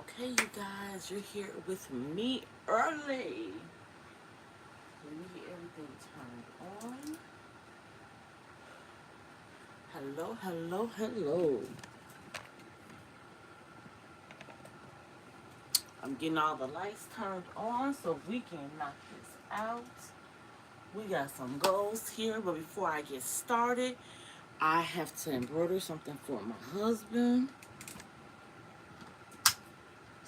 Okay, you guys, you're here with me early. Let me get everything turned on. Hello, hello, hello. I'm getting all the lights turned on so we can knock this out. We got some goals here, but before I get started, I have to embroider something for my husband.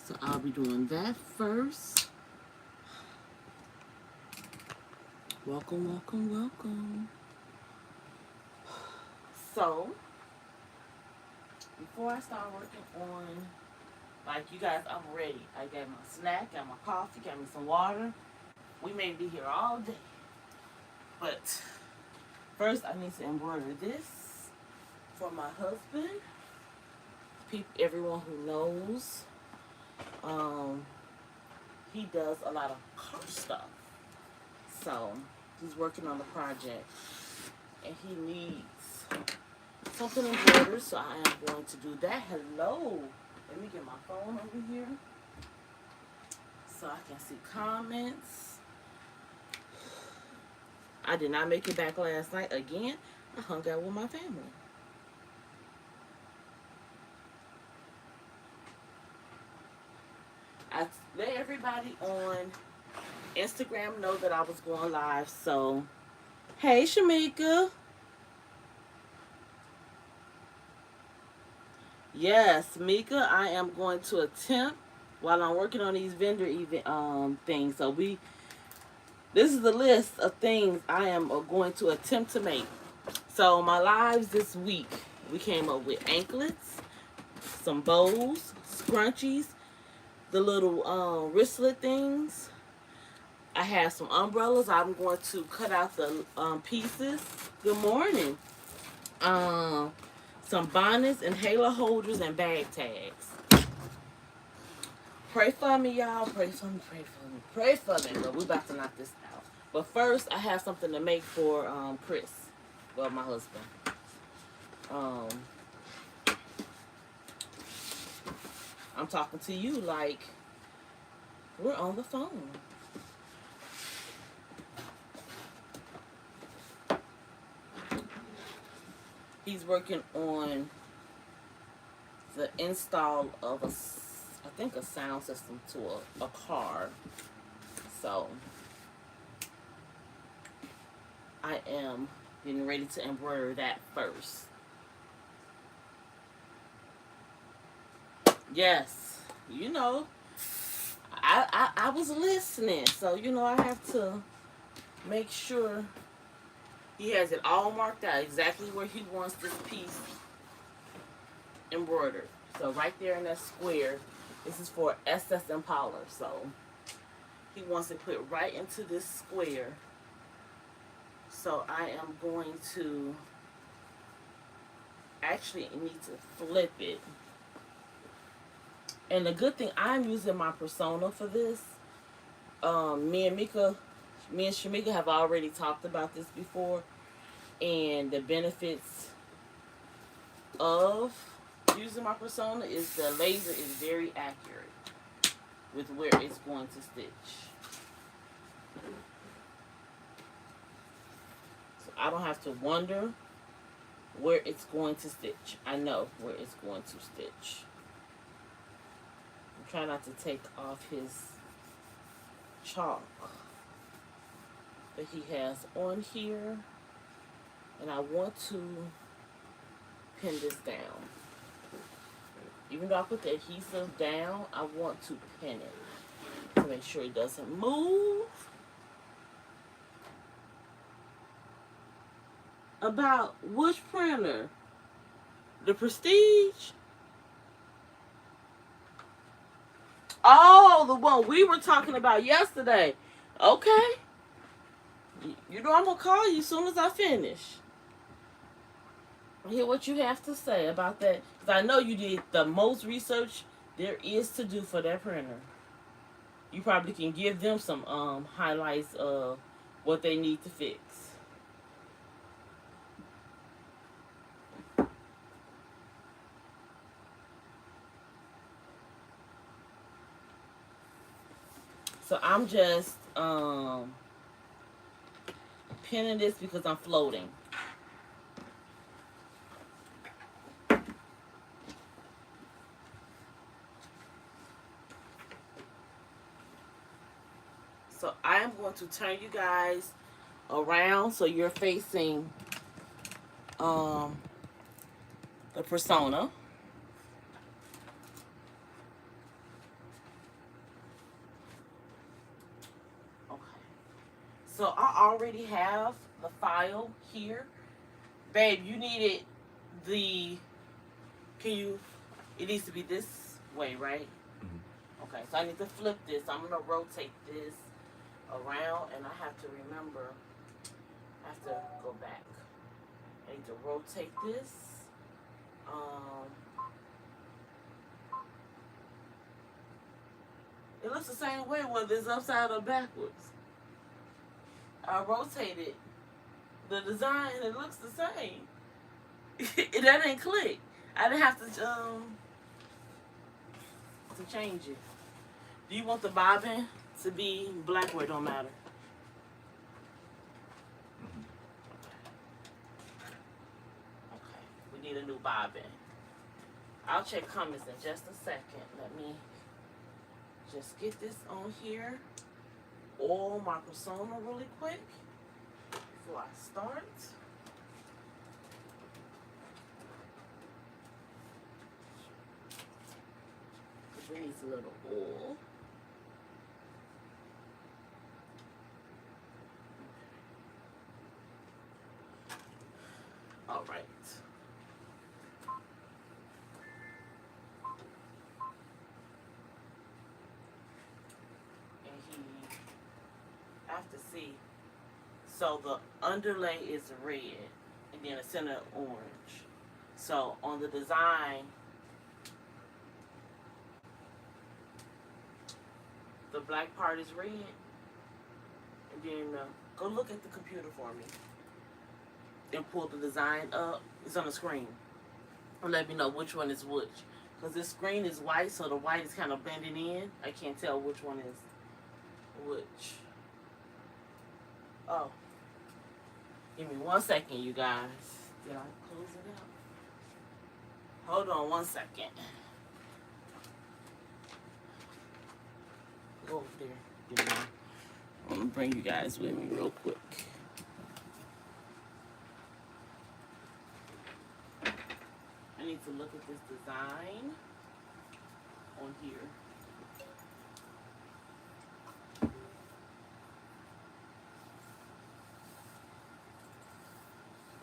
So I'll be doing that first. Welcome, welcome, welcome. So, before I start working on, like you guys, I'm ready. I got my snack, got my coffee, got me some water. We may be here all day. But first I need to embroider this for my husband. Everyone who knows, he does a lot of car stuff. So he's working on the project and he needs something embroidered, so I am going to do that. Hello. Let me get my phone over here so I can see comments. I did not make it back last night. Again, I hung out with my family. I let everybody on Instagram know that I was going live. So, hey, Shamika. Yes, Mika, I am going to attempt while I'm working on these vendor event things. So this is the list of things I am going to attempt to make. So my lives this week, we came up with anklets, some bows, scrunchies, the little wristlet things. I have some umbrellas. I'm going to cut out the pieces. Good morning. Some bonnets and halo holders and bag tags. Pray for me, y'all. Pray for me, pray for me, pray for me. But we're about to knock this out. But first, I have something to make for Chris. Well, my husband. I'm talking to you like we're on the phone. He's working on the install of I think a sound system to a car. So I am getting ready to embroider that first. Yes, you know, I was listening, so you know I have to make sure he has it all marked out exactly where he wants this piece embroidered. So right there in that square, this is for SS Impala. So he wants it put right into this square. So I am going to actually need to flip it. And the good thing, I'm using my persona for this. Me and Shamika have already talked about this before, and the benefits of using my persona is the laser is very accurate with where it's going to stitch. So I don't have to wonder where it's going to stitch. I know where it's going to stitch. I'm trying not to take off his chalk that he has on here, and I want to pin this down. Even though I put the adhesive down, I want to pin it to make sure it doesn't move. About which printer? The Prestige? Oh, the one we were talking about yesterday. Okay. You know I'm going to call you as soon as I finish. Hear what you have to say about that. Because I know you did the most research there is to do for that printer. You probably can give them some highlights of what they need to fix. So I'm just pinning this because I'm floating. So I am going to turn you guys around so you're facing the persona. Okay. So I already have the file here. Babe, you needed the, it needs to be this way, right? Okay, so I need to flip this. I'm going to rotate this around, and I have to remember, I have to go back. I need to rotate this. It looks the same way whether it's upside or backwards. I rotated the design and it looks the same. That didn't click. I didn't have to change it. Do you want the bobbin to be black or it don't matter? Okay, we need a new bobbin. I'll check comments in just a second. Let me just get this on here. Oil my persona really quick before I start. It needs a little oil. All right. And I have to see. So the underlay is red, and then the center orange. So on the design, the black part is red, and then go look at the computer for me and pull the design up. It's on the screen. And let me know which one is which. Because this screen is white, so the white is kind of blending in. I can't tell which one is which. Oh. Give me 1 second, you guys. Did I close it out? Hold on 1 second. Go over there. I'm going to bring you guys with me real quick. I need to look at this design on here.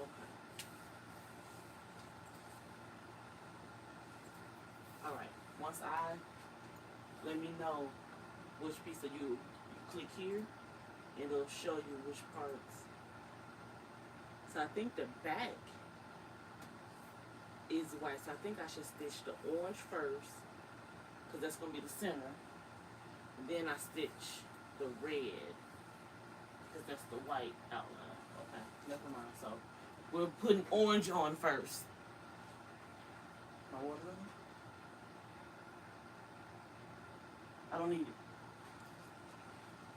Okay. Alright, let me know which piece of you click here, and it'll show you which parts. So I think the back is white, so I think I should stitch the orange first, because that's going to be the center. And then I stitch the red, because that's the white outline. Okay, never mind. So we're putting orange on first. My water? I don't need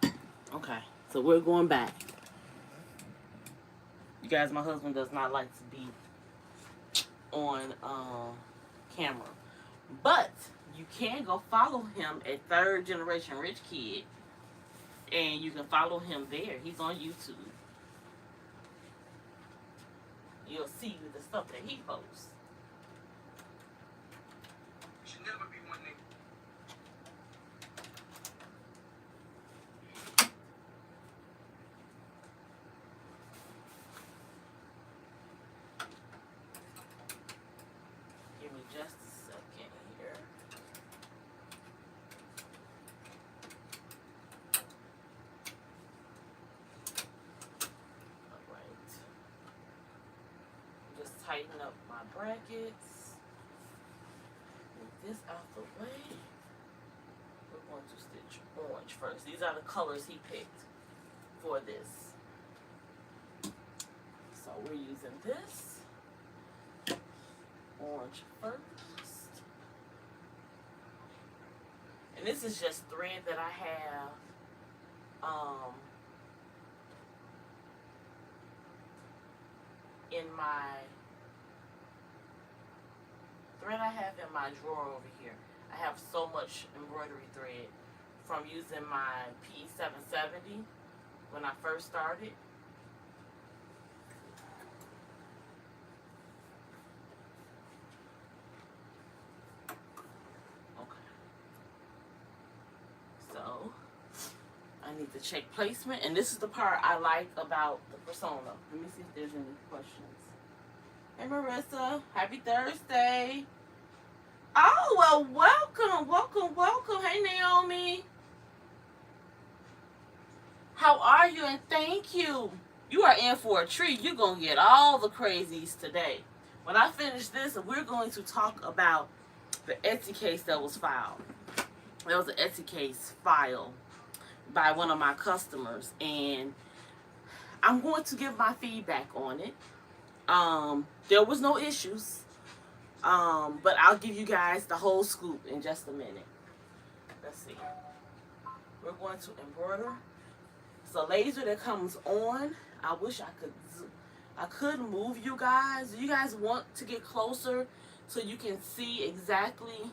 it. Okay, so we're going back. You guys, my husband does not like to be on camera, but you can go follow him at Third Generation Rich Kid, and you can follow him there. He's on YouTube. You'll see the stuff that he posts. Should never be one name. Give me just a second here. Alright. Just tighten up my brackets. Get this out the way. We're going to stitch orange first. These are the colors he picked for this. So we're using this. Orange first. And this is just thread that I have um, in my thread I have in my drawer over here. I have so much embroidery thread from using my P770 when I first started. Okay. So I need to check placement, and this is the part I like about the persona. Let me see if there's any questions. Hey Marissa, happy Thursday. Oh, well, welcome, welcome, welcome. Hey Naomi. How are you? And thank you. You are in for a treat. You're going to get all the crazies today. When I finish this, we're going to talk about the Etsy case that was filed. There was an Etsy case filed by one of my customers, and I'm going to give my feedback on it. There was no issues, but I'll give you guys the whole scoop in just a minute. Let's see. We're going to embroider. It's a laser that comes on. I wish I could move you guys. Do you guys want to get closer so you can see exactly?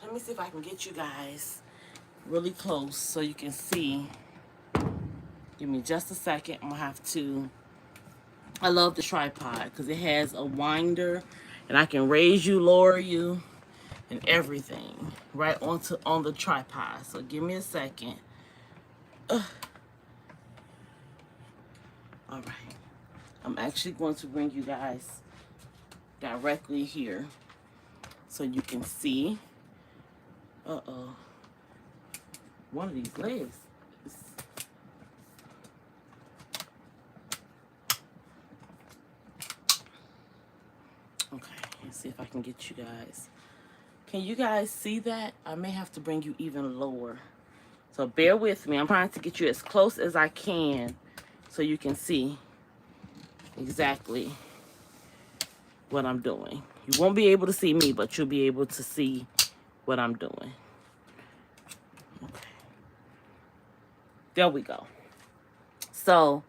Let me see if I can get you guys really close so you can see. Give me just a second. I'm gonna have to. I love the tripod because it has a winder, and I can raise you, lower you, and everything right on the tripod. So give me a second. All right. I'm actually going to bring you guys directly here so you can see. Uh-oh. One of these legs is... Okay, let's see if I can get you guys. Can you guys see that? I may have to bring you even lower. So bear with me. I'm trying to get you as close as I can so you can see exactly what I'm doing. You won't be able to see me, but you'll be able to see what I'm doing. Okay. There we go. So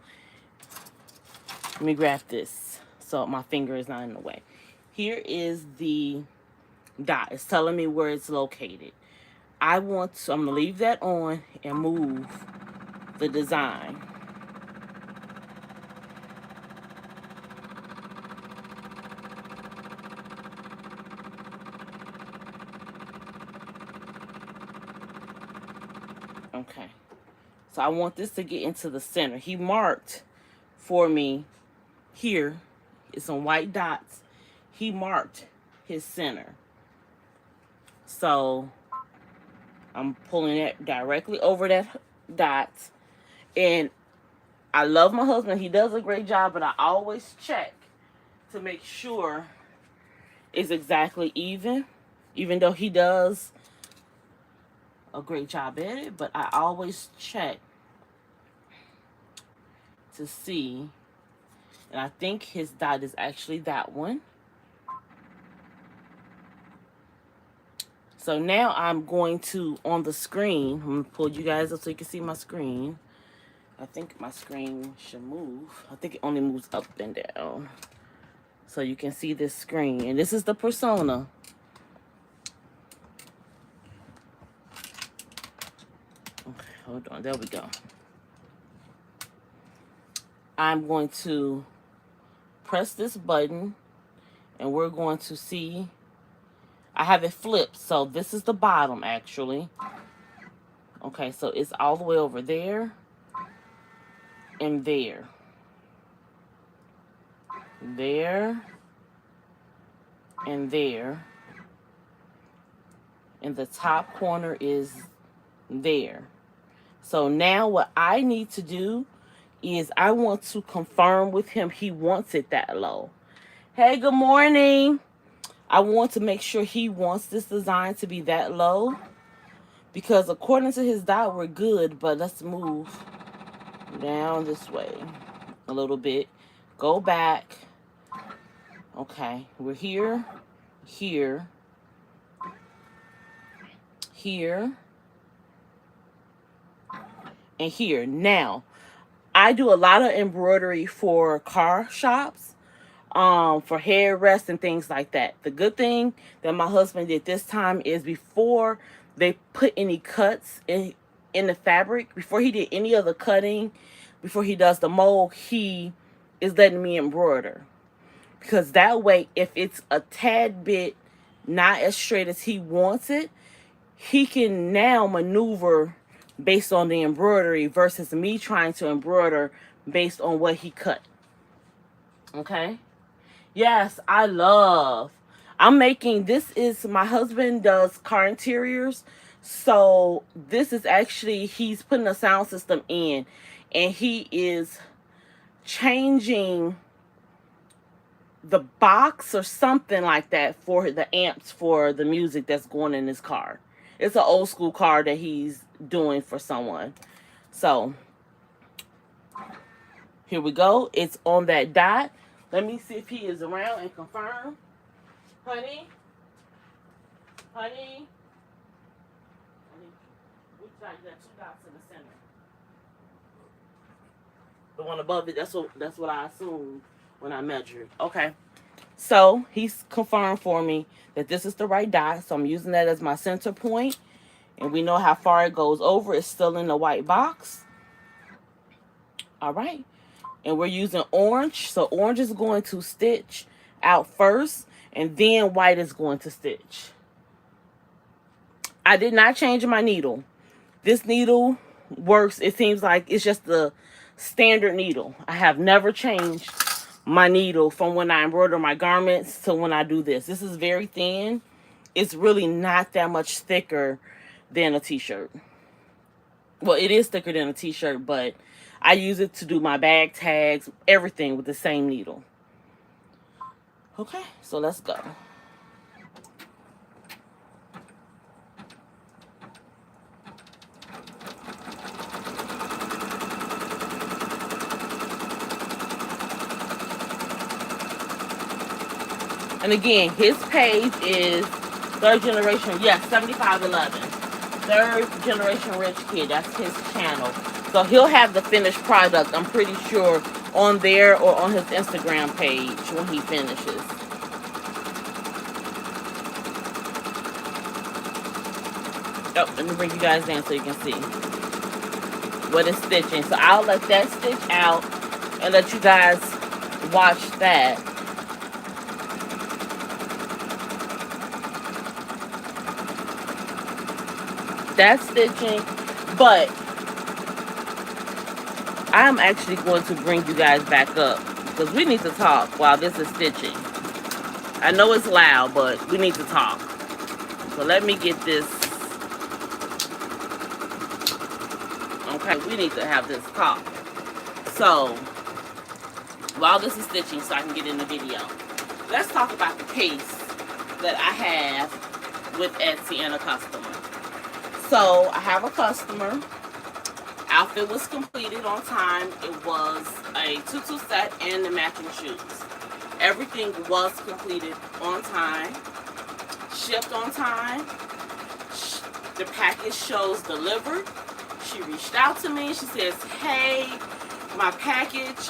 let me grab this so my finger is not in the way. Here is the dot. It's telling me where it's located. I'm going to leave that on and move the design. Okay. So I want this to get into the center. He marked for me here. It's some white dots. He marked his center. So I'm pulling it directly over that dot. And I love my husband. He does a great job, but I always check to make sure it's exactly even though he does a great job at it, but I always check to see. And I think his dot is actually that one. So now I'm going to, on the screen, I'm going to pull you guys up so you can see my screen. I think my screen should move. I think it only moves up and down. So you can see this screen. And this is the persona. Okay, hold on. There we go. I'm going to press this button, and we're going to see. I have it flipped, so this is the bottom actually. Okay, so it's all the way over there and there. There and there. And the top corner is there. So now what I need to do is I want to confirm with him he wants it that low. Hey, good morning. I want to make sure he wants this design to be that low, because according to his dot, we're good, but let's move down this way a little bit. Go back. Okay, we're here, here, here, and here. Now, I do a lot of embroidery for car shops, for headrests and things like that. The good thing that my husband did this time is before they put any cuts in the fabric, before he did any of the cutting, before he does the mold, he is letting me embroider. Because that way, if it's a tad bit not as straight as he wants it, he can now maneuver based on the embroidery versus me trying to embroider based on what he cut. Okay? Yes, I'm making, this is, my husband does car interiors. So this is actually, he's putting a sound system in, and he is changing the box or something like that for the amps for the music that's going in his car. It's an old school car that he's doing for someone. So here we go. It's on that dot. Let me see if he is around and confirm. Honey? Honey? Which side? You got 2 dots in the center. The one above it, that's what I assumed when I measured. Okay. So he's confirmed for me that this is the right dot. So I'm using that as my center point. And we know how far it goes over. It's still in the white box. All right. And we're using orange. So orange is going to stitch out first, and then white is going to stitch. I did not change my needle. This needle works. It seems like it's just the standard needle. I have never changed my needle from when I embroider my garments to when I do this. This is very thin. It's really not that much thicker than a t-shirt. Well, it is thicker than a t-shirt, but I use it to do my bag tags, everything with the same needle. Okay, so let's go. And again, his page is 3rd generation, yes, 7511. 3rd generation rich kid, that's his channel. So he'll have the finished product, I'm pretty sure, on there or on his Instagram page when he finishes. Oh, let me bring you guys in so you can see what it's stitching. So I'll let that stitch out and let you guys watch that. That's stitching, but I'm actually going to bring you guys back up because we need to talk while this is stitching. I know it's loud, but we need to talk. So let me get this. Okay, we need to have this talk. So while this is stitching, so I can get in the video, let's talk about the case that I have with Etsy and a customer. So I have a customer. Outfit was completed on time. It was a tutu set and the matching shoes. Everything was completed on time. Shipped on time. The package shows delivered. She reached out to me. She says, hey, my package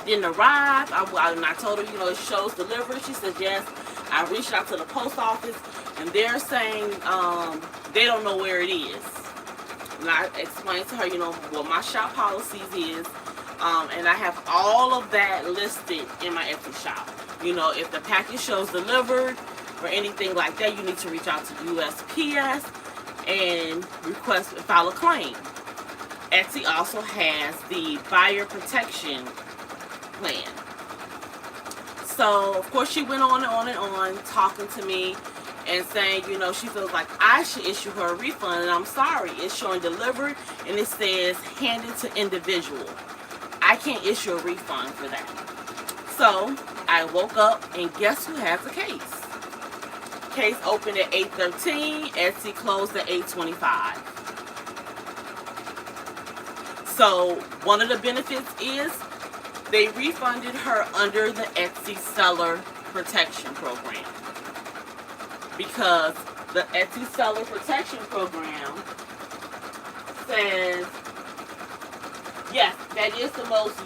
didn't arrive. And I told her, you know, it shows delivered. She says, yes. I reached out to the post office, and they're saying they don't know where it is. And I explained to her, you know, what my shop policies is, and I have all of that listed in my Etsy shop. You know, if the package shows delivered or anything like that, you need to reach out to USPS and file a claim. Etsy also has the buyer protection plan. So, of course, she went on and on, talking to me and saying, you know, she feels like I should issue her a refund. And I'm sorry, it's showing delivered and it says handed to individual. I can't issue a refund for that. So, I woke up and guess who has the case? Case opened at 8:13, Etsy closed at 8:25. So, one of the benefits is they refunded her under the Etsy seller protection program. Because the Etsy seller protection program says, yes, that is the most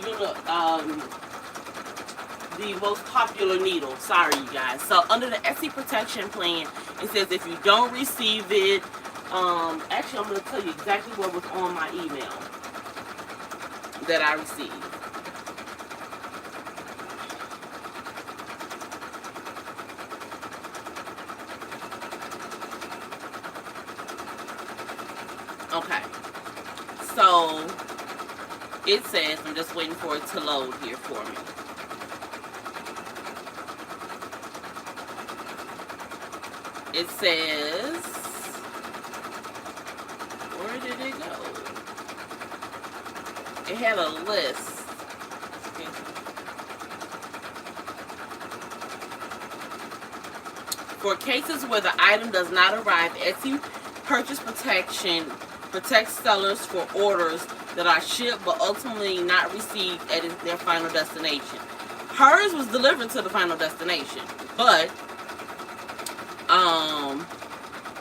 popular needle. Sorry, you guys. So under the Etsy protection plan, it says if you don't receive it, actually, I'm going to tell you exactly what was on my email that I received. Okay. So it says, I'm just waiting for it to load here for me. It says, where did it go? It had a list. For cases where the item does not arrive, Etsy Purchase Protection protects sellers for orders that are shipped but ultimately not received at their final destination. Hers was delivered to the final destination, but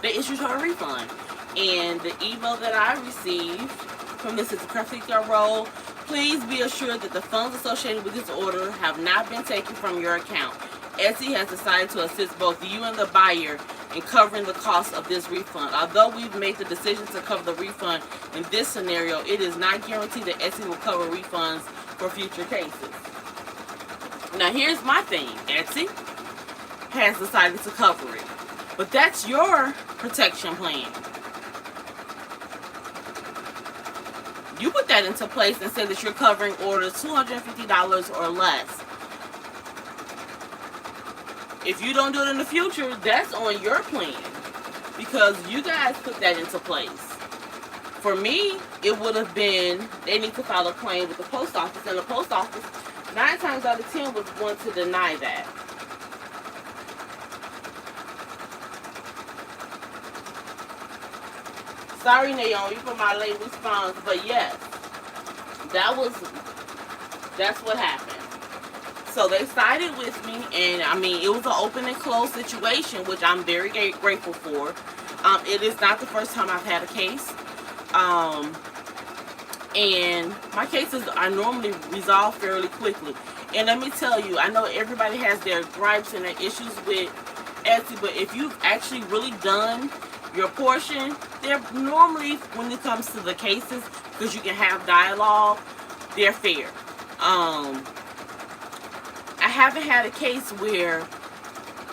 they issued her a refund. And the email that I received from this is Craftique By Ro. Please be assured that the funds associated with this order have not been taken from your account. Etsy has decided to assist both you and the buyer in covering the cost of this refund. Although we've made the decision to cover the refund in this scenario, it is not guaranteed that Etsy will cover refunds for future cases. Now here's my thing. Etsy has decided to cover it. But that's your protection plan. You put that into place and say that you're covering orders $250 or less. If you don't do it in the future, that's on your plan. Because you guys put that into place. For me, it would have been, they need to file a claim with the post office. And the post office, 9 times out of 10, was going to deny that. Sorry, Naomi, for my late response, but yes, that's what happened. So they sided with me, and I mean, it was an open and closed situation, which I'm very grateful for. It is not the first time I've had a case. And my cases are normally resolved fairly quickly. And let me tell you, I know everybody has their gripes and their issues with Etsy, but if you've actually really done your portion, they're normally, when it comes to the cases, because you can have dialogue, they're fair. I haven't had a case where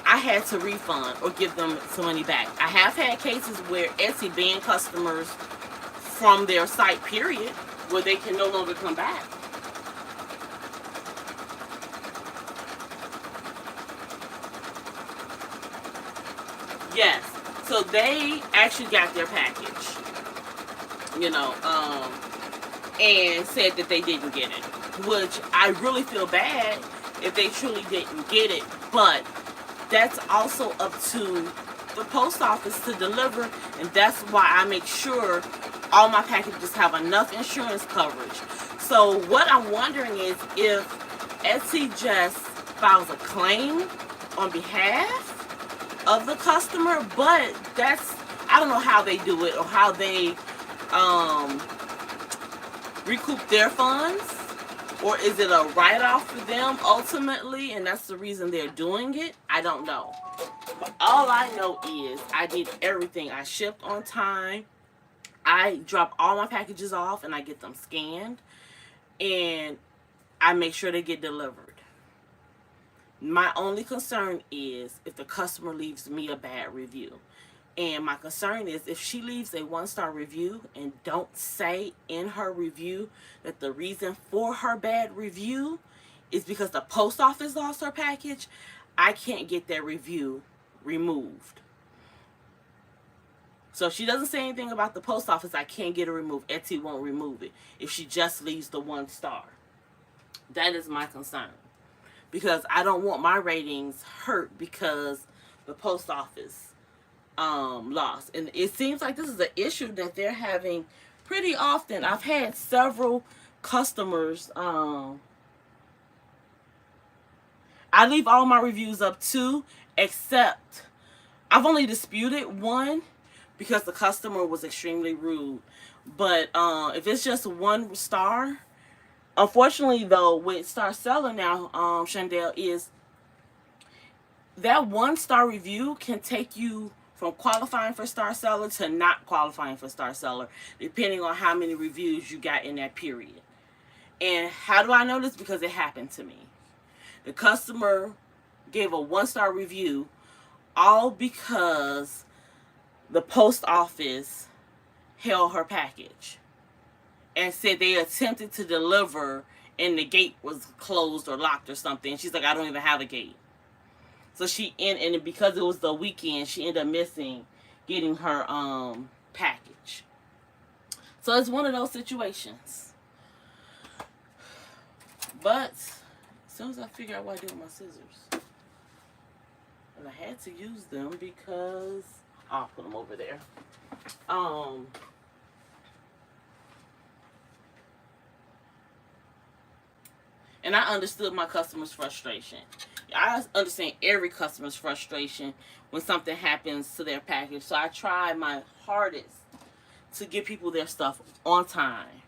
I had to refund or give them some money back. I have had cases where Etsy banned customers from their site, period, where they can no longer come back. Yes. So they actually got their package, you know, and said that they didn't get it, which I really feel bad if they truly didn't get it, but that's also up to the post office to deliver, and that's why I make sure all my packages have enough insurance coverage. So what I'm wondering is if Etsy just files a claim on behalf of the customer, but that's, I don't know how they do it or how they recoup their funds, or is it a write-off for them ultimately and that's the reason they're doing it? I don't know. But all I know is I did everything. I shipped on time, I drop all my packages off and I get them scanned, and I make sure they get delivered. My only concern is if the customer leaves me a bad review. And my concern is if she leaves a 1-star review and don't say in her review that the reason for her bad review is because the post office lost her package, I can't get that review removed. So if she doesn't say anything about the post office, I can't get it removed. Etsy won't remove it if she just leaves the 1 star. That is my concern. Because I don't want my ratings hurt because the post office lost. And it seems like this is an issue that they're having pretty often. I've had several customers. I leave all my reviews up too, except I've only disputed one, because the customer was extremely rude. But if it's just 1 star, unfortunately though, with Star Seller now, Chandel, is that 1 star review can take you from qualifying for Star Seller to not qualifying for Star Seller, depending on how many reviews you got in that period. And how do I know this? Because it happened to me. The customer gave a 1 star review, all because the post office held her package and said they attempted to deliver and the gate was closed or locked or something. She's like, I don't even have a gate. So and because it was the weekend, she ended up missing getting her package. So it's one of those situations. But as soon as I figure out what I do with my scissors, and I had to use them because I'll put them over there. And I understood my customer's frustration. I understand every customer's frustration when something happens to their package. So I try my hardest to get people their stuff on time.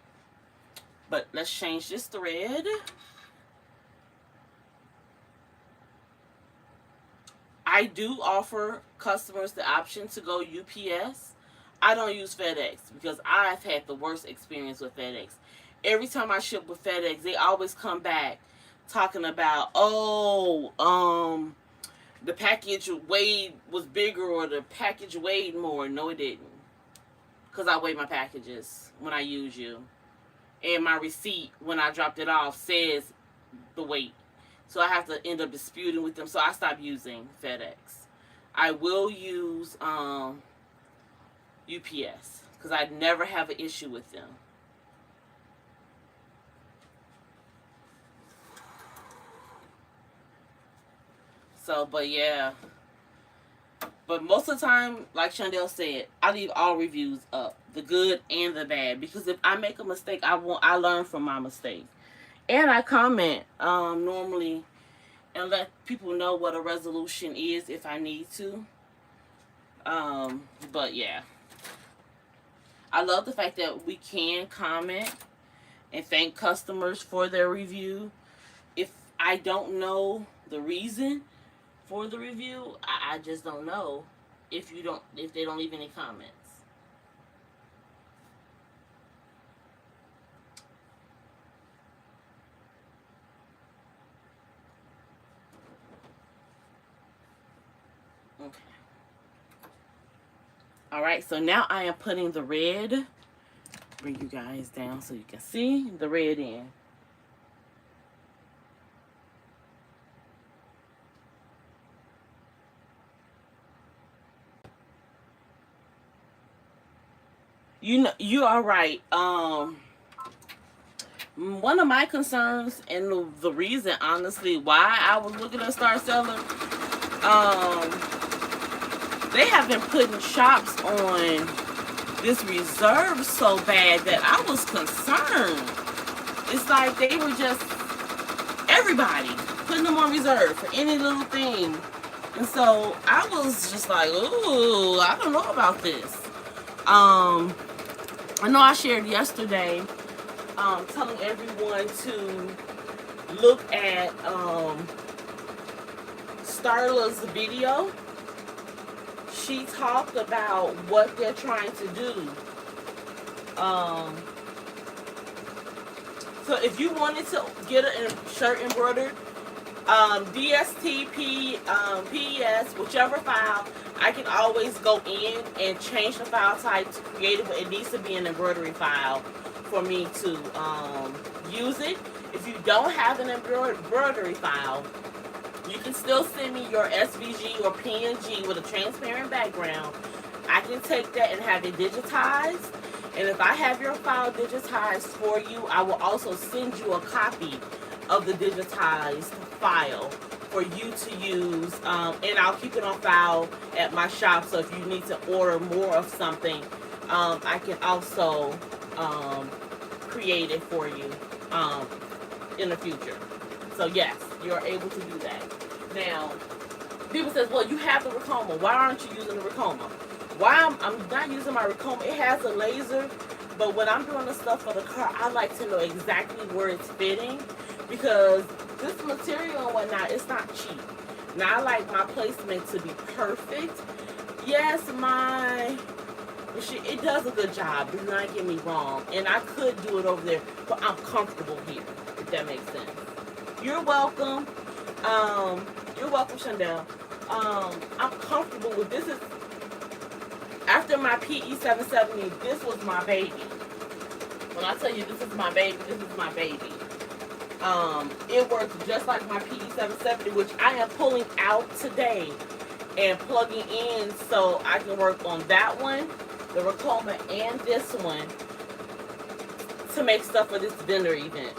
But let's change this thread. I do offer customers the option to go UPS. I don't use FedEx because I've had the worst experience with FedEx. Every time I ship with FedEx, they always come back talking about, oh, the package was bigger or the package weighed more. No, it didn't. Because I weigh my packages when I use you. And my receipt, when I dropped it off, says the weight. So I have to end up disputing with them. So I stopped using FedEx. I will use UPS because I never have an issue with them. So, but yeah. But most of the time, like Chandel said, I leave all reviews up, the good and the bad, because if I make a mistake, I learn from my mistake, and I comment normally and let people know what a resolution is if I need to. But yeah, I love the fact that we can comment and thank customers for their review. If I don't know the reason for the review, I just don't know if they don't leave any comments. Okay. Alright, so now I am putting the red, bring you guys down so you can see the red in. You are right. One of my concerns and the reason, honestly, why I was looking at Star Seller, they have been putting shops on this reserve so bad that I was concerned. It's like they were just, everybody, putting them on reserve for any little thing. And so I was just like, ooh, I don't know about this. I know I shared yesterday telling everyone to look at Starla's video. She talked about what they're trying to do. So if you wanted to get a shirt embroidered, DSTP, PES, whichever file, I can always go in and change the file type to create it, but it needs to be an embroidery file for me to use it. If you don't have an embroidery file, you can still send me your SVG or PNG with a transparent background. I can take that and have it digitized. And if I have your file digitized for you, I will also send you a copy of the digitized file for you to use, and I'll keep it on file at my shop, so if you need to order more of something, I can also create it for you in the future. So yes, you're able to do that. Now, people say, well, you have the Ricoma. Why aren't you using the Ricoma? Why I'm not using my Ricoma, it has a laser, but when I'm doing the stuff for the car, I like to know exactly where it's fitting, because this material and whatnot, it's not cheap. Now I like my placement to be perfect. Yes, my machine, it does a good job, do not get me wrong, and I could do it over there, but I'm comfortable here, if that makes sense. You're welcome. You're welcome, Chandel. I'm comfortable with this. Is after my PE 770, this was my baby. When I tell you this is my baby, this is my baby. It works just like my PE 770, which I am pulling out today and plugging in so I can work on that one, the Ricoma, and this one to make stuff for this vendor event.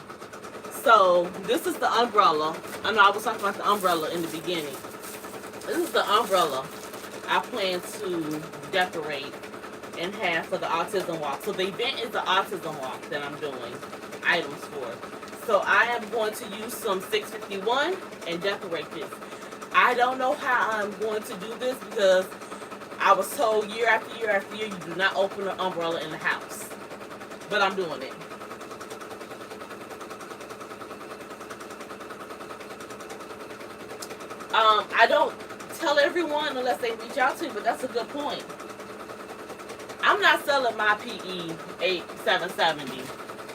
So this is the umbrella. I know I was talking about the umbrella in the beginning. This is the umbrella I plan to decorate and have for the autism walk. So the event is the autism walk that I'm doing items for. So I am going to use some 651 and decorate this. I don't know how I'm going to do this because I was told year after year after year you do not open an umbrella in the house. But I'm doing it. I don't tell everyone unless they reach out to me, but that's a good point. I'm not selling my PE 770.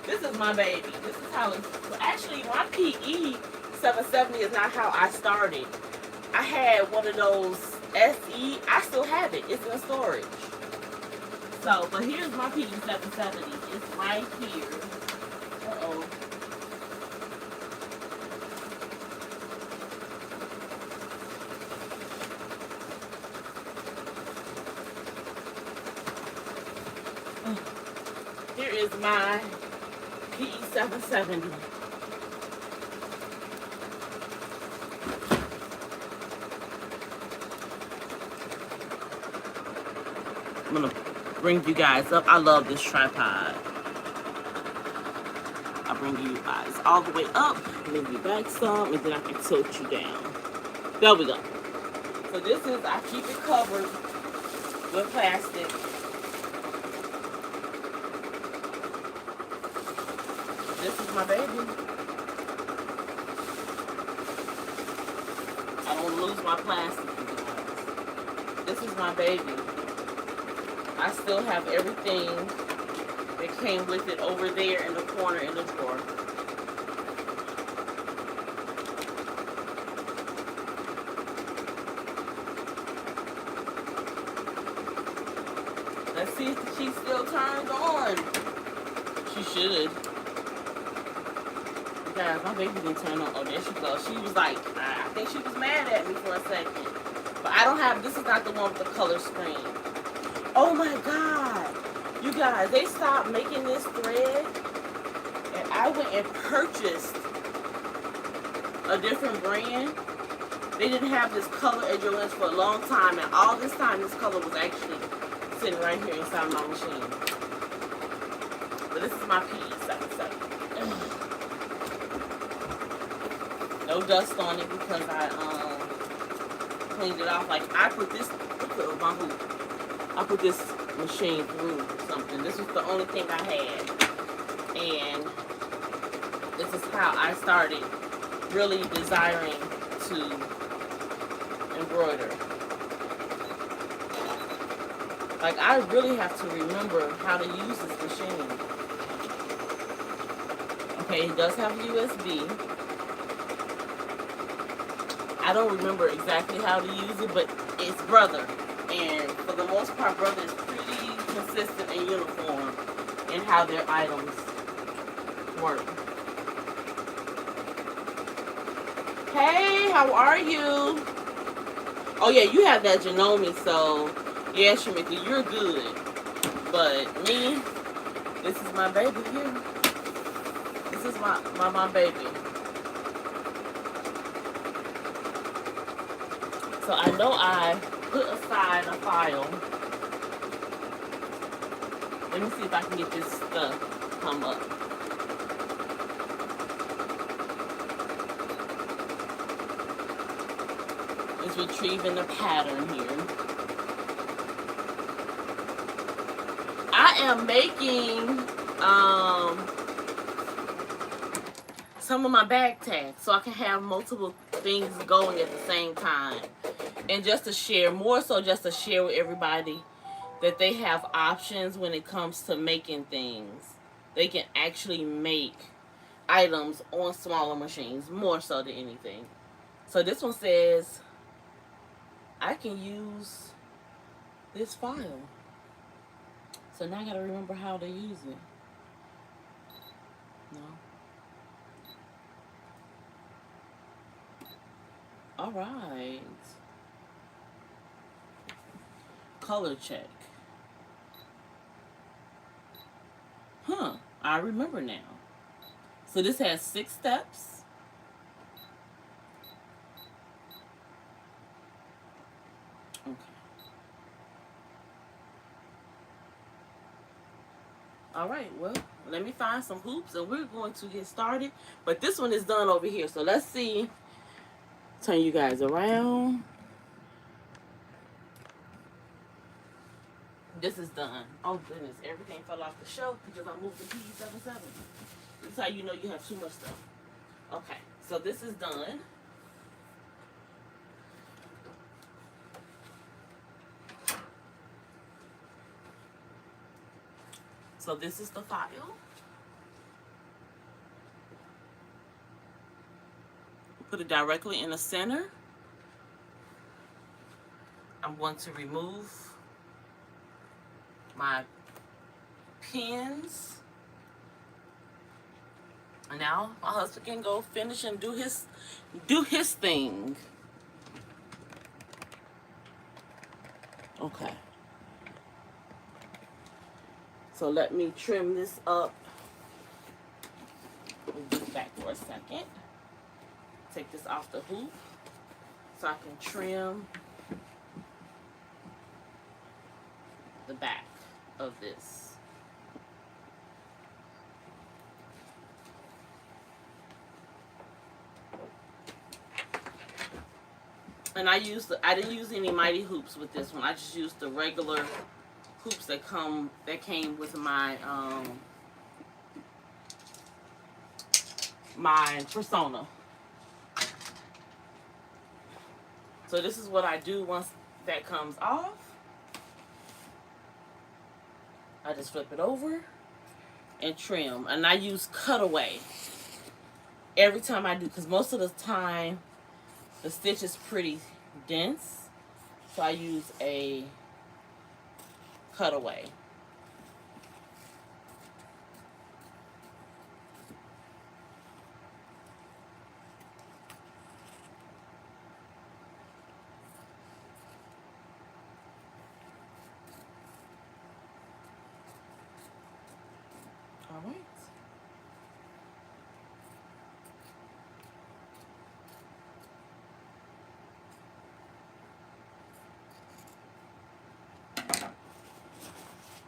This is my baby. This is how it's... Actually, my PE 770 is not how I started. I had one of those SE. I still have it. It's in storage. So, but here's my PE 770. It's right here. Uh-oh. Here is my PE 770. I'm gonna bring you guys up. I love this tripod. I'll bring you guys all the way up, move you back some, and then I can tilt you down. There we go. So this is, I keep it covered with plastic. This is my baby. I don't lose my plastic. This is my baby. I still have everything that came with it over there in the corner in the drawer. Let's see if she still turns on. She should. Guys, my baby didn't turn on. Oh, there she goes. She was like, I think she was mad at me for a second. But I don't have, this is not the one with the color screen. Oh my God. You guys, they stopped making this thread. And I went and purchased a different brand. They didn't have this color at Joanns for a long time. And all this time, this color was actually sitting right here inside my machine. But this is my PE 770. No dust on it because I cleaned it off. Like I put this, look at my hoop. I put this machine through something. This was the only thing I had, and this is how I started really desiring to embroider. Like I really have to remember how to use this machine. Okay, it does have USB. I don't remember exactly how to use it, but it's Brother. And for the most part, Brother is pretty consistent and uniform in how their items work. Hey, how are you? Oh yeah, you have that Janome, so yeah, Shamika, you're good. But me, this is my baby here. This is my baby. So I know I put aside a file. Let me see if I can get this stuff come up. It's retrieving the pattern here. am making some of my bag tags so I can have multiple things going at the same time. And just to share, more so just to share with everybody that they have options when it comes to making things. They can actually make items on smaller machines, more so than anything. So this one says I can use this file. So now I gotta remember how to use it. No. Alright. Color check. Huh. I remember now. So this has 6 steps. Okay. Alright, well, let me find some hoops and we're going to get started. But this one is done over here. So let's see. Turn you guys around. This is done. Oh goodness, everything fell off the shelf because I moved the PE77. This is how you know you have too much stuff. Okay, so this is done. So this is the file. Put it directly in the center. I'm going to remove my pins. And now my husband can go finish and do his thing. Okay. So let me trim this up. We'll get back for a second. Take this off the hoop so I can trim the back of this. And I didn't use any mighty hoops with this one. I just used the regular hoops that came with my my persona. So this is what I do once that comes off. I just flip it over and trim. And I use cutaway every time I do, because most of the time the stitch is pretty dense. So I use a cutaway. All right.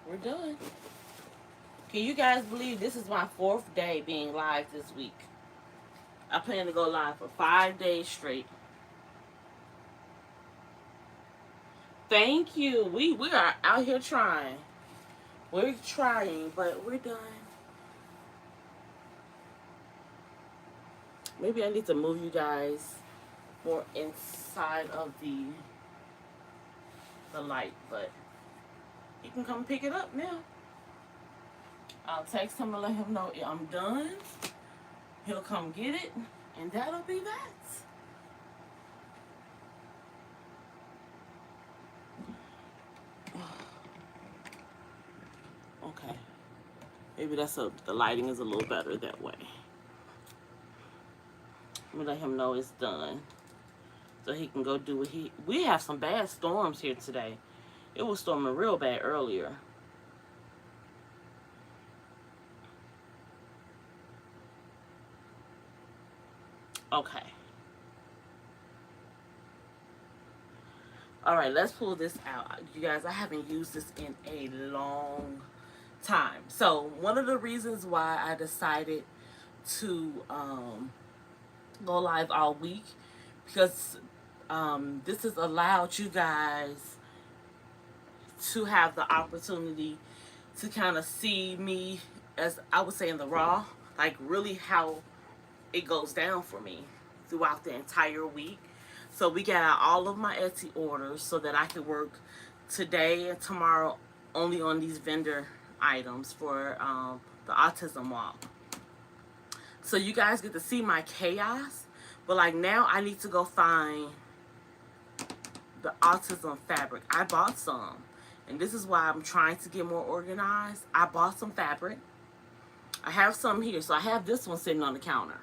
We're done. Can you guys believe this is my 4th day being live this week? I plan to go live for 5 days straight. Thank you. We are out here trying. We're trying, but we're done. Maybe I need to move you guys more inside of the light, but he can come pick it up now. I'll text him and let him know I'm done. He'll come get it, and that'll be that. Okay. Maybe the lighting is a little better that way. I'm gonna let him know it's done, so he can go do what we have some bad storms here today. It was storming real bad earlier. Okay. All right, let's pull this out. You guys, I haven't used this in a long time. So one of the reasons why I decided to go live all week, because this has allowed you guys to have the opportunity to kind of see me, as I would say, in the raw, like really how it goes down for me throughout the entire week. So we got out all of my Etsy orders so that I could work today and tomorrow only on these vendor items for the autism walk. So you guys get to see my chaos, but like now I need to go find the autism fabric. I bought some, and this is why I'm trying to get more organized. I bought some fabric. I have some here, so I have this one sitting on the counter.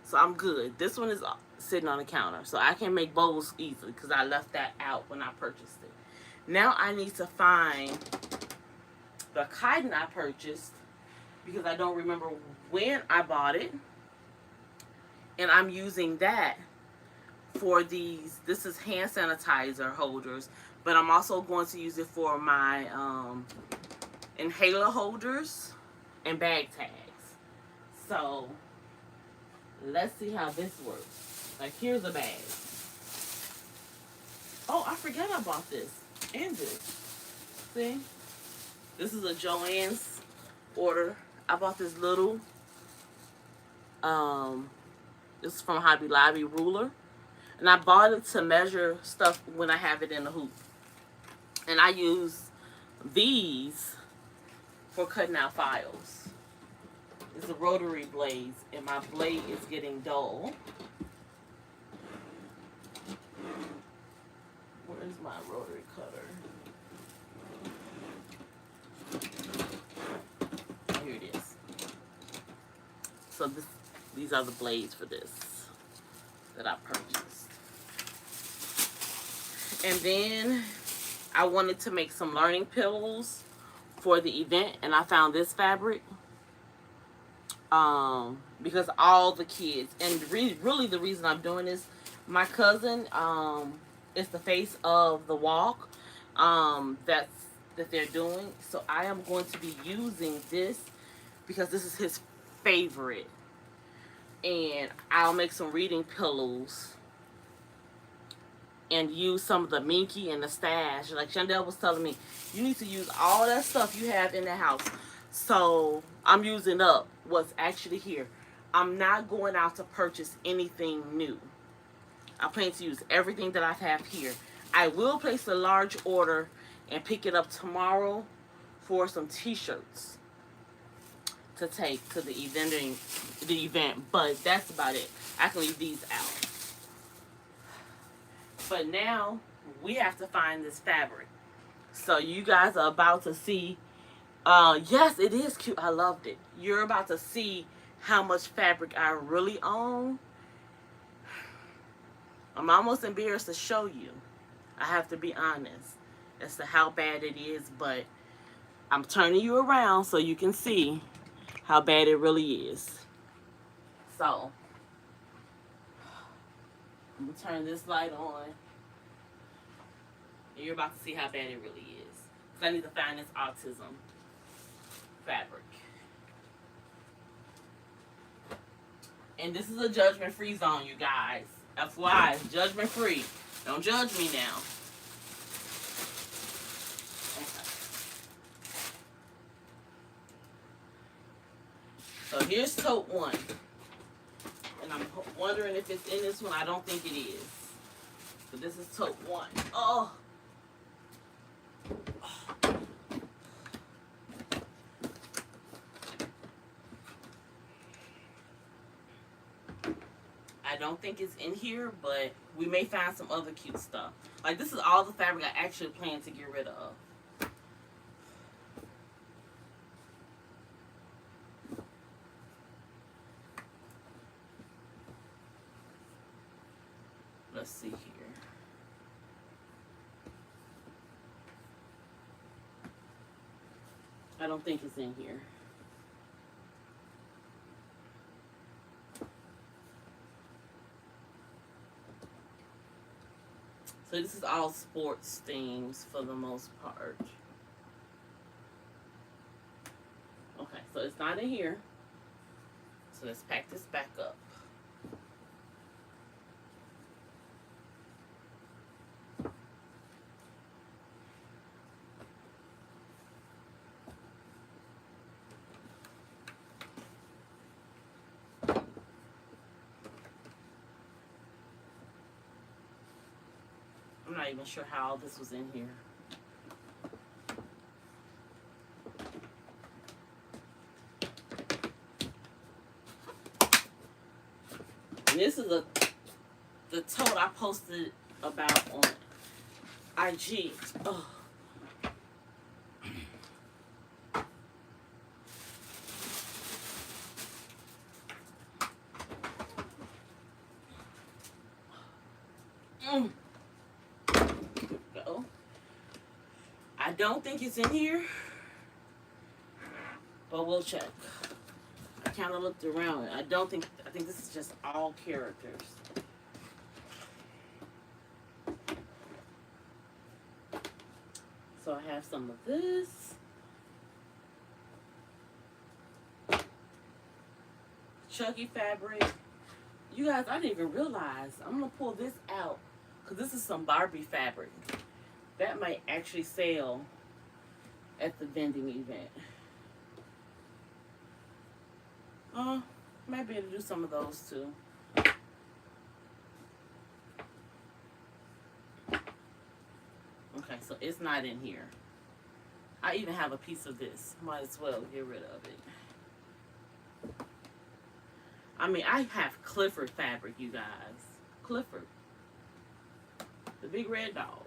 So I'm good. This one is sitting on the counter, so I can make bows easily because I left that out when I purchased it. Now I need to find the chitin I purchased because I don't remember when I bought it, and I'm using that for these. This is hand sanitizer holders, but I'm also going to use it for my inhaler holders and bag tags. So let's see how this works. Like, here's a bag. Oh, I forgot I bought this and this. See, this is a Joanns order. I bought this little this is from Hobby Lobby ruler, and I bought it to measure stuff when I have it in the hoop. And I use these for cutting out files. It's a rotary blades, and my blade is getting dull. Where's my rotary cutter? Here it is. So these are the blades for this that I purchased. And then I wanted to make some learning pillows for the event, and I found this fabric because all the kids, and really the reason I'm doing this, my cousin is the face of the walk that they're doing, so I am going to be using this because this is his favorite, and I'll make some reading pillows and use some of the minky and the stash. Like Chandel was telling me, you need to use all that stuff you have in the house. So I'm using up what's actually here. I'm not going out to purchase anything new. I plan to use everything that I have here. I will place a large order and pick it up tomorrow for some t-shirts to take to the event, but that's about it. I can leave these out. But now we have to find this fabric. So you guys are about to see. Yes, it is cute. I loved it. You're about to see how much fabric I really own. I'm almost embarrassed to show you. I have to be honest as to how bad it is, but I'm turning you around so you can see how bad it really is. So I'm going to turn this light on. And you're about to see how bad it really is. Because I need to find this autism fabric. And this is a judgment-free zone, you guys. FYI, it's judgment-free. Don't judge me now. Okay. So here's tote 1. And I'm wondering if it's in this one. I don't think it is. So this is tote 1. Oh! I don't think it's in here, but we may find some other cute stuff. Like, this is all the fabric I actually plan to get rid of. Let's see here. I don't think it's in here. So this is all sports themes for the most part. Okay, so it's not in here. So let's pack this back up. not even sure how all this was in here. And this is the tote I posted about on IG. Oh. Go. I don't think it's in here, but we'll check. I kind of looked around. I think this is just all characters. So I have some of this. Chuggy fabric. You guys, I didn't even realize. I'm going to pull this out because this is some Barbie fabric. That might actually sell at the vending event. Might be able to do some of those too. Okay, so it's not in here. I even have a piece of this. Might as well get rid of it. I mean, I have Clifford fabric, you guys. Clifford. The big red dog.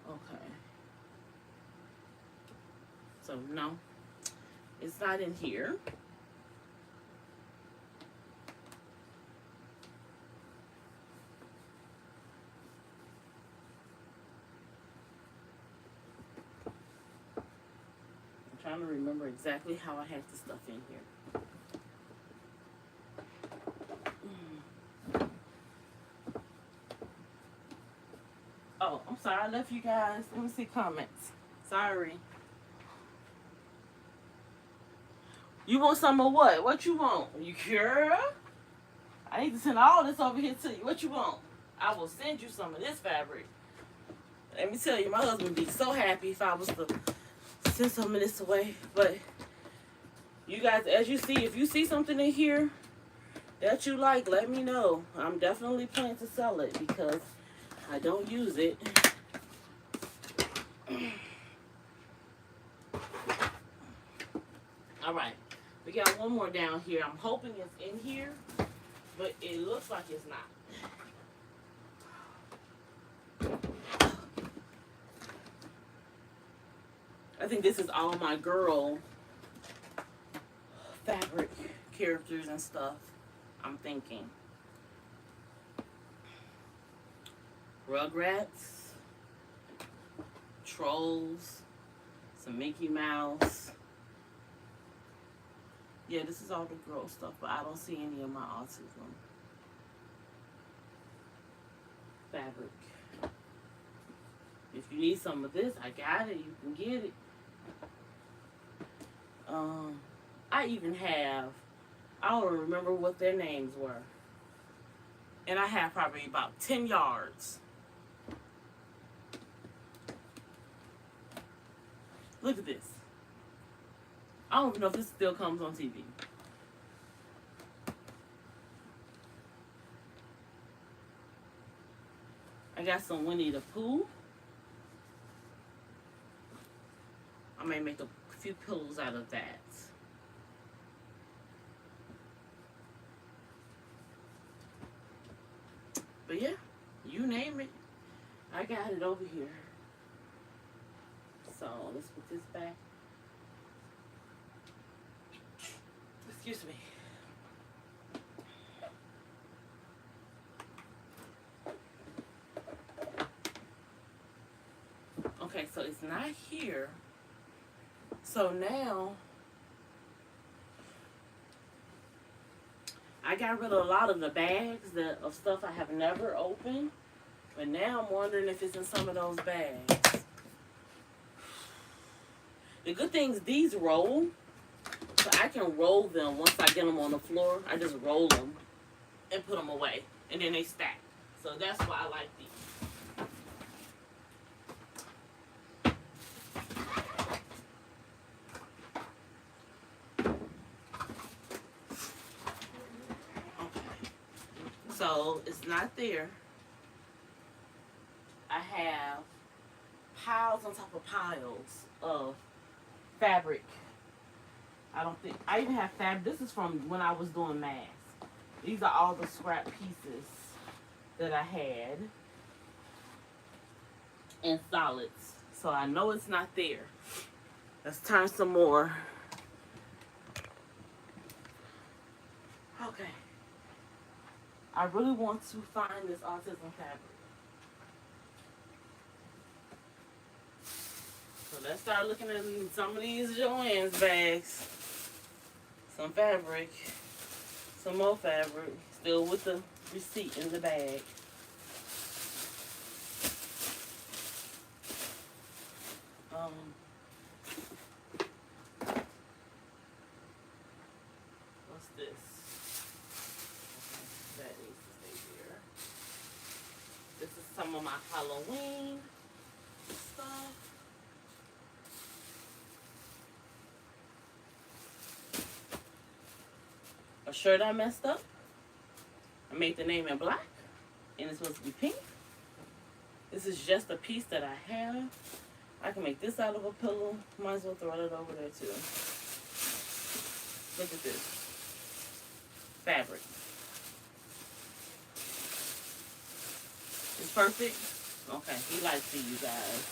Okay. So, no. It's not in here. Trying to remember exactly how I had the stuff in here. Oh, I'm sorry. I left you guys. Let me see comments. Sorry. You want some of what? What you want? You girl? I need to send all this over here to you. What you want? I will send you some of this fabric. Let me tell you, my husband would be so happy if I was to send some of this away. But you guys, as you see, if you see something in here that you like, let me know. I'm definitely planning to sell it because I don't use it. All right, we got one more down here. I'm hoping it's in here, but it looks like it's not. I think this is all my girl fabric characters and stuff. I'm thinking. Rugrats, Trolls, some Mickey Mouse. Yeah, this is all the girl stuff, but I don't see any of my autism fabric. If you need some of this, I got it. You can get it. I even have, I don't remember what their names were. And I have probably about 10 yards. Look at this. I don't even know if this still comes on TV. I got some Winnie the Pooh. I may make a few pillows out of that. But yeah, you name it, I got it over here. So let's put this back. Excuse me. Okay, so it's not here. So now I got rid of a lot of the bags of stuff I have never opened. But now I'm wondering if it's in some of those bags. The good thing is these roll. So I can roll them once I get them on the floor. I just roll them and put them away. And then they stack. So that's why I like these. Okay. So it's not there. I have piles on top of piles of fabric. I don't think I even have fabric. This is from when I was doing masks. These are all the scrap pieces that I had in solids. So I know it's not there. Let's turn some more. Okay. I really want to find this autism fabric. So let's start looking at some of these Joanns bags. Some fabric. Some more fabric. Still with the receipt in the bag. What's this? Okay, that needs to stay here. This is some of my Halloween stuff. A shirt I messed up. I made the name in black, and it's supposed to be pink. This is just a piece that I have. I can make this out of a pillow. Might as well throw it over there too. Look at this. Fabric. It's perfect. Okay, he likes it, you guys.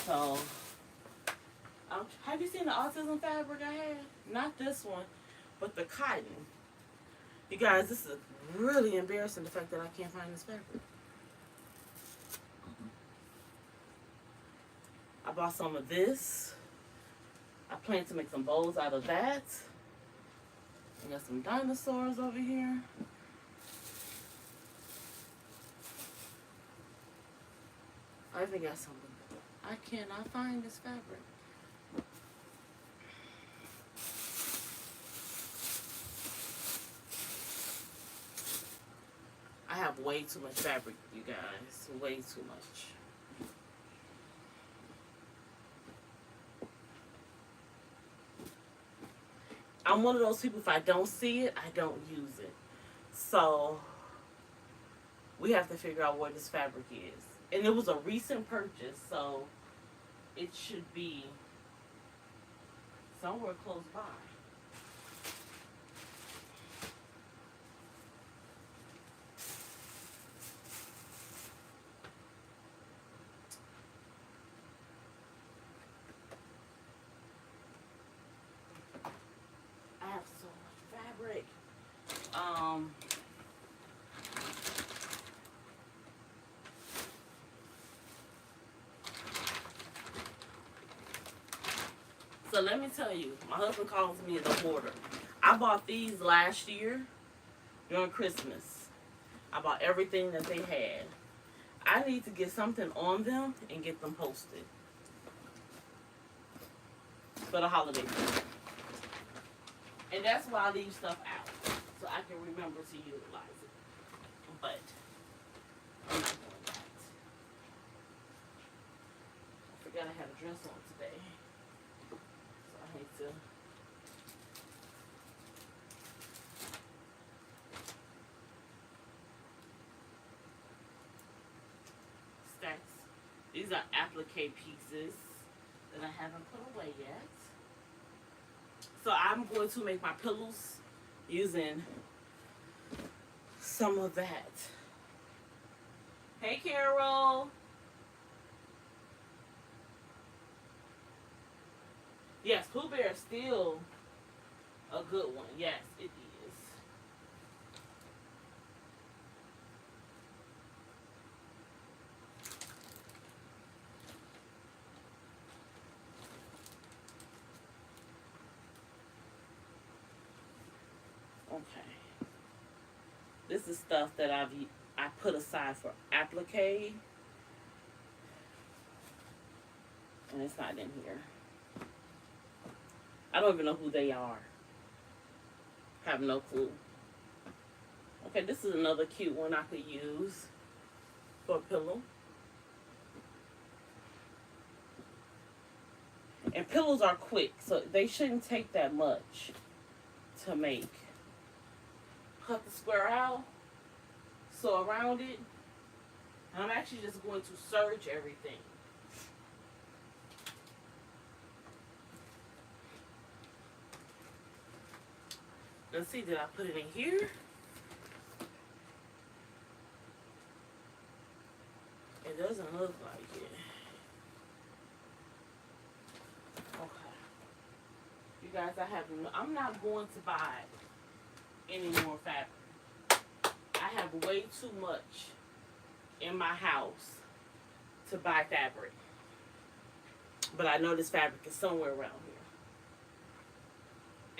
So, have you seen the autism fabric I had? Not this one, but the cotton. You guys, this is really embarrassing, the fact that I can't find this fabric. I bought some of this. I plan to make some bowls out of that. I got some dinosaurs over here. I even got something. I cannot find this fabric. I have way too much fabric, you guys. Way too much. I'm one of those people, if I don't see it, I don't use it. So, we have to figure out where this fabric is. And it was a recent purchase, so it should be somewhere close by. I have so much fabric. So let me tell you, my husband calls me the hoarder. I bought these last year during Christmas. I bought everything that they had. I need to get something on them and get them posted for the holiday season. And that's why I leave stuff out, so I can remember to utilize it. But I'm not doing that. I forgot I had a dress on today. So I hate to. Stacks. These are applique pieces that I haven't put away yet. So I'm going to make my pillows using some of that. Hey, Carol. Yes, Pooh Bear is still a good one. Yes, it is. Okay. This is stuff that I put aside for applique. And it's not in here. I don't even know who they are. Have no clue. Okay, this is another cute one I could use for a pillow. And pillows are quick, so they shouldn't take that much to make. Cut the square out. So around it, I'm actually just going to serge everything. Let's see, did I put it in here? It doesn't look like it. Okay. You guys, I'm not going to buy any more fabric. I have way too much in my house to buy fabric. But I know this fabric is somewhere around here.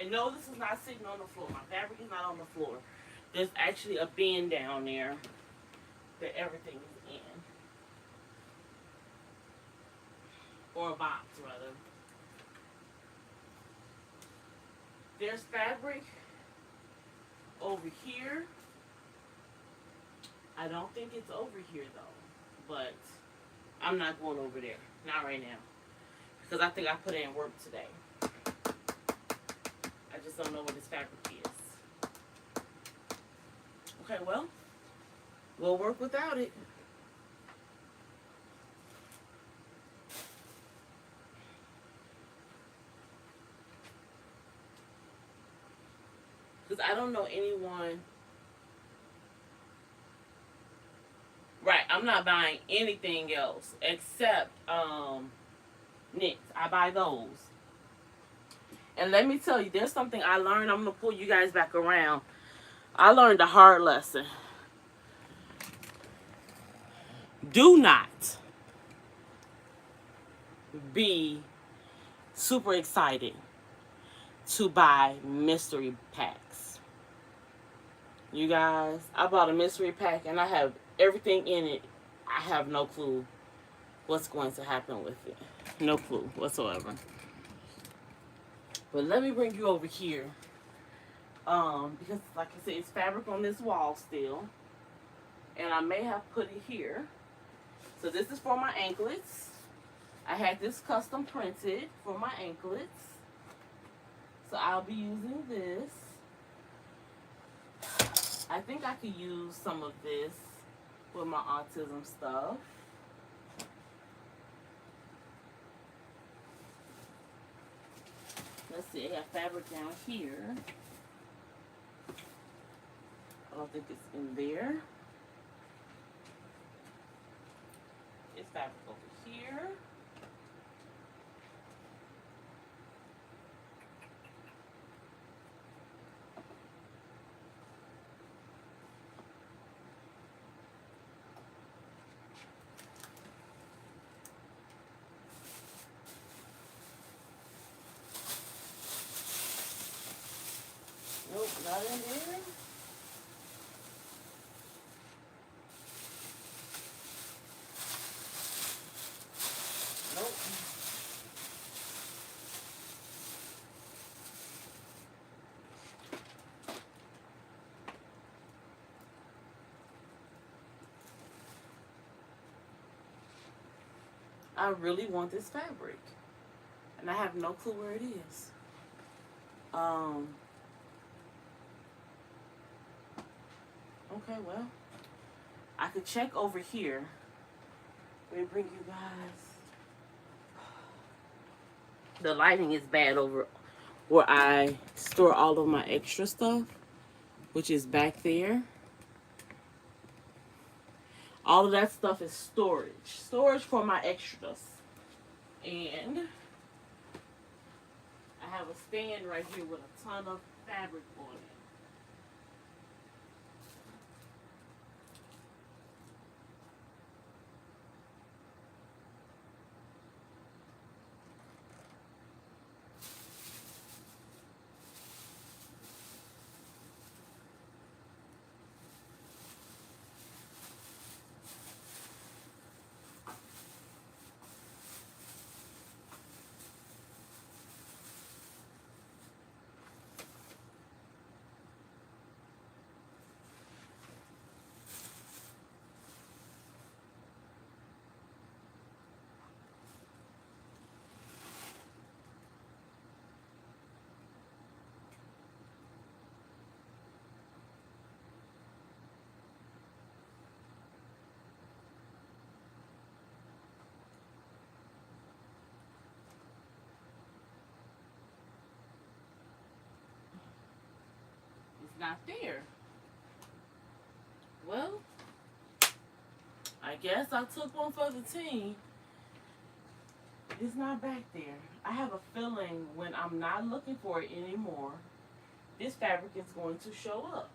And no, this is not sitting on the floor. My fabric is not on the floor. There's actually a bin down there that everything is in. Or a box, rather. There's fabric over here. I don't think it's over here, though. But I'm not going over there. Not right now. Because I think I put in work today. I just don't know where this fabric is. Okay, well, we'll work without it. Because I don't know anyone. Right, I'm not buying anything else except knits. I buy those. And let me tell you, there's something I learned. I'm going to pull you guys back around. I learned a hard lesson. Do not be super excited to buy mystery packs. You guys, I bought a mystery pack and I have everything in it. I have no clue what's going to happen with it. No clue whatsoever. But let me bring you over here. Because like I said, it's fabric on this wall still. And I may have put it here. So this is for my anklets. I had this custom printed for my anklets. So I'll be using this. I think I could use some of this with my autism stuff. Let's see, I got fabric down here. I don't think it's in there. It's fabric over here. Nope, not in there. Nope. I really want this fabric. And I have no clue where it is. Okay, well, I could check over here. Let me bring you guys. The lighting is bad over where I store all of my extra stuff, which is back there. All of that stuff is storage. Storage for my extras. And I have a stand right here with a ton of fabric on it. not there. Well, I guess I took one for the team. It's not back there. I have a feeling when I'm not looking for it anymore, this fabric is going to show up.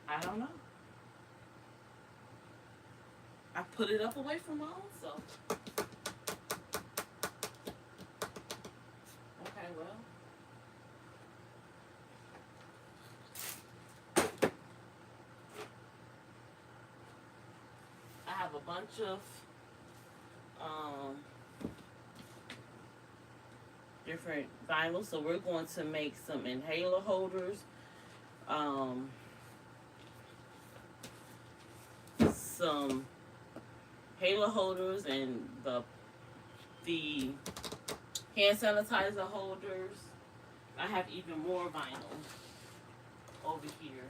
I don't know. I put it up away from my own self. Okay, well. I have a bunch of different vinyls, so we're going to make some inhaler holders. Some halo holders and the hand sanitizer holders. I have even more vinyl over here.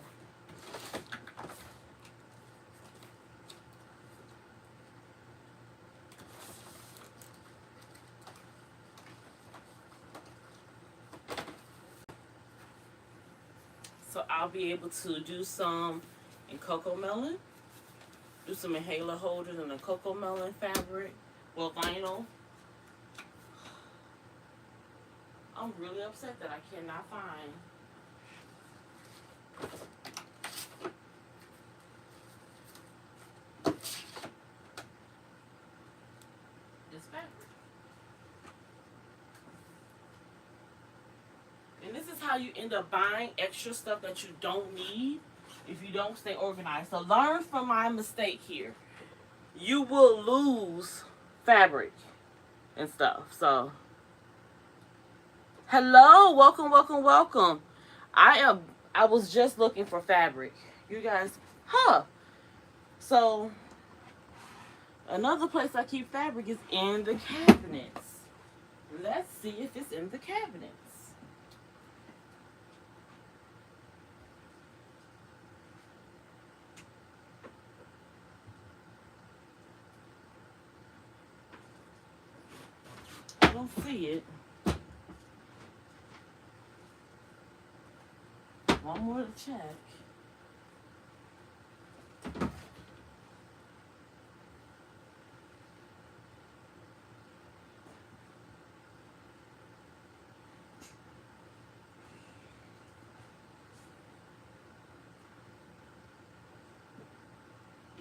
So I'll be able to do some in cocoa melon. Do some inhaler holders in the cocoa melon fabric, well, vinyl. I'm really upset that I cannot find this fabric. And this is how you end up buying extra stuff that you don't need if you don't stay organized. So learn from my mistake here. You will lose fabric and stuff. So hello, welcome, welcome, welcome. I was just looking for fabric. You guys, so another place I keep fabric is in the cabinets. Let's see if it's in the cabinets. I don't see it. One more to check.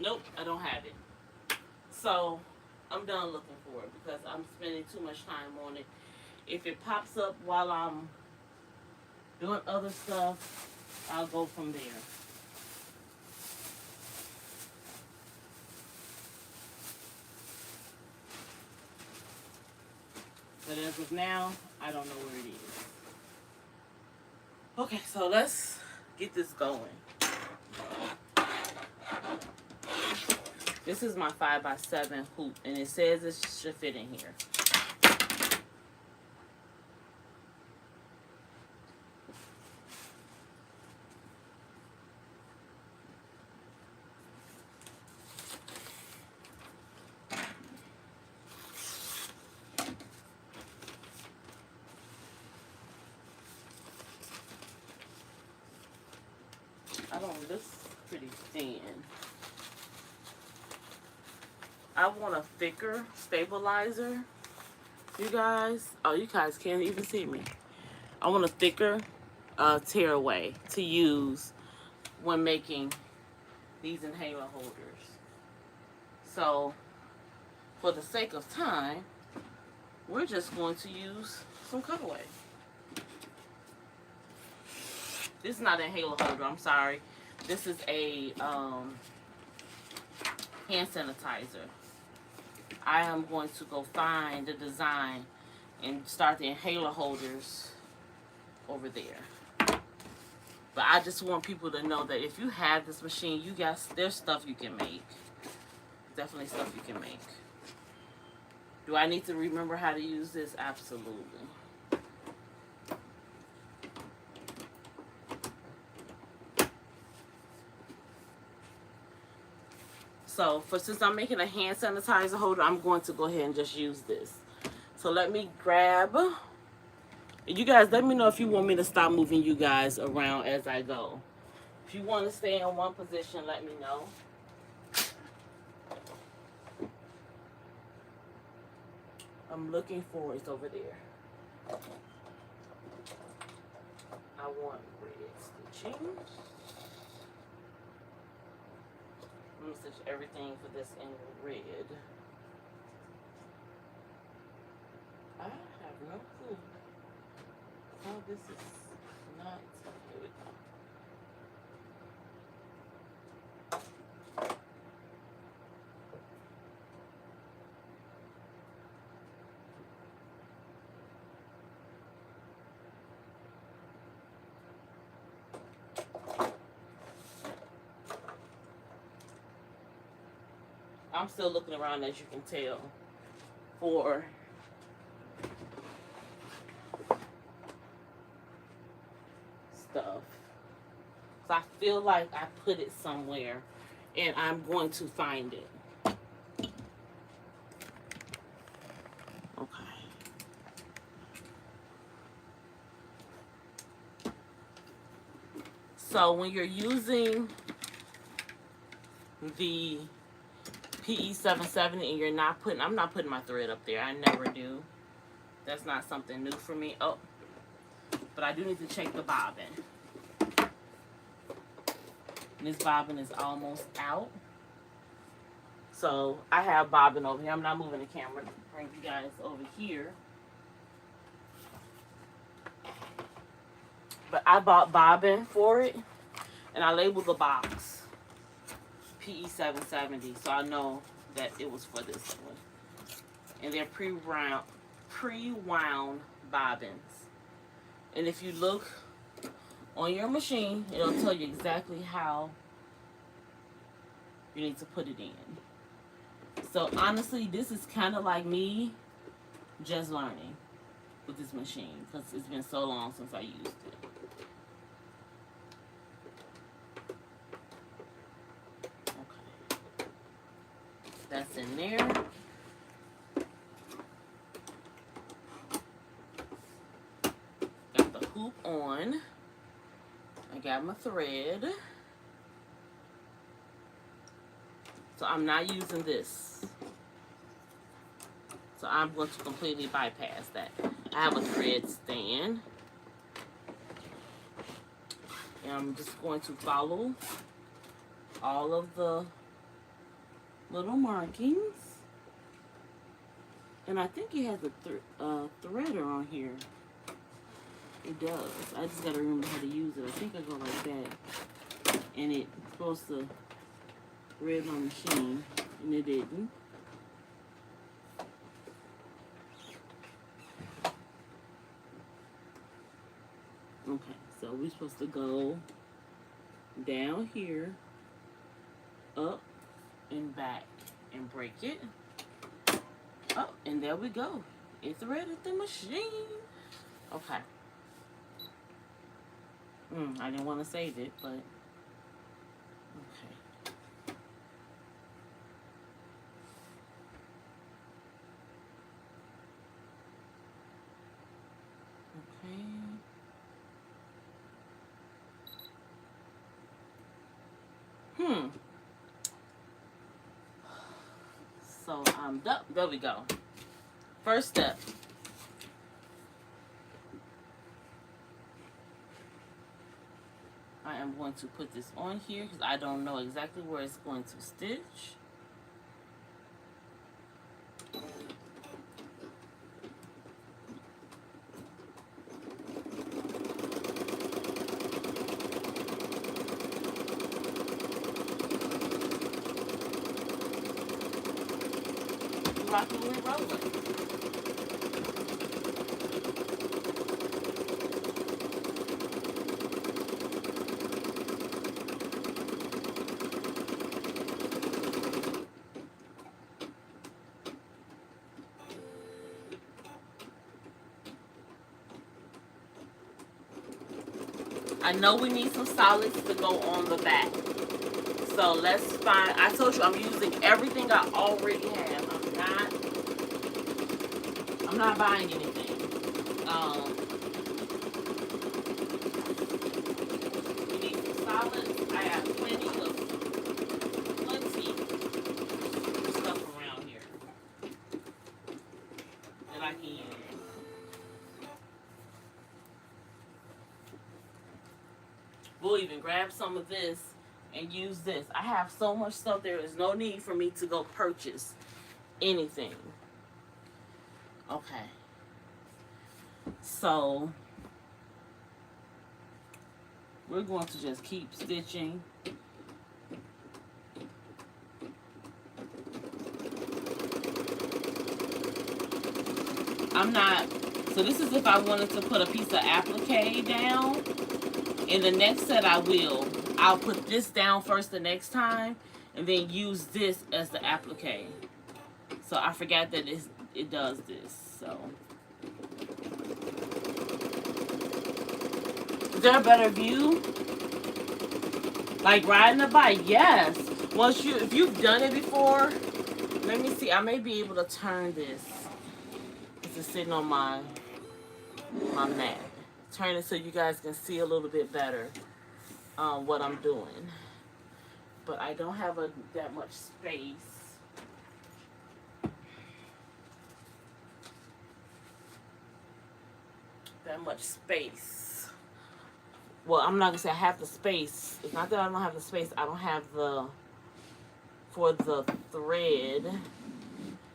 Nope, I don't have it. So I'm done looking for it because I'm spending too much time on it. If it pops up while I'm doing other stuff, I'll go from there. But as of now, I don't know where it is. Okay, so let's get this going. This is my 5x7 hoop, and it says it should fit in here. This is pretty thin. I want a thicker stabilizer, you guys. Oh, you guys can't even see me. I want a thicker tearaway to use when making these inhaler holders. So, for the sake of time, we're just going to use some cutaway. This is not an inhaler holder, I'm sorry. This is a hand sanitizer. I am going to go find the design and start the inhaler holders over there. But I just want people to know that if you have this machine, you guys, there's stuff you can make. Definitely stuff you can make. Do I need to remember how to use this? Absolutely. So since I'm making a hand sanitizer holder, I'm going to go ahead and just use this. So let me grab. You guys, let me know if you want me to stop moving you guys around as I go. If you want to stay in one position, let me know. I'm looking for it's over there. I want red stitching. I'm going to stitch everything for this in red. I have no clue how this is not. Here we go. I'm still looking around, as you can tell, for stuff. So I feel like I put it somewhere and I'm going to find it. Okay. So when you're using the PE 770 and you're not putting, I'm not putting my thread up there. I never do. That's not something new for me. Oh, but I do need to check the bobbin. And this bobbin is almost out. So I have bobbin over here. I'm not moving the camera to bring you guys over here. But I bought bobbin for it and I labeled the box PE 770, so I know that it was for this one. And they're pre-wound bobbins. And if you look on your machine, it'll tell you exactly how you need to put it in. So honestly, this is kind of like me just learning with this machine because it's been so long since I used it. That's in there. Got the hoop on. I got my thread. So I'm not using this. So I'm going to completely bypass that. I have a thread stand. And I'm just going to follow all of the little markings, and I think it has a threader on here. It does. I just gotta remember how to use it. I think I go like that, and it's supposed to thread my machine, and it didn't. Okay, so we're supposed to go down here, up and back, and break it. Oh, and there we go. It threaded the machine. Okay. I didn't want to save it, but okay. Okay. So there we go. First step. I am going to put this on here because I don't know exactly where it's going to stitch. Rocking and rolling. I know we need some solids to go on the back. So let's find, I told you I'm using everything I already have. I'm not buying anything. We need some solids. I have plenty of stuff around here that I can use. We'll even grab some of this and use this. I have so much stuff, there is no need for me to go purchase anything. Okay. So we're going to just keep stitching. So this is if I wanted to put a piece of applique down. In the next set I'll put this down first the next time and then use this as the applique. So I forgot that it does this. So is there a better view? Like riding a bike? Yes. If you've done it before, let me see. I may be able to turn this. This is sitting on my mat. Turn it so you guys can see a little bit better what I'm doing. But I don't have that much space. Well, I'm not gonna say I have the space. It's not that I don't have the space. I don't have for the thread.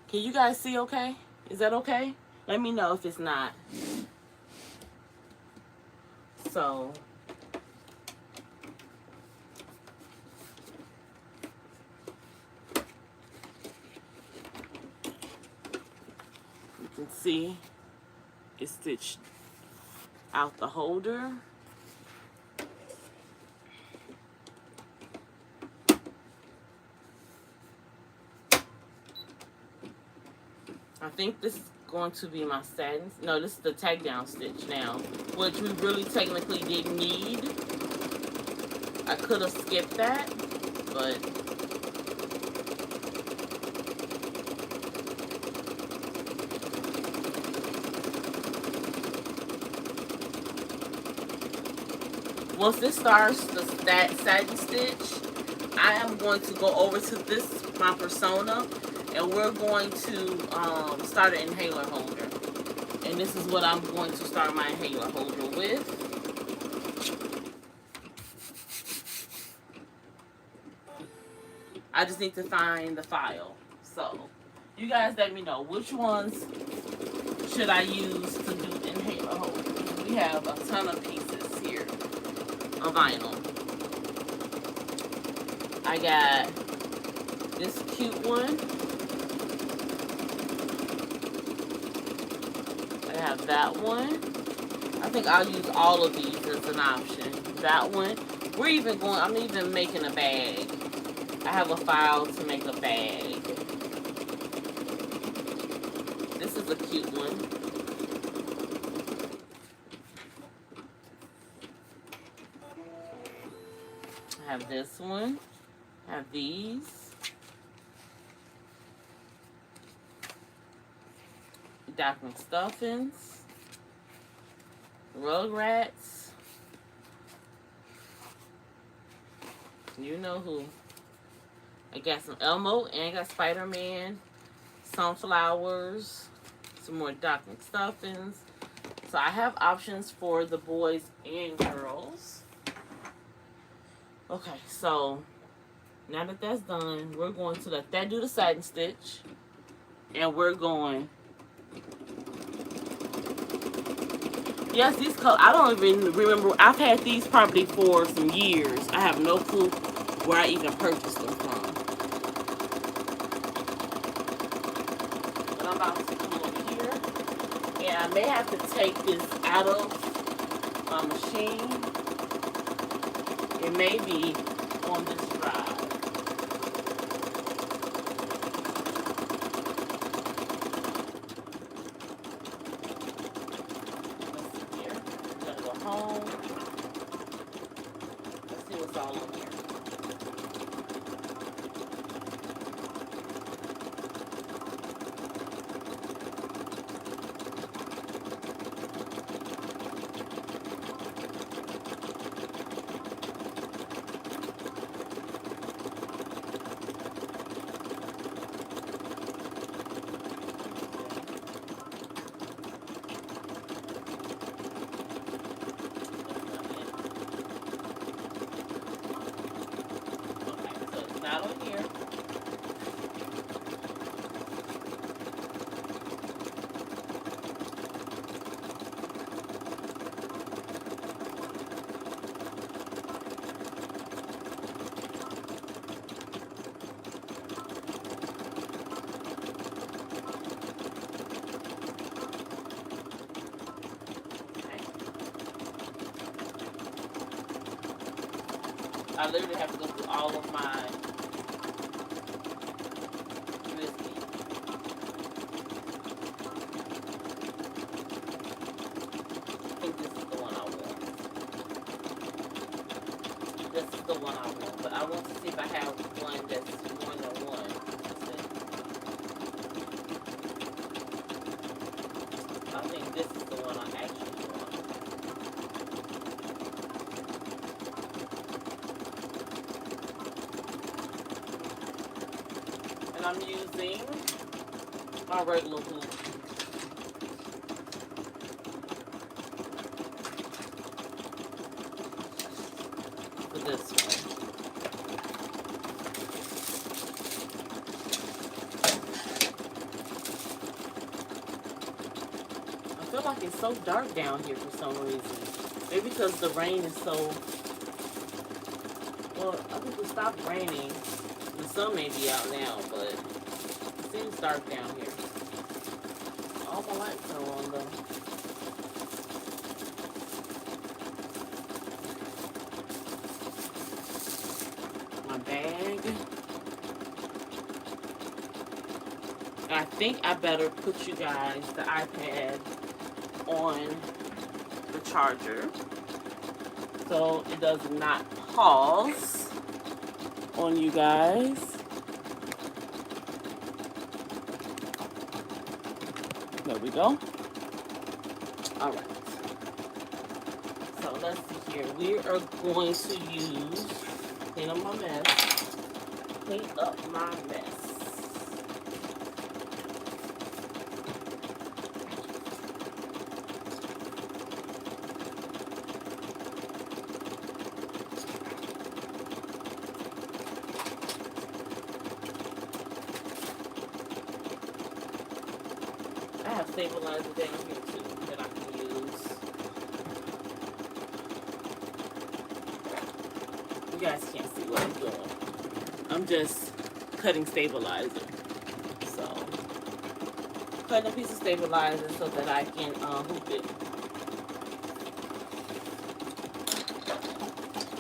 Can you guys see okay? Is that okay? Let me know if it's not. So you can see it's stitched out the holder. I think this is going to be my satin. No, this is the tag down stitch now, which we really technically didn't need. I could have skipped that, but once this starts that satin stitch, I am going to go over to my persona, and we're going to start an inhaler holder. And this is what I'm going to start my inhaler holder with. I just need to find the file. So you guys let me know which ones should I use to do the inhaler holder. We have a ton of pieces here of vinyl. I got this cute one. I have that one. I think I'll use all of these as an option. That one. I'm even making a bag. I have a file to make a bag. This is a cute one. I have this one. I have these. Document stuffings. Rugrats. You know who. I got some Elmo and I got Spider-Man. Sunflowers. Some more document stuffings. So I have options for the boys and girls. Okay, so now that that's done, we're going to let that do the satin stitch. And we're going... Yes, these colors, I don't even remember. I've had these probably for some years. I have no clue where I even purchased them from. But I'm about to come over here. And I may have to take this out of my machine. It may be on this drive. Home. Let's see what's all in here. not on here. I literally have to go through all of my USB. I think this is the one I want. This is the one I want. But I want to see if I have one that's more than one. I think this is the one I actually want. And I'm using my regular hoop. For this one. I feel like it's so dark down here for some reason. Maybe because the rain is so... Well, I think it stopped raining. The sun may be out now, but it seems dark down here. All my lights are on though. My bag. I think I better put you guys the iPad on the charger so it does not pause on you guys. There we go. All right. So let's see here. We are going to use clean up my mess. Clean up my mess. I have stabilizer down here too that I can use. You guys can't see what I'm doing. I'm just cutting stabilizer. So, cutting a piece of stabilizer so that I can hoop it.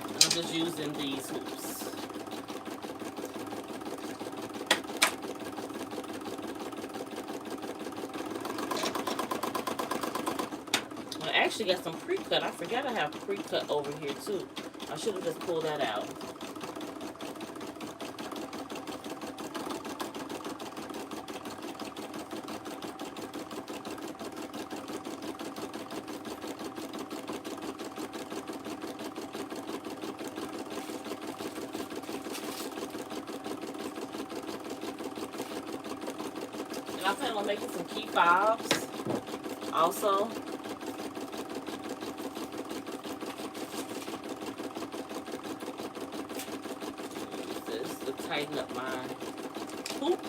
And I'm just using these hoops. I actually got some pre-cut. I forgot I have pre-cut over here too. I should have just pulled that out. And I plan on making some key fobs also. Tighten up my hoop.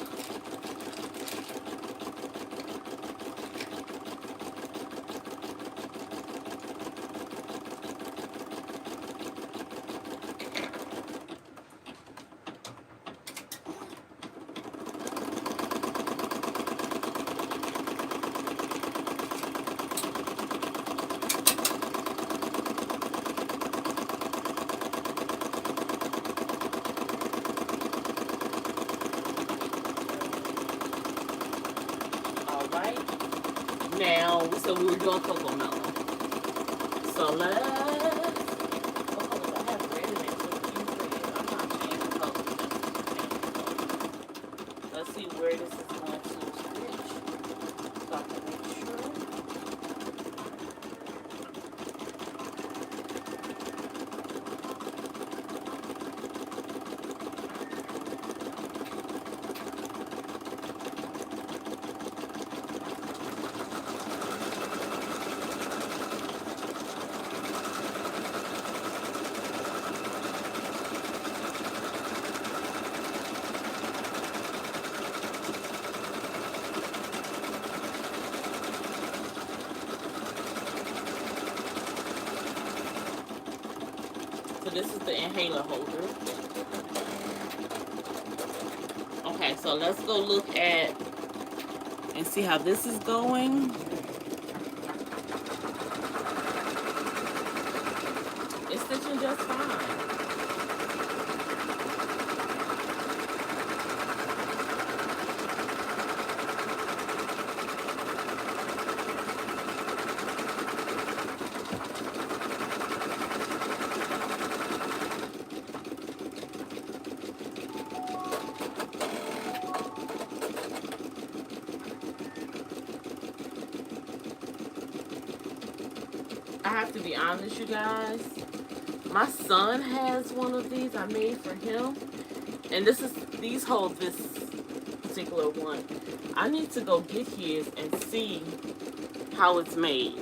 Now, so we were doing cocoa melon. So let's... Oh, I have red in it, so you red. I'm not changing colors. Let's see where this is going to switch. So I can make sure. So this is the inhaler holder. Okay, so let's go look at and see how this is going. It's stitching just fine. I have to be honest, you guys. My son has one of these I made for him, and these hold this particular one. I need to go get his and see how it's made.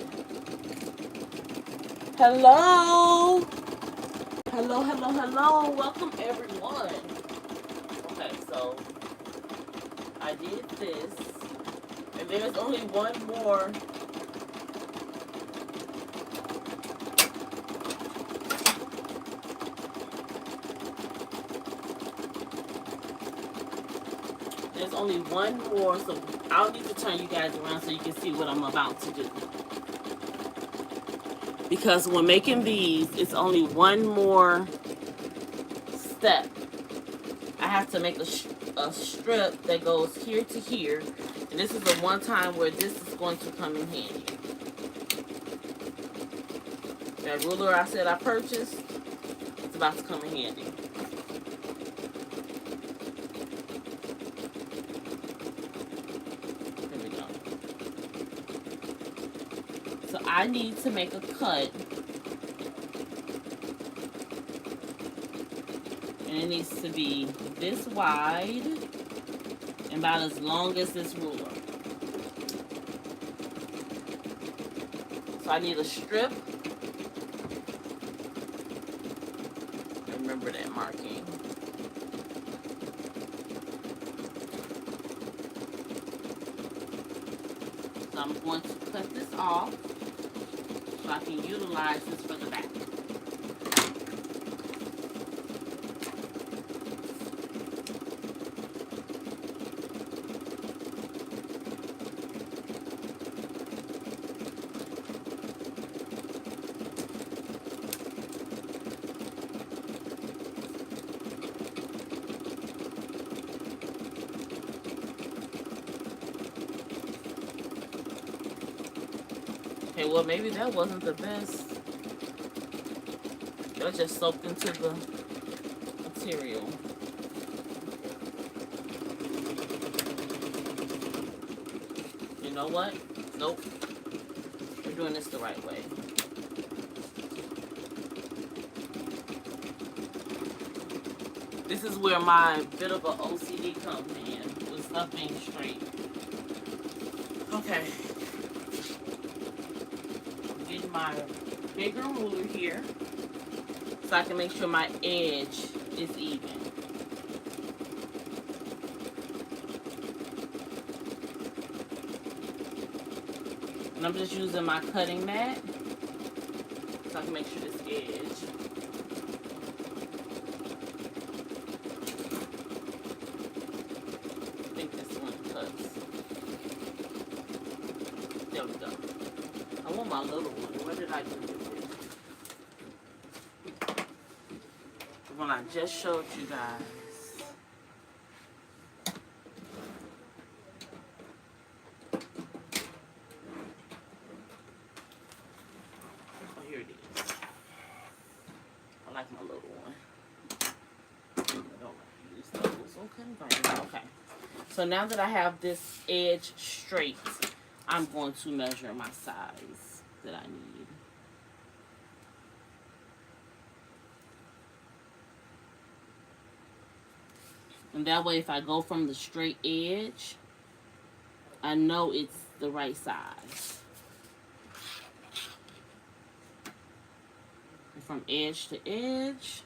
Hello, hello, hello, hello. Welcome everyone. Okay, so I did this, and there's only one more. There's only one more, so I'll need to turn you guys around so you can see what I'm about to do. Because when making these, it's only one more step. I have to make a strip that goes here to here. And this is the one time where this is going to come in handy. That ruler I said I purchased, it's about to come in handy. So I need to make a cut, and it needs to be this wide and about as long as this ruler. So I need a strip. Remember that marking. So I'm going to cut this off so I can utilize this for the back. Okay, well, maybe that wasn't the best. That just soaked into the material. You know what? Nope. We're doing this the right way. This is where my bit of an OCD comes in, with stuff being straight. Okay. Getting my bigger ruler here so I can make sure my edge is even. And I'm just using my cutting mat so I can make sure this edge. I think this one cuts. There we go. I want my little one. Where did I do it? The one I just showed you guys. Oh, here it is. I like my little one. I don't use those. Okay. So now that I have this edge straight, I'm going to measure my size that I need. And that way, if I go from the straight edge, I know it's the right size. And from edge to edge,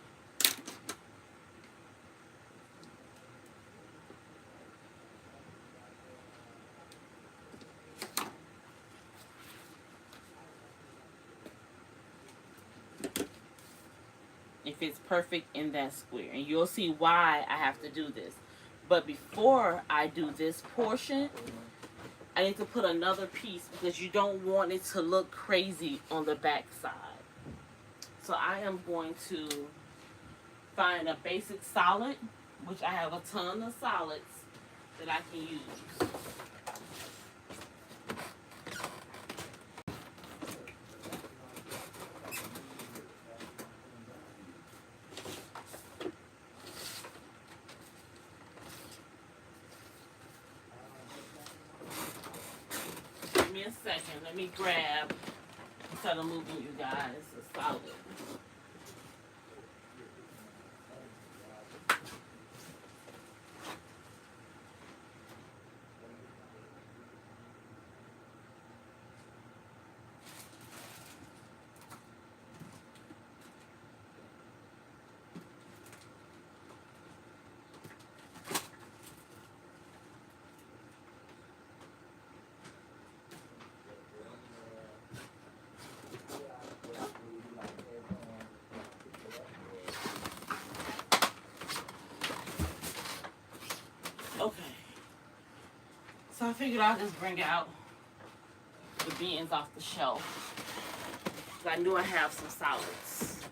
It fits perfect in that square. And you'll see why I have to do this. But before I do this portion, I need to put another piece because you don't want it to look crazy on the back side. So I am going to find a basic solid, which I have a ton of solids that I can use. Give me a second. Let me grab, instead of moving you guys, a solid. Okay, so I figured I'll just bring out the beans off the shelf. I knew I have some solids.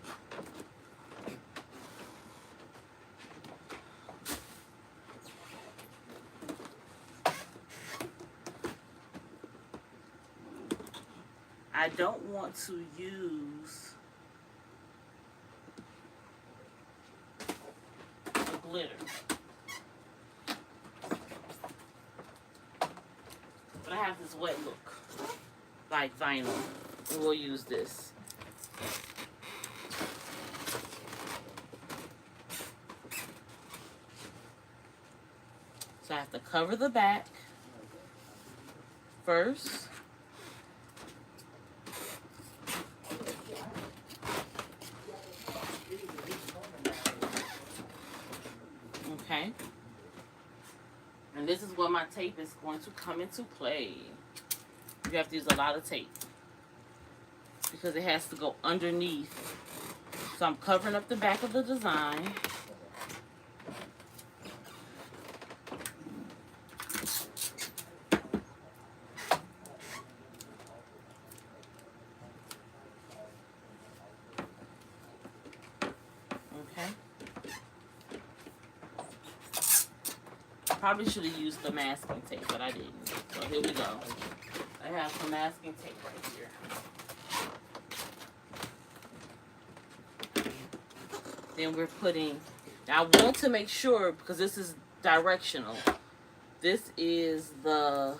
I don't want to use the glitter. But I have this wet look, like vinyl, and we'll use this. So I have to cover the back first. Okay. And this is where my tape is going to come into play. You have to use a lot of tape because it has to go underneath. So I'm covering up the back of the design. Probably should have used the masking tape, but I didn't. So here we go. I have some masking tape right here. Then we're putting, now I want to make sure, because this is directional, this is the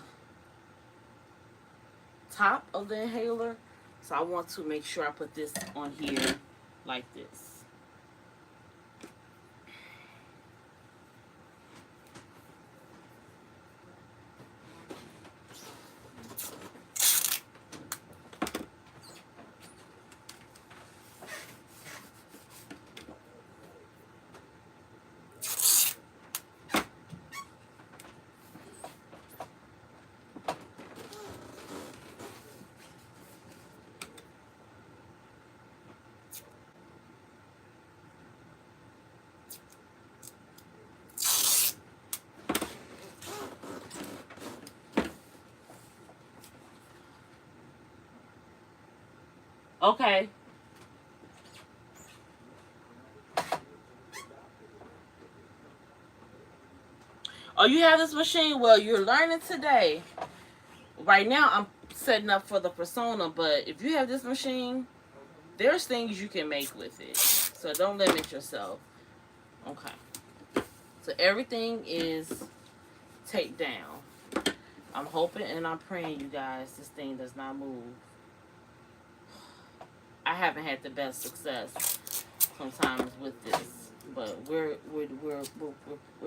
top of the inhaler. So I want to make sure I put this on here like this. Okay. Oh, you have this machine? Well, you're learning today. Right now, I'm setting up for the persona, but if you have this machine, there's things you can make with it. So don't limit yourself. Okay. So everything is taped down. I'm hoping and I'm praying, you guys, this thing does not move. I haven't had the best success sometimes with this, but we're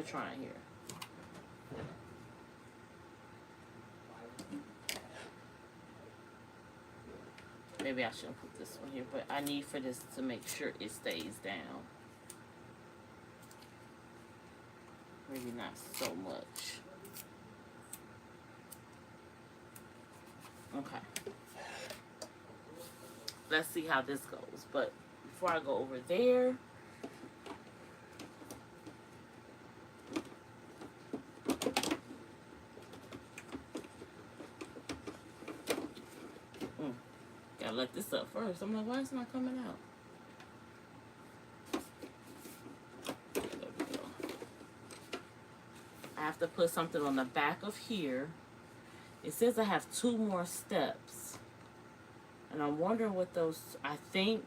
trying here. Maybe I shouldn't put this one here, but I need for this to make sure it stays down. Maybe not so much. Okay. Let's see how this goes, but before I go over there. Gotta let this up first. I'm like, why is it not coming out? There we go. I have to put something on the back of here. It says I have 2 more steps. And I'm wondering what those, I think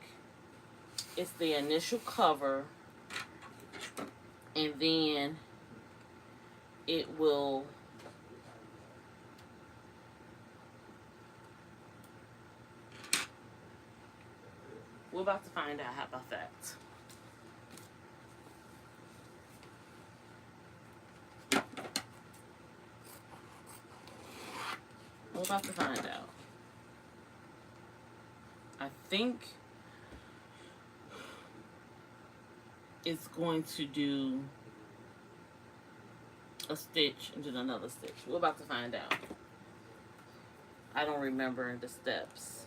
it's the initial cover. And then it will, we're about to find out. How about that? We're about to find out. I think it's going to do a stitch and then another stitch. We're about to find out. I don't remember the steps.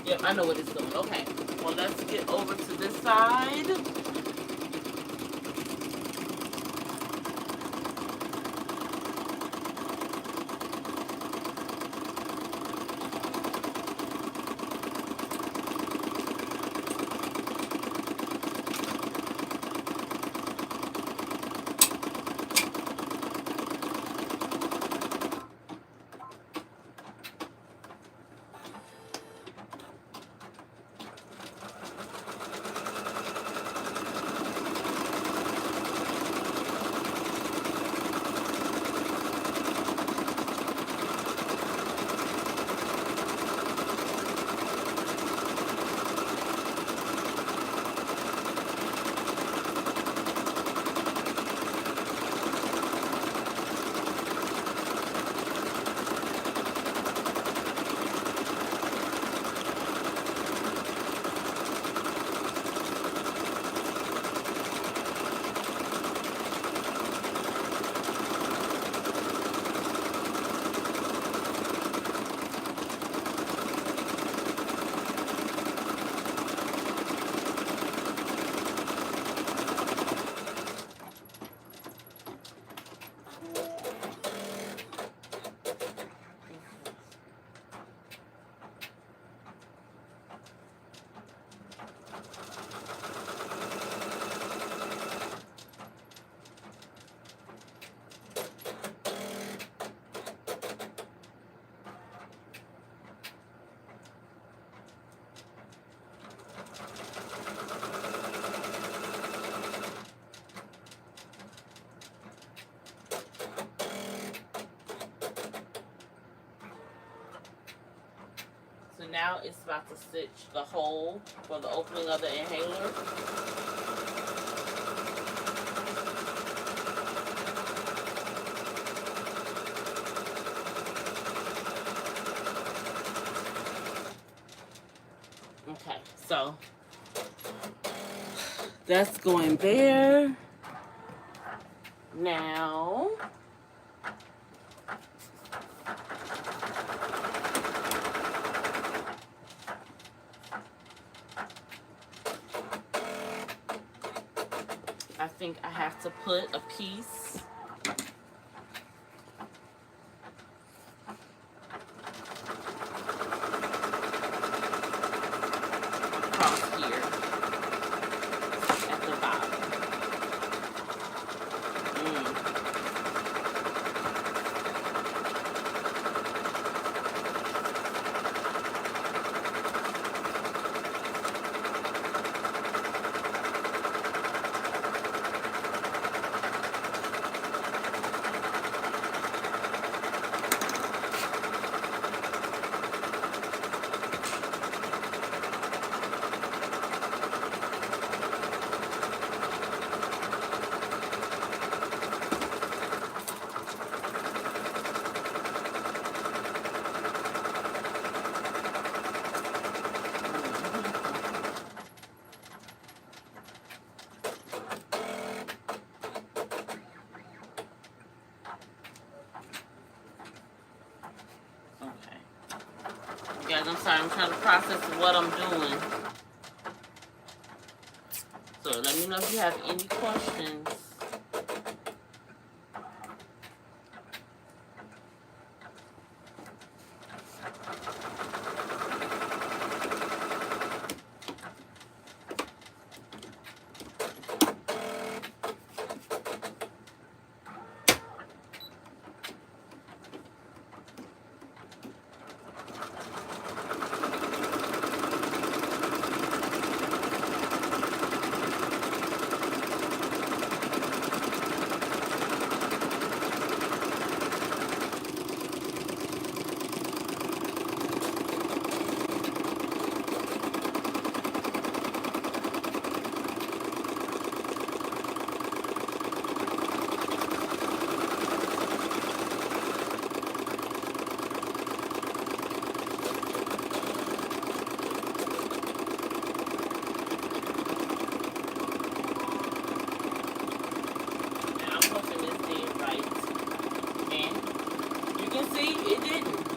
Yep, I know what it's doing. Okay, well, let's get over to this side. Now it's about to stitch the hole for the opening of the inhaler. Okay, so that's going there. Now I think I have to put a piece Guys, I'm sorry, I'm trying to process what I'm doing. So let me know if you have any questions.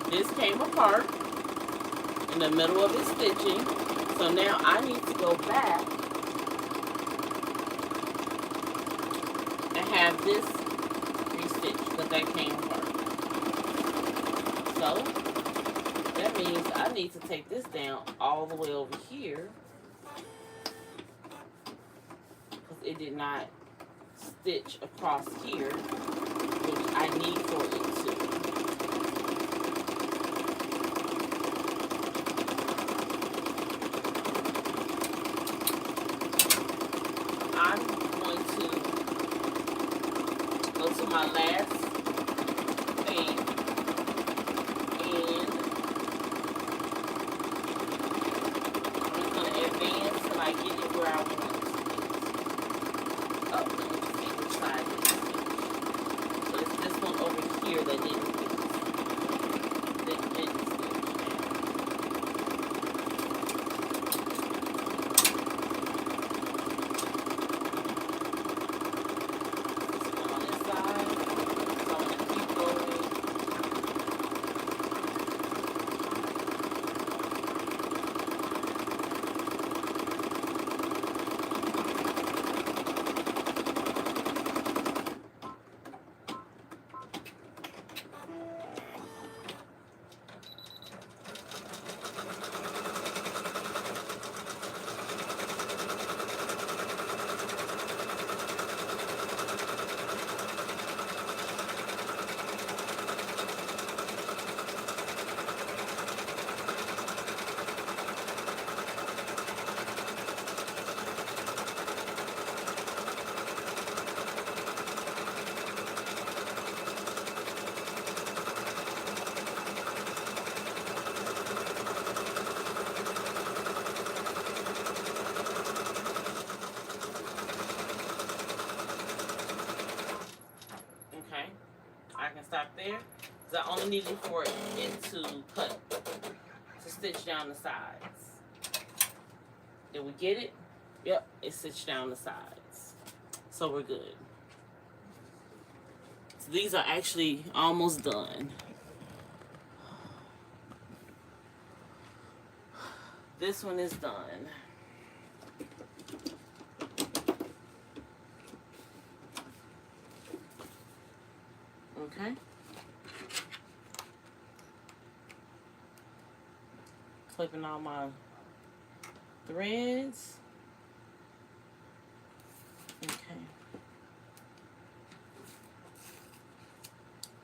This came apart in the middle of its stitching. So now I need to go back and have this restitched because that came apart. So that means I need to take this down all the way over here because it did not stitch across here, which I need for it to. My last thing, and I'm just going to advance till I get it where I want it. Oh, let me see which side it is. So it's this one over here that didn't stitch. Stop there, because I only needed for it to cut, to stitch down the sides. Did we get it? Yep, it stitched down the sides. So we're good. So these are actually almost done. This one is done. Okay. Clipping all my threads. Okay.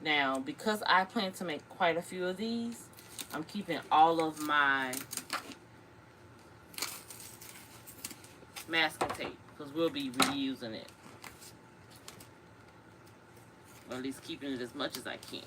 Now, because I plan to make quite a few of these, I'm keeping all of my masking tape because we'll be reusing it. Or at least keeping it as much as I can.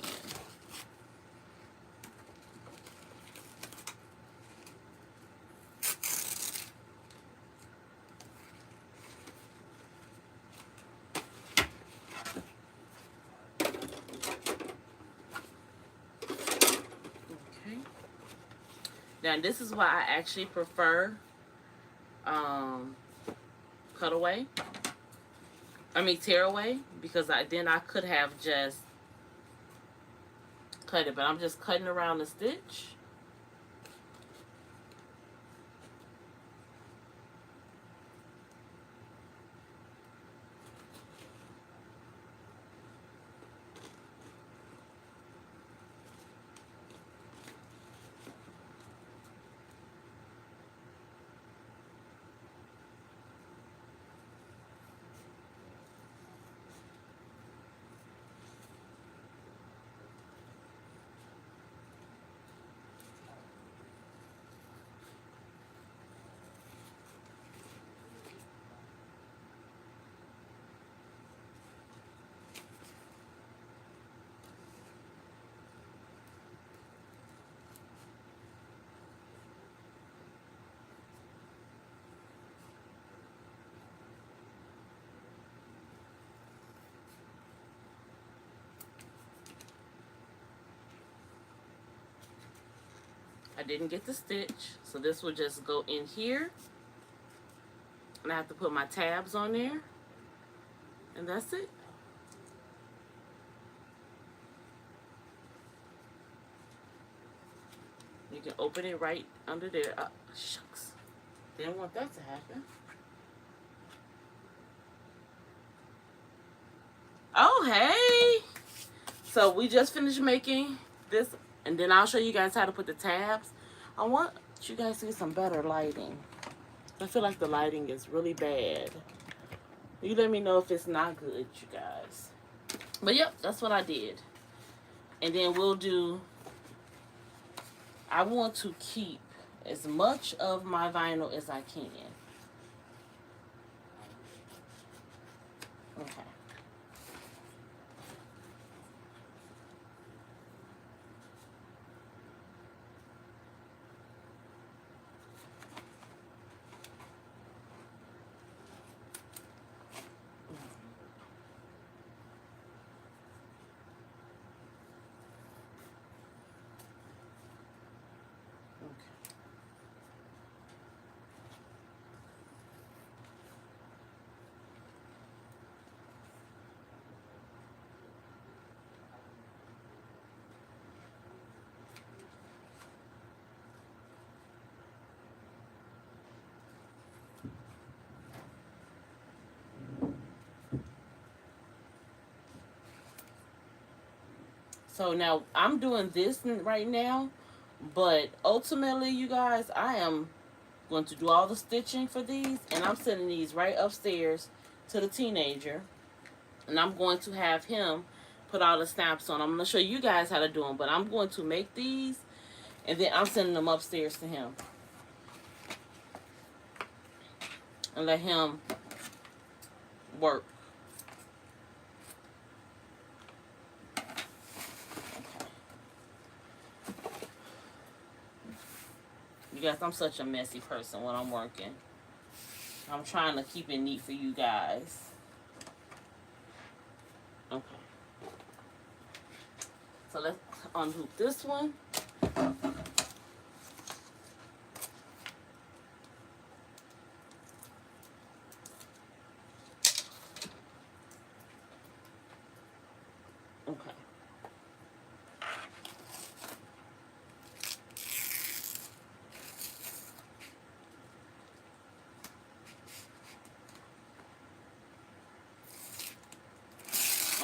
Okay. Now this is why I actually prefer cutaway. Tear away, because then I could have just cut it, but I'm just cutting around the stitch I didn't get the stitch, so this will just go in here. And I have to put my tabs on there. And that's it. You can open it right under there. Shucks. Didn't want that to happen. Oh, hey! So we just finished making this, and then I'll show you guys how to put the tabs. I want you guys to get some better lighting. I feel like the lighting is really bad. You let me know if it's not good, you guys. But yep, that's what I did. And then we'll do, I want to keep as much of my vinyl as I can. Okay. So now I'm doing this right now, but ultimately, you guys, I am going to do all the stitching for these, and I'm sending these right upstairs to the teenager, and I'm going to have him put all the snaps on. I'm going to show you guys how to do them, but I'm going to make these, and then I'm sending them upstairs to him and let him work. You guys, I'm such a messy person when I'm working. I'm trying to keep it neat for you guys. Okay. So let's unhook this one. Okay.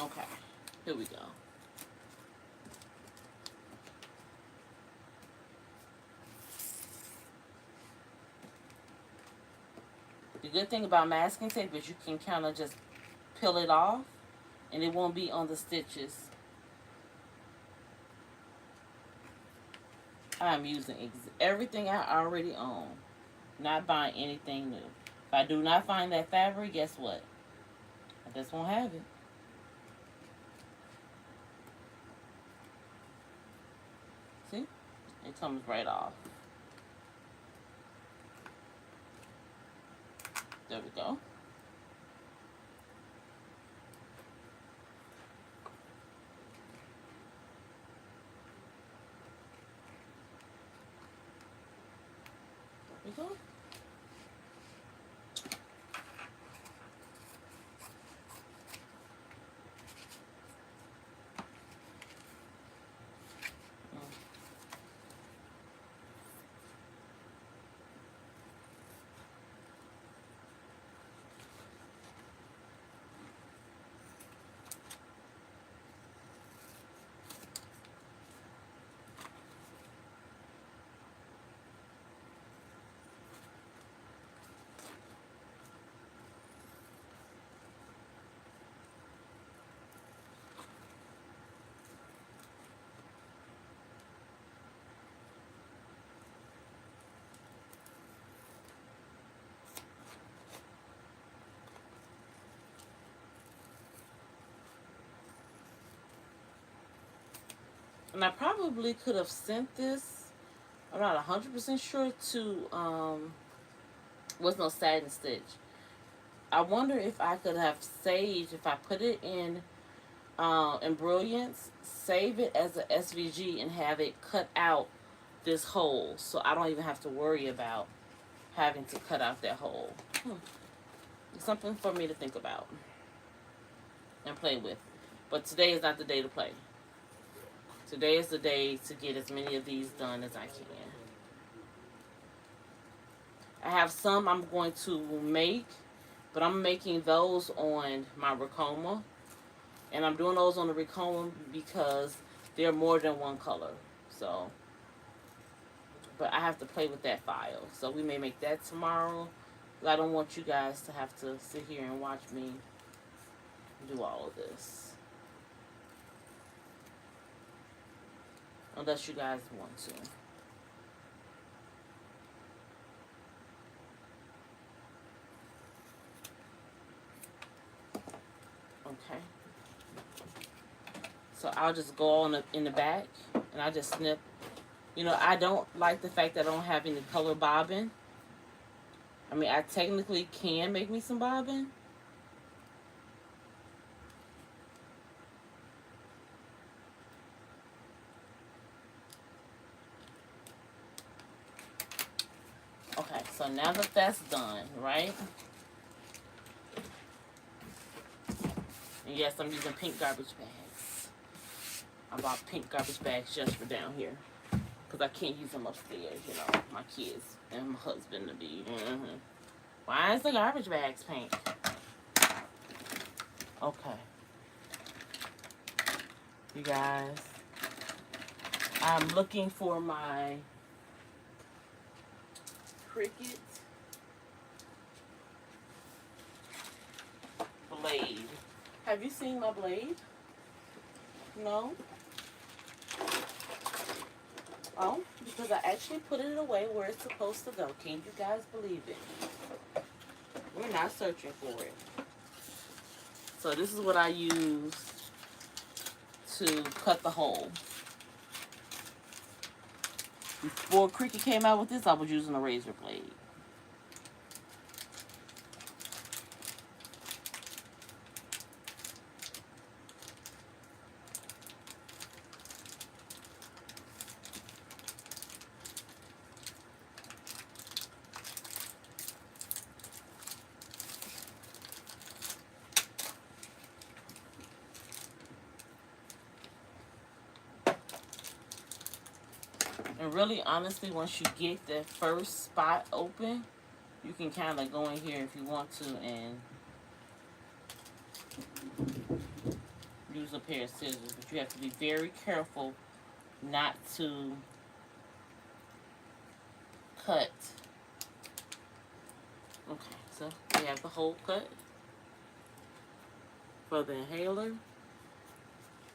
Okay, here we go. The good thing about masking tape is you can kind of just peel it off and it won't be on the stitches. I'm using everything I already own, not buying anything new. If I do not find that fabric, guess what? I just won't have it. See? It comes right off. There we go. There we go. And I probably could have sent this, I'm not 100% sure, to, was no satin stitch. I wonder if I could have saved, if I put it in Embroidery, save it as a SVG and have it cut out this hole, so I don't even have to worry about having to cut out that hole. It's something for me to think about and play with. But today is not the day to play. Today is the day to get as many of these done as I can. I have some I'm going to make, but I'm making those on my Ricoma. And I'm doing those on the Ricoma because they're more than one color. So, but I have to play with that file. So we may make that tomorrow. I don't want you guys to have to sit here and watch me do all of this. Unless you guys want to. Okay. So I'll just go on in the back and I just snip. You know, I don't like the fact that I don't have any color bobbin. I mean, I technically can make me some bobbin. Okay, so now that that's done, right? And yes, I'm using pink garbage bags. I bought pink garbage bags just for down here. Because I can't use them upstairs, you know, my kids and my husband to be. Why is the garbage bags pink? Okay. You guys, I'm looking for my Cricut blade. Have you seen my blade? No? Oh, because I actually put it away where it's supposed to go. Can you guys believe it? We're not searching for it. So this is what I use to cut the hole. Before Cricut came out with this, I was using a razor blade. And really, honestly, once you get that first spot open, you can kind of go in here if you want to and use a pair of scissors. But you have to be very careful not to cut. Okay, so we have the hole cut for the inhaler.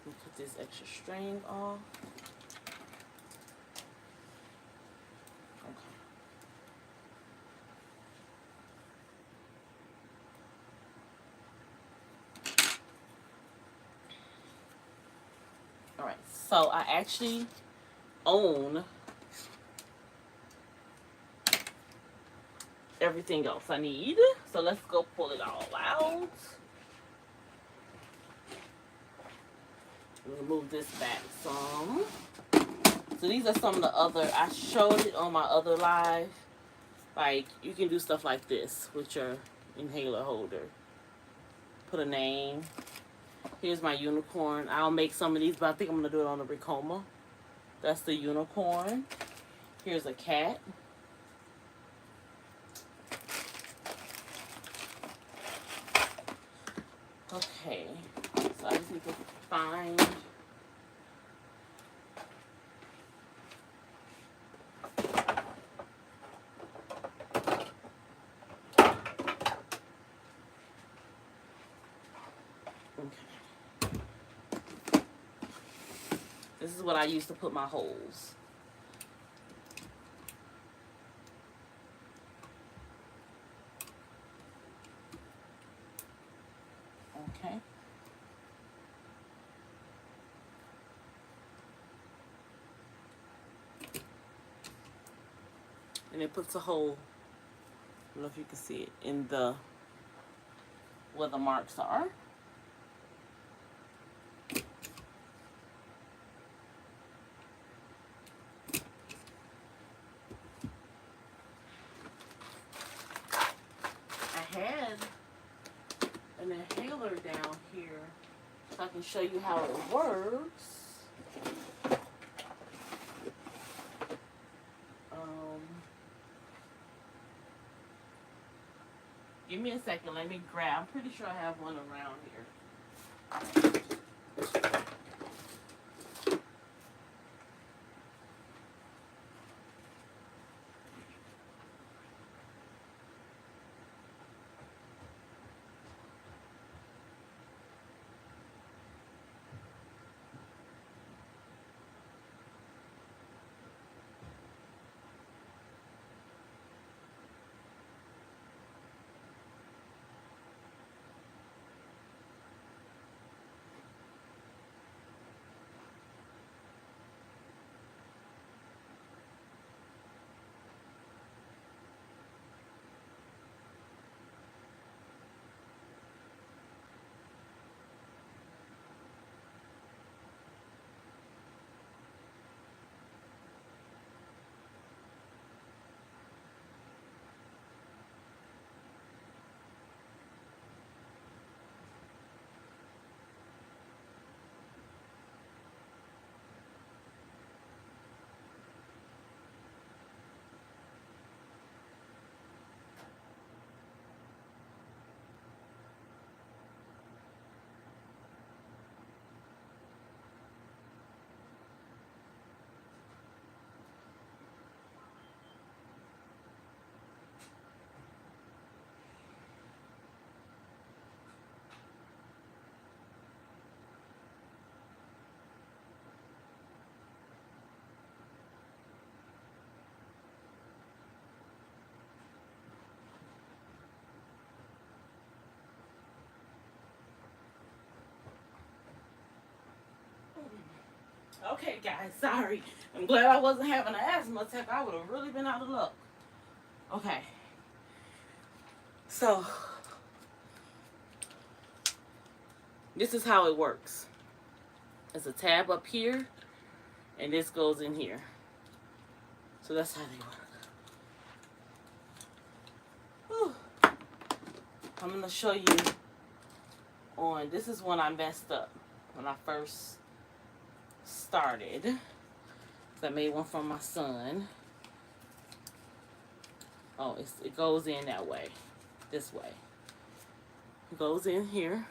We put this extra string off. Alright, so I actually own everything else I need. So let's go pull it all out. Let me move this back some. So these are some of the other, I showed it on my other live. Like, you can do stuff like this with your inhaler holder. Put a name. Here's my unicorn. I'll make some of these, but I think I'm going to do it on the Ricoma. That's the unicorn. Here's a cat. Okay. So I just need to find... This is what I use to put my holes. Okay. And it puts a hole, I don't know if you can see it, in the, where the marks are. can show you how it works. Give me a second. Let me grab. I'm pretty sure I have one around here. Okay, guys, sorry. I'm glad I wasn't having an asthma attack. I would have really been out of luck. Okay. So, this is how it works. There's a tab up here, and this goes in here. So that's how they work. Whew. I'm going to show you on, this is when I messed up, when I first started. I made one for my son. Oh, it goes in that way, this way. It goes in here.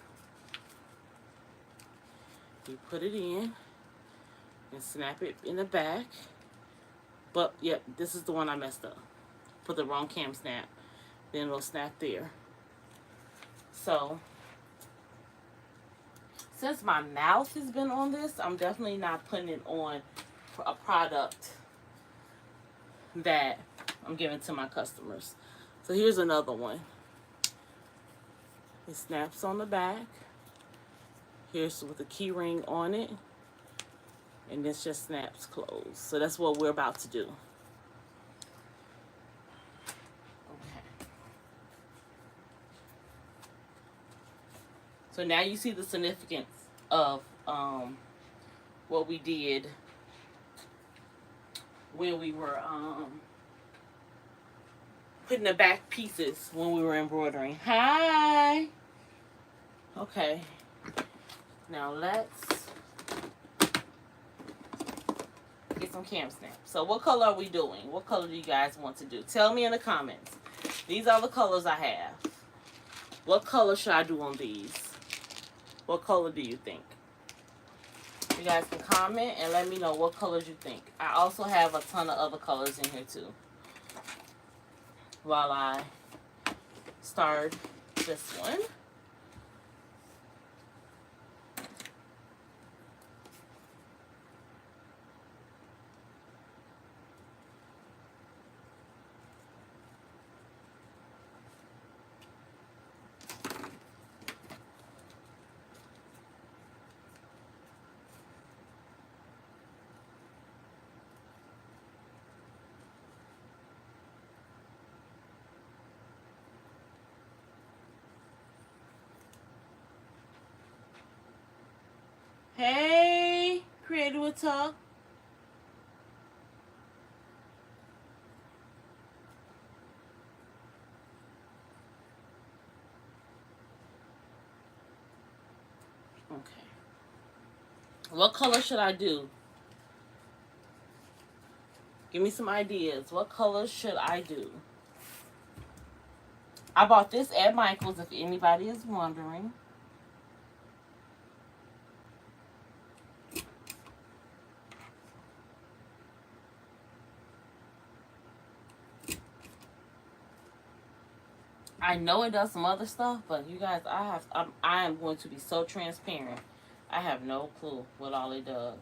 You put it in and snap it in the back. But, yep, this is the one I messed up. Put the wrong cam snap. Then it'll snap there. So, since my mouth has been on this, I'm definitely not putting it on a product that I'm giving to my customers. So here's another one. It snaps on the back. Here's with a key ring on it. And this just snaps closed. So that's what we're about to do. Okay. So now you see the significance of what we did when we were putting the back pieces when we were embroidering. Hi. Okay. Now let's get some cam snaps. So what color are we doing? What color do you guys want to do? Tell me in the comments. These are the colors I have. What color should I do on these? What color do you think? You guys can comment and let me know what colors you think. I also have a ton of other colors in here too. While I start this one. Hey, Creative with Talk. Okay. What color should I do? Give me some ideas. What color should I do? I bought this at Michael's, if anybody is wondering. I know it does some other stuff, but you guys, I am going to be so transparent. I have no clue what all it does.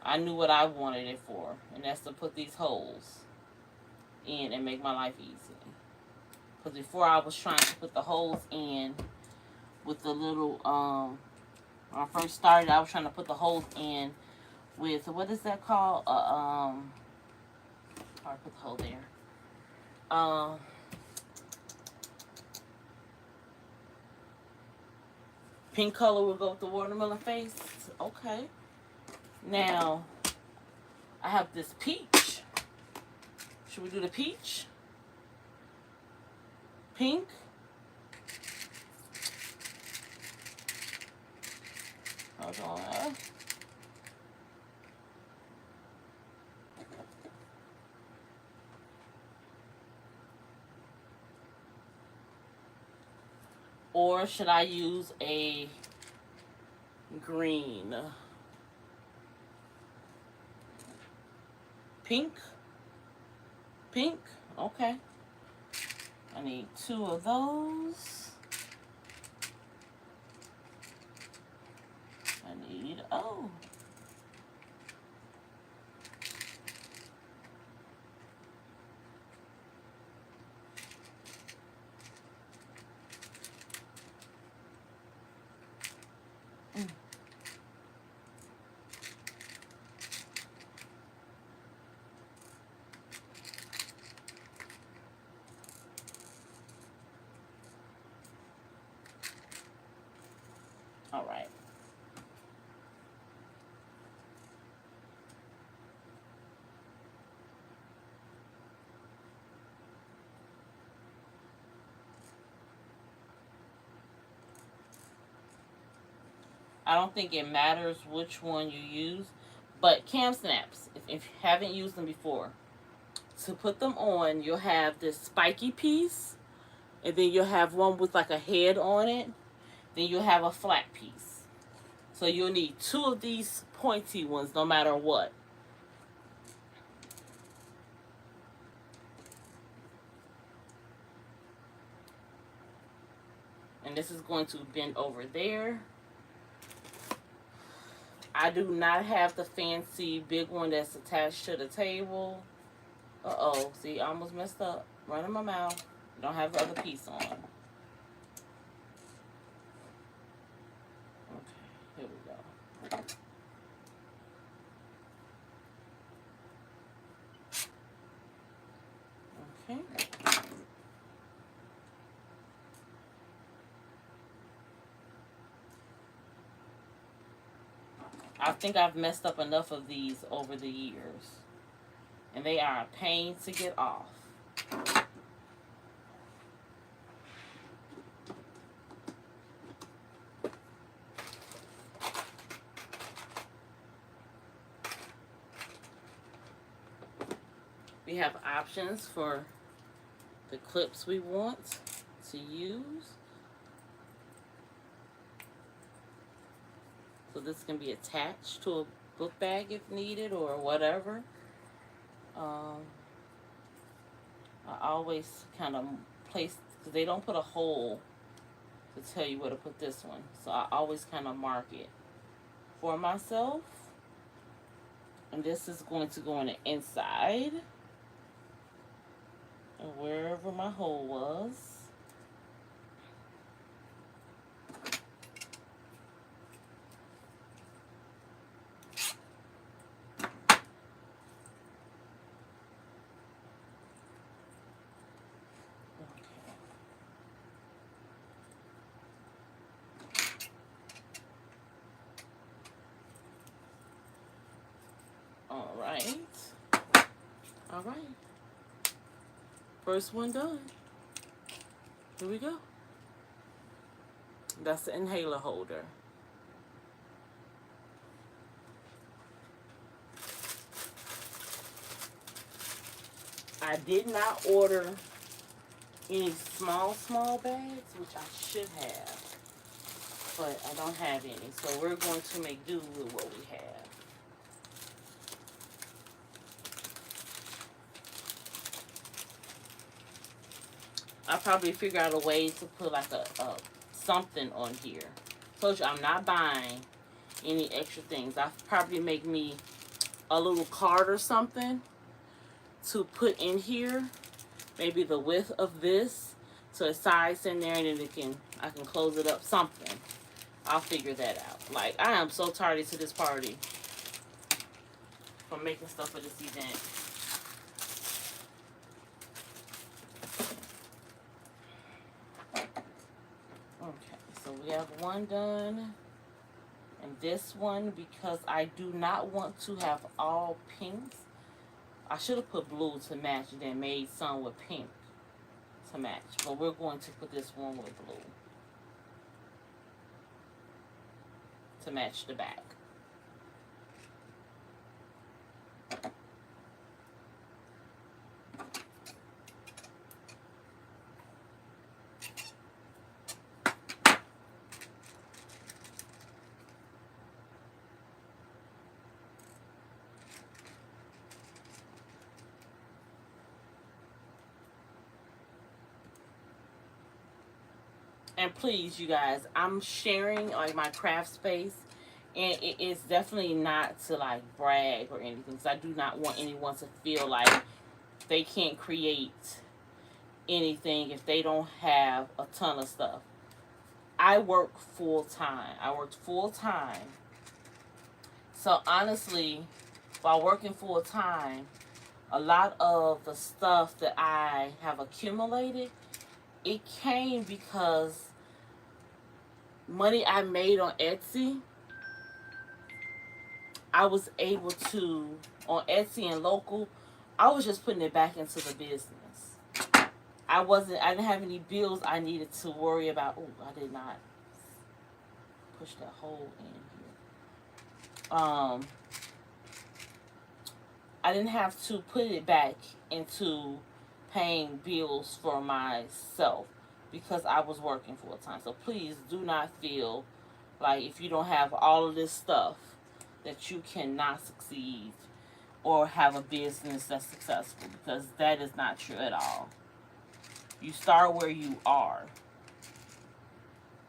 I knew what I wanted it for, and that's to put these holes in and make my life easy. Because before I was trying to put the holes in with the little, when I first started, I was trying to put the holes in with, what is that called? I put the hole there. Pink color will go with the watermelon face. Okay. Now, I have this peach. Should we do the peach? Pink. Hold on. Or should I use a green? Pink? Pink? Okay. I need 2 of those. I need, oh. All right. I don't think it matters which one you use, but cam snaps, if you haven't used them before, to put them on, you'll have this spiky piece, and then you'll have one with like a head on it, then you'll have a flat piece. So you'll need 2 of these pointy ones no matter what. And this is going to bend over there. I do not have the fancy big one that's attached to the table. Uh-oh, see, I almost messed up. Running my mouth. Don't have the other piece on. Here we go. Okay. I think I've messed up enough of these over the years. And they are a pain to get off. We have options for the clips we want to use. So this can be attached to a book bag if needed or whatever. I always kind of place, because they don't put a hole to tell you where to put this one. So I always kind of mark it for myself. And this is going to go on the inside. And wherever my hole was. All right. First one done. Here we go. That's the inhaler holder. I did not order any small bags, which I should have, but I don't have any. So we're going to make do with what we have. I'll probably figure out a way to put like a something on here. Told you I'm not buying any extra things. I'll probably make me a little card or something to put in here. Maybe the width of this, so it sides in there, and then I can close it up. Something. I'll figure that out. Like, I am so tardy to this party from making stuff for this event. Okay, so we have one done. And this one, because I do not want to have all pinks. I should have put blue to match and then made some with pink to match. But we're going to put this one with blue to match the back. And please, you guys, I'm sharing like my craft space, and it is definitely not to like brag or anything, because I do not want anyone to feel like they can't create anything if they don't have a ton of stuff. I work full time. I worked full time. So honestly, while working full time, a lot of the stuff that I have accumulated, it came because money I made on Etsy, I was able to, on Etsy and local, I was just putting it back into the business. I didn't have any bills I needed to worry about. Oh, I did not push that hole in here. I didn't have to put it back into paying bills for myself, because I was working full time. So please do not feel like if you don't have all of this stuff that you cannot succeed or have a business that's successful, because that is not true at all. You start where you are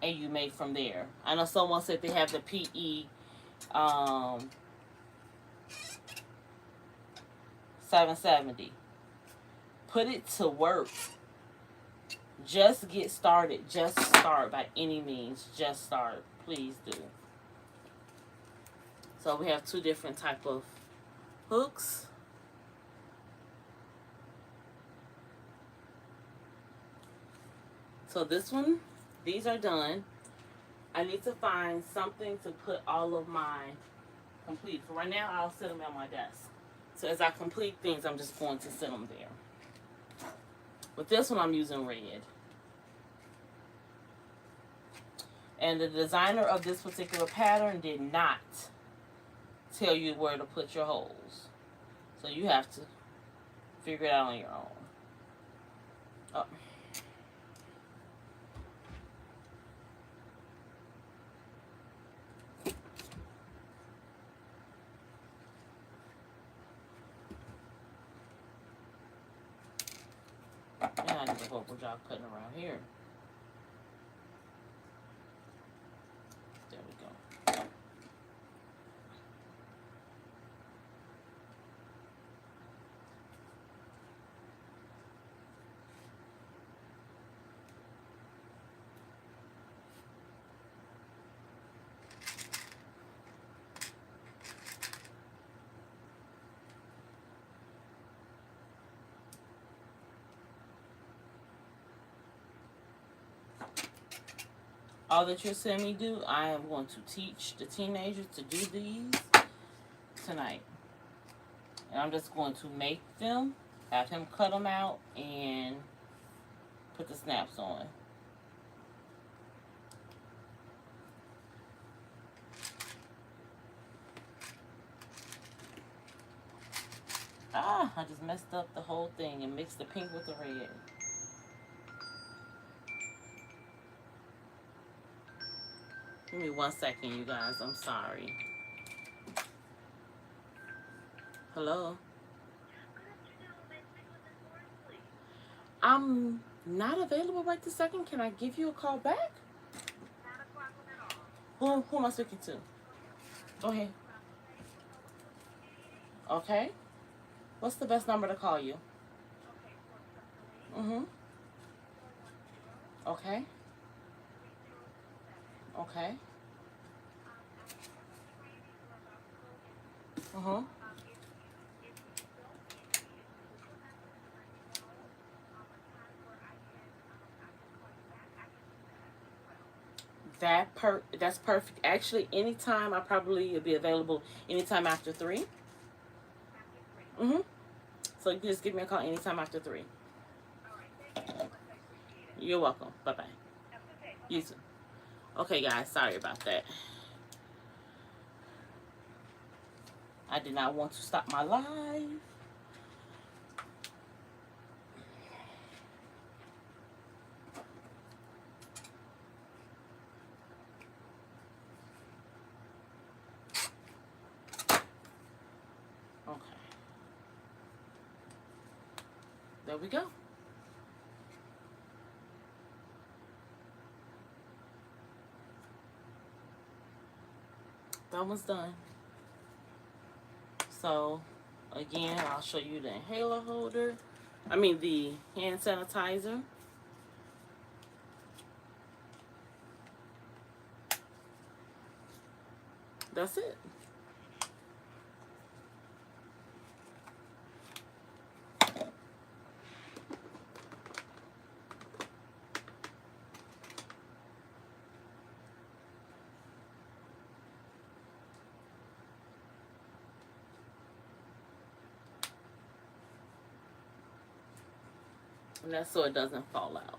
and you make from there. I know someone said they have the PE 770. Put it to work. Just get started. Just start by any means. Just start. Please do. So we have two different type of hooks. So this one, these are done. I need to find something to put all of my complete. For right now, I'll set them on my desk. So as I complete things, I'm just going to set them there. With this one, I'm using red. And the designer of this particular pattern did not tell you where to put your holes. So you have to figure it out on your own. Oh. Now I need to hope what y'all putting around here. There we go. All that you're seeing me do, I am going to teach the teenagers to do these tonight. And I'm just going to make them, have him cut them out, and put the snaps on. Ah, I just messed up the whole thing and mixed the pink with the red. Give me 1 second, you guys. I'm sorry. Hello? I'm not available right this second. Can I give you a call back? Who am I speaking to? Go ahead. Okay. What's the best number to call you? Mm-hmm. Okay. Okay. Uh-huh. That's perfect. Actually, anytime I probably will be available anytime after 3. Mm-hmm. So you can just give me a call anytime after 3. You're welcome. Bye-bye. You too. Okay, guys. Sorry about that. I did not want to stop my live. Okay. There we go. That one's done. So, again, I'll show you the inhaler holder. I mean, the hand sanitizer. That's it. And that's so it doesn't fall out.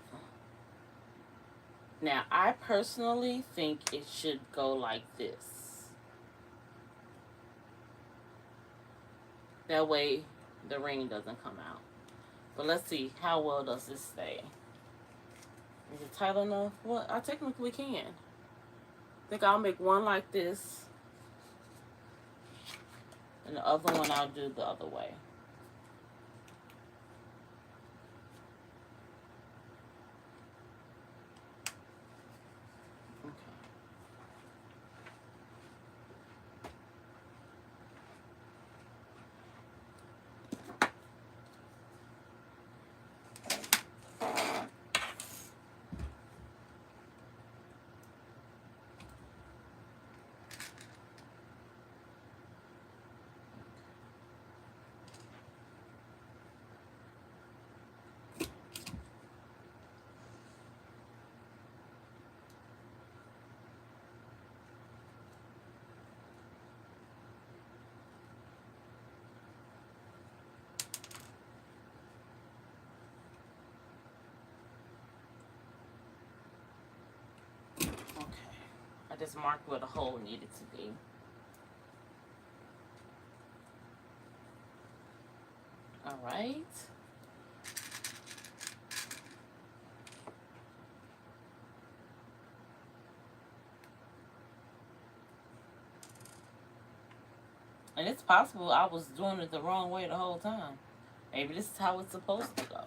Now, I personally think it should go like this. That way, the ring doesn't come out. But let's see, how well does this stay? Is it tight enough? Well, I technically can. I think I'll make one like this. And the other one I'll do the other way. I just marked where the hole needed to be. All right. And it's possible I was doing it the wrong way the whole time. Maybe this is how it's supposed to go.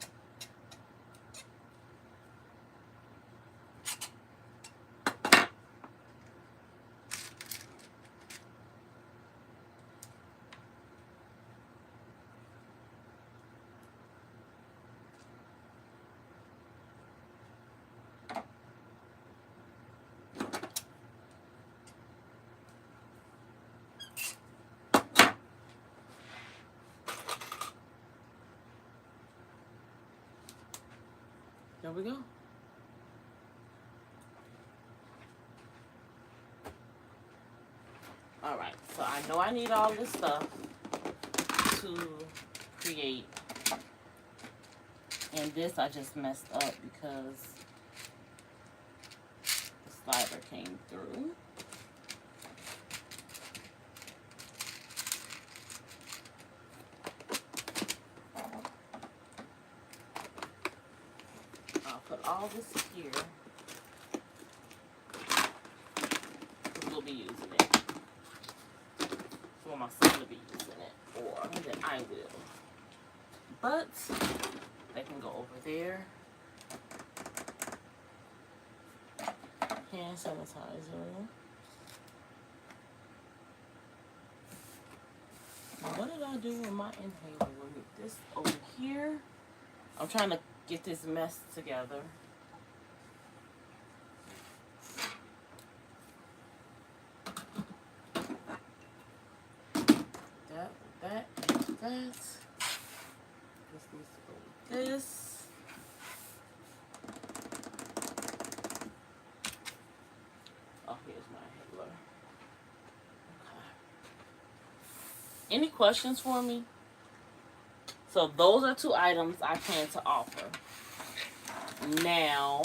There we go. Alright, so I know I need all this stuff to create. And this I just messed up because the slider came through. all this here. We'll be using it. For my son to be using it. Or that I will. But they can go over there. Hand sanitizer. What did I do with my inhaler? This over here. I'm trying to get this mess together. That. This needs to go with this. Oh, here's my inhaler. Okay. Any questions for me? So those are 2 items I plan to offer. Now,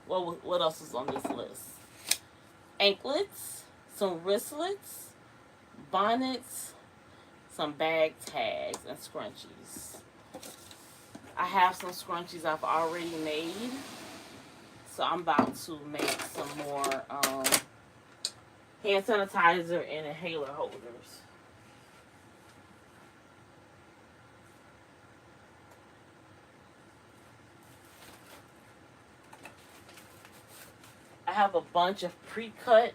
what else is on this list? Anklets, some wristlets, bonnets, some bag tags, and scrunchies. I have some scrunchies I've already made. So I'm about to make some more hand sanitizer and inhaler holders. I have a bunch of pre-cut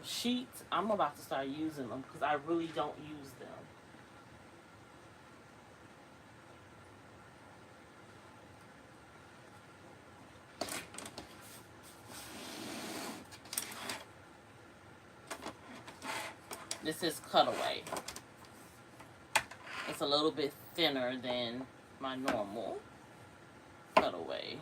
sheets. I'm about to start using them because I really don't use them. This is cutaway. It's a little bit thinner than my normal cutaway.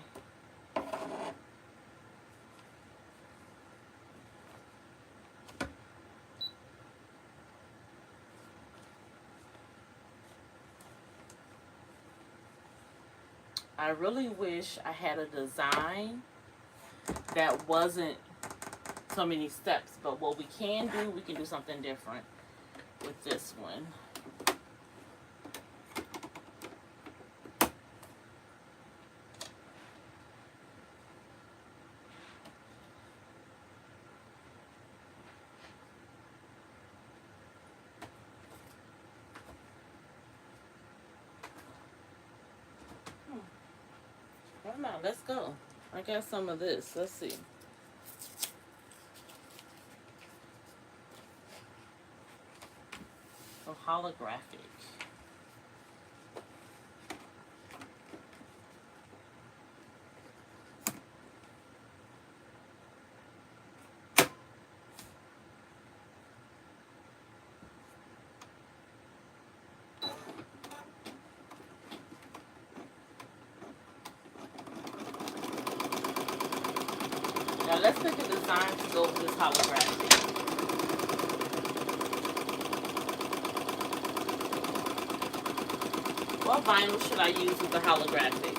I really wish I had a design that wasn't so many steps, but what we can do something different with this one. Come on, let's go. I got some of this. Let's see. So holographic. Now let's pick a design to go with this holographic. What vinyl should I use with the holographic?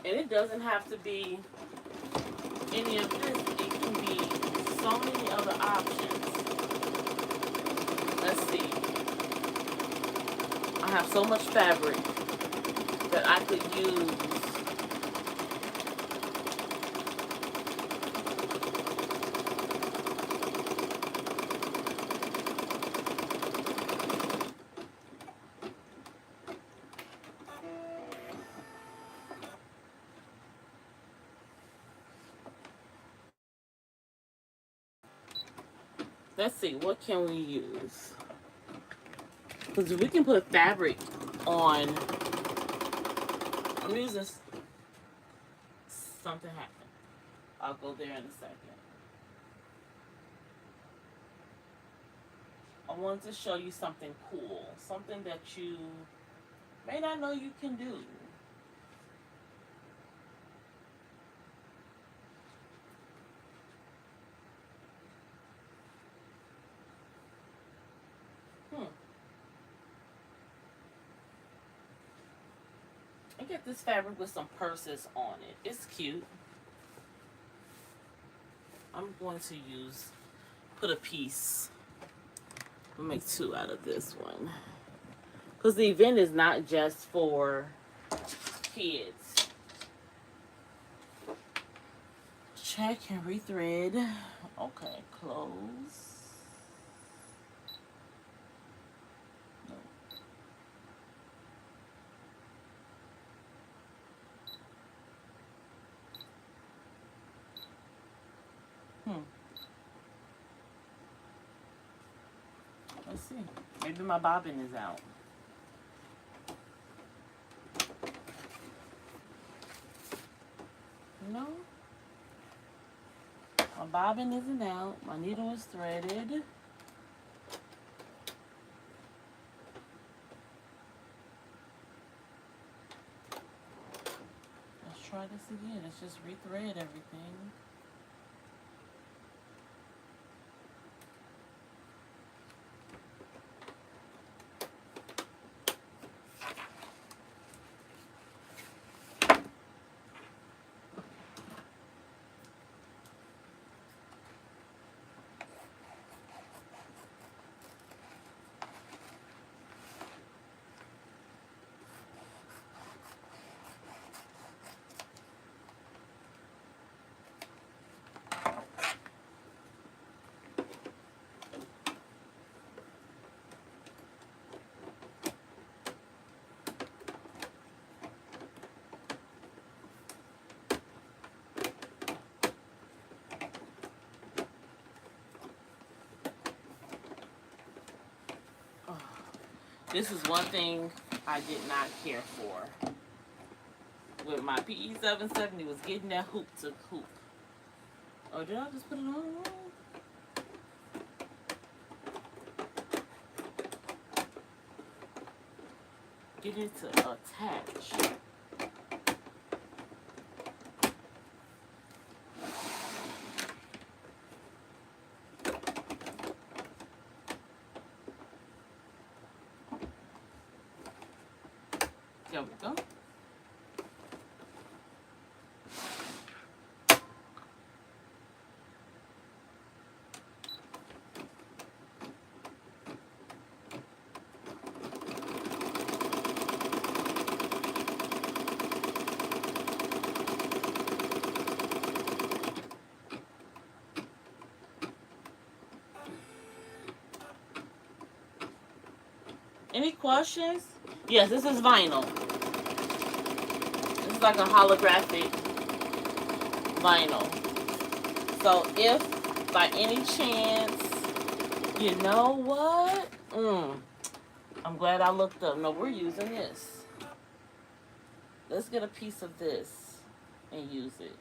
And it doesn't have to be any of this. It can be so many other options. Let's see. I have so much fabric that I could use. Let's see, what can we use? Because we can put fabric on. I'm using something happened. I'll go there in a second. I wanted to show you something cool, something that you may not know you can do. I get this fabric with some purses on it. It's cute. I'm going to put a piece. I'll make 2 out of this one. Because the event is not just for kids. Check and rethread. Okay, close. Let's see. Maybe my bobbin is out. No. My bobbin isn't out. My needle is threaded. Let's try this again. Let's just rethread everything. This is one thing I did not care for with my PE 770 was getting that hoop to hoop. Oh, did I just put it on wrong? Get it to attach. There we go. Any questions? Yes, this is vinyl. This is like a holographic vinyl. So if by any chance, you know what? I'm glad I looked up. No, we're using this. Let's get a piece of this and use it.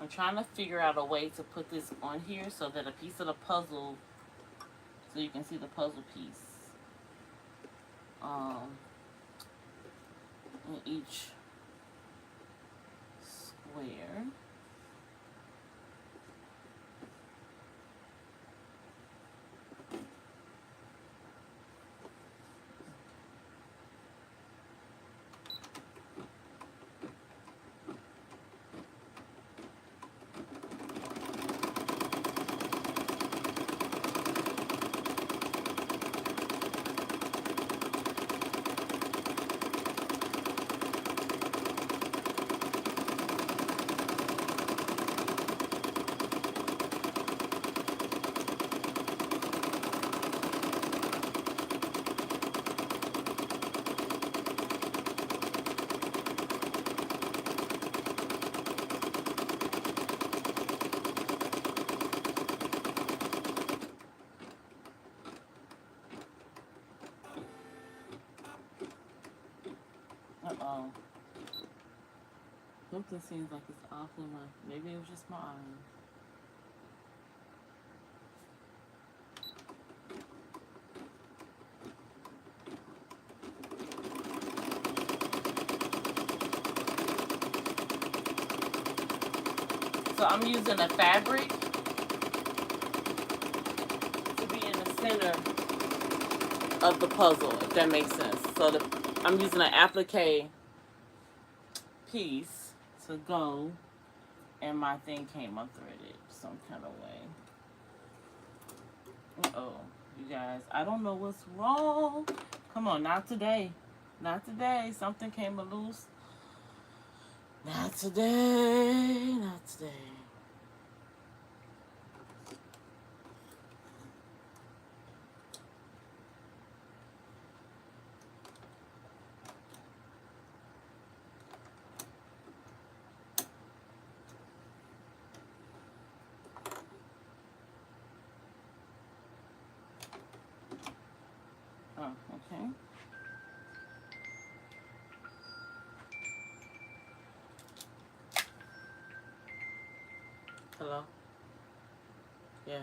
I'm trying to figure out a way to put this on here so that a piece of the puzzle, so you can see the puzzle piece in each square. Uh-oh. Something seems like it's off in my... Maybe it was just my eye. So I'm using a fabric to be in the center of the puzzle, if that makes sense. So I'm using an applique piece to go, and my thing came unthreaded some kind of way. Uh-oh, you guys, I don't know what's wrong. Come on, not today. Not today. Something came loose. Not today. Not today. Oh, okay. Hello? Yeah.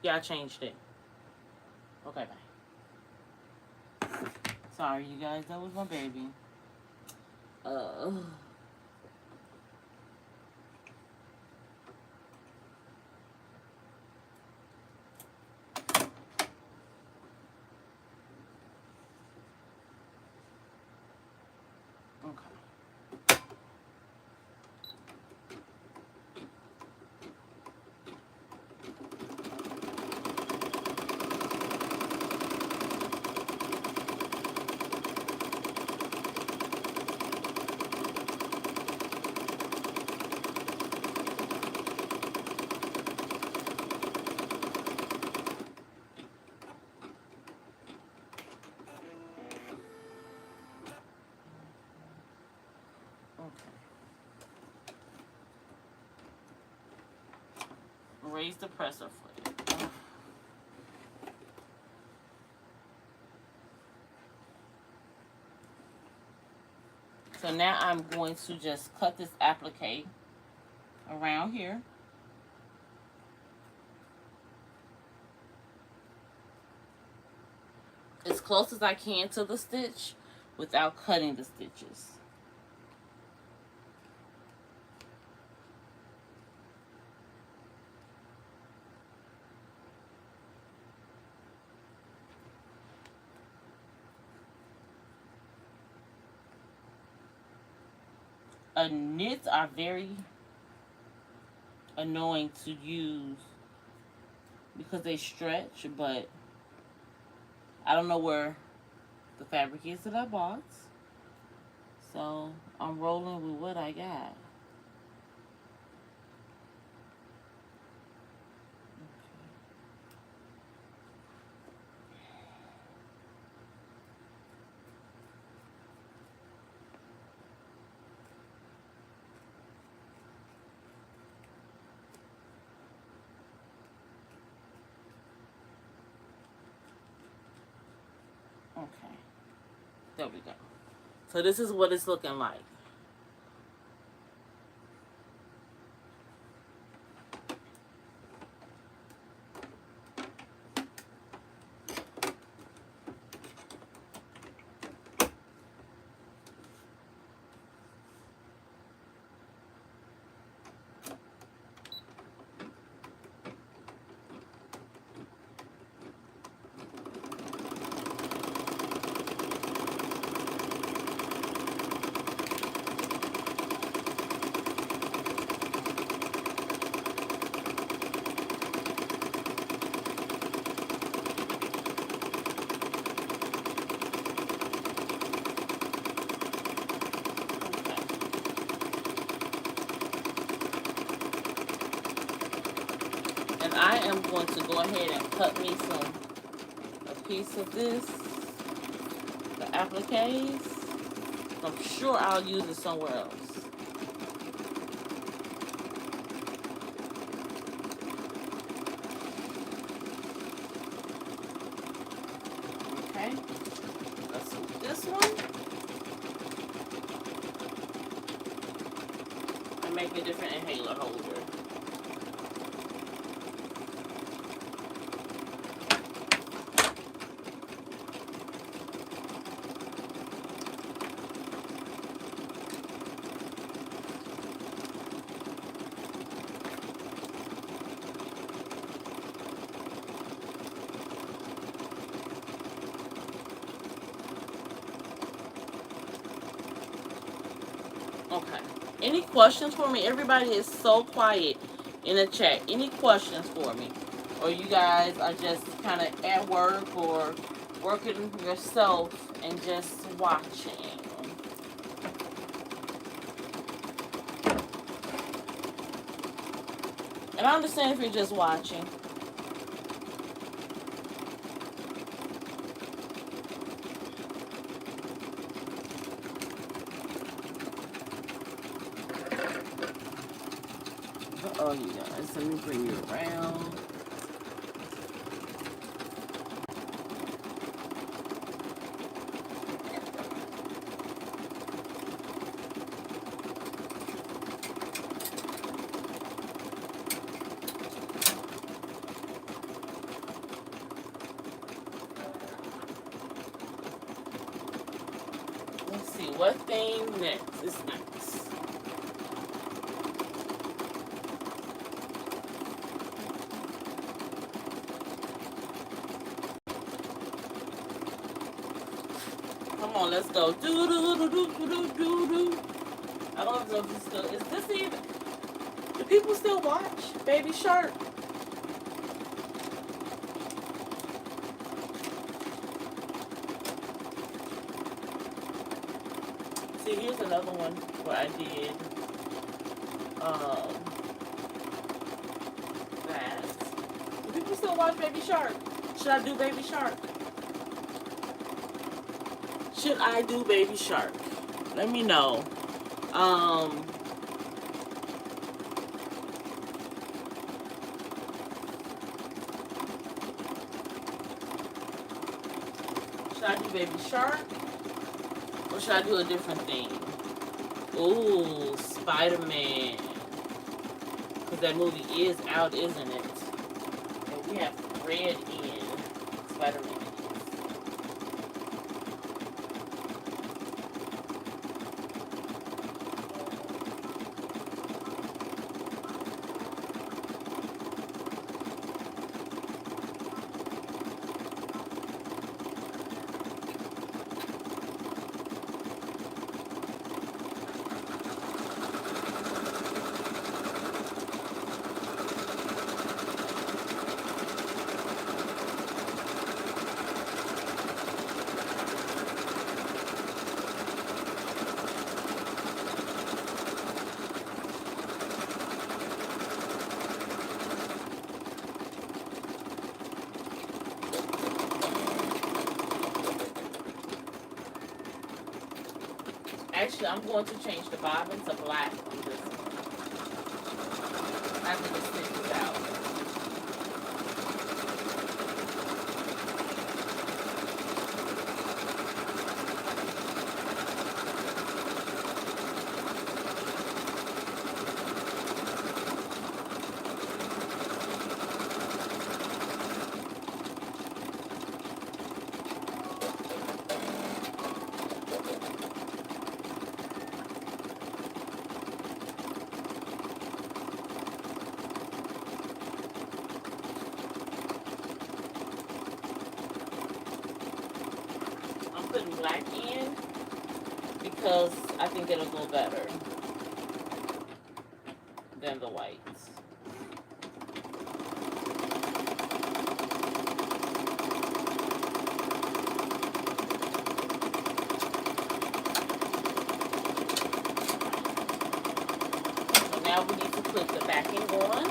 Yeah, I changed it. Okay, bye. Sorry, you guys. That was my baby. Raise the presser foot. So now I'm going to just cut this applique around here. As close as I can to the stitch without cutting the stitches. Knits are very annoying to use because they stretch, but I don't know where the fabric is that I bought, so I'm rolling with what I got. Okay, there we go. So this is what it's looking like. And I am going to go ahead and cut me a piece of this, the appliques. I'm sure I'll use it somewhere else. Okay, let's do this one. And make a different inhaler holder. Okay. Any questions for me? Everybody is so quiet in the chat. Any questions for me? Or you guys are just kind of at work or working yourself and just watching? And I understand if you're just watching. Oh, you guys, let me bring you around. Let's see, what thing next is next? Come on, let's go. Do do do do do do do. I don't know if this still is this even. Do people still watch Baby Shark? See, here's another one where I did that. Do people still watch Baby Shark? Should I do Baby Shark? Should I do Baby Shark? Let me know. Should I do Baby Shark? Or should I do a different thing? Ooh, Spider-Man. Because that movie is out, isn't it? And we have red in Spider-Man. Actually, I'm going to change the bobbin to black on this one. After this stitches out. Putting black in because I think it'll go better than the whites. So now we need to put the backing on.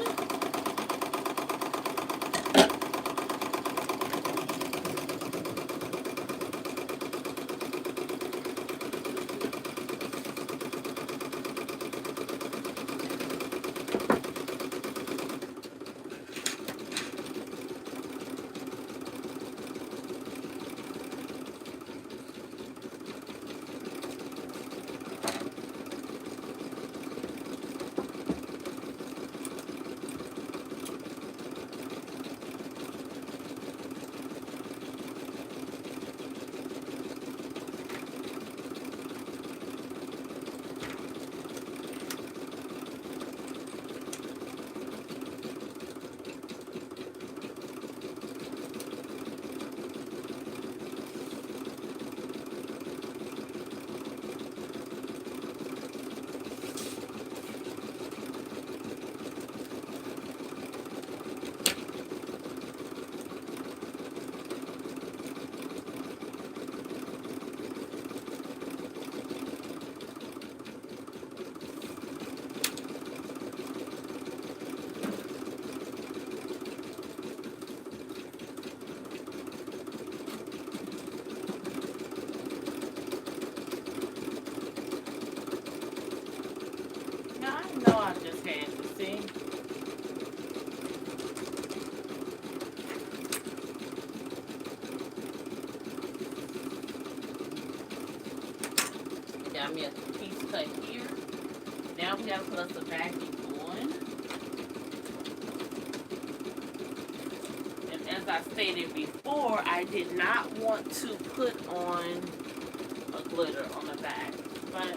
got me a piece cut here. Now we gotta put us a backing on. And as I stated before, I did not want to put on a glitter on the back, but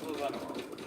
we're gonna roll with it.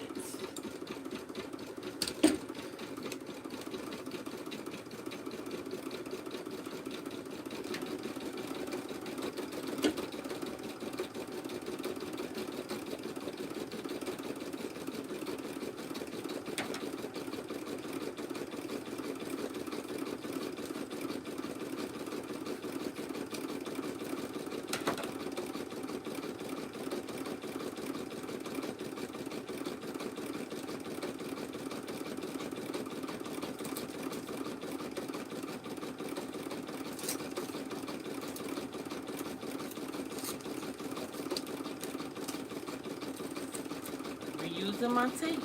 Using my tape.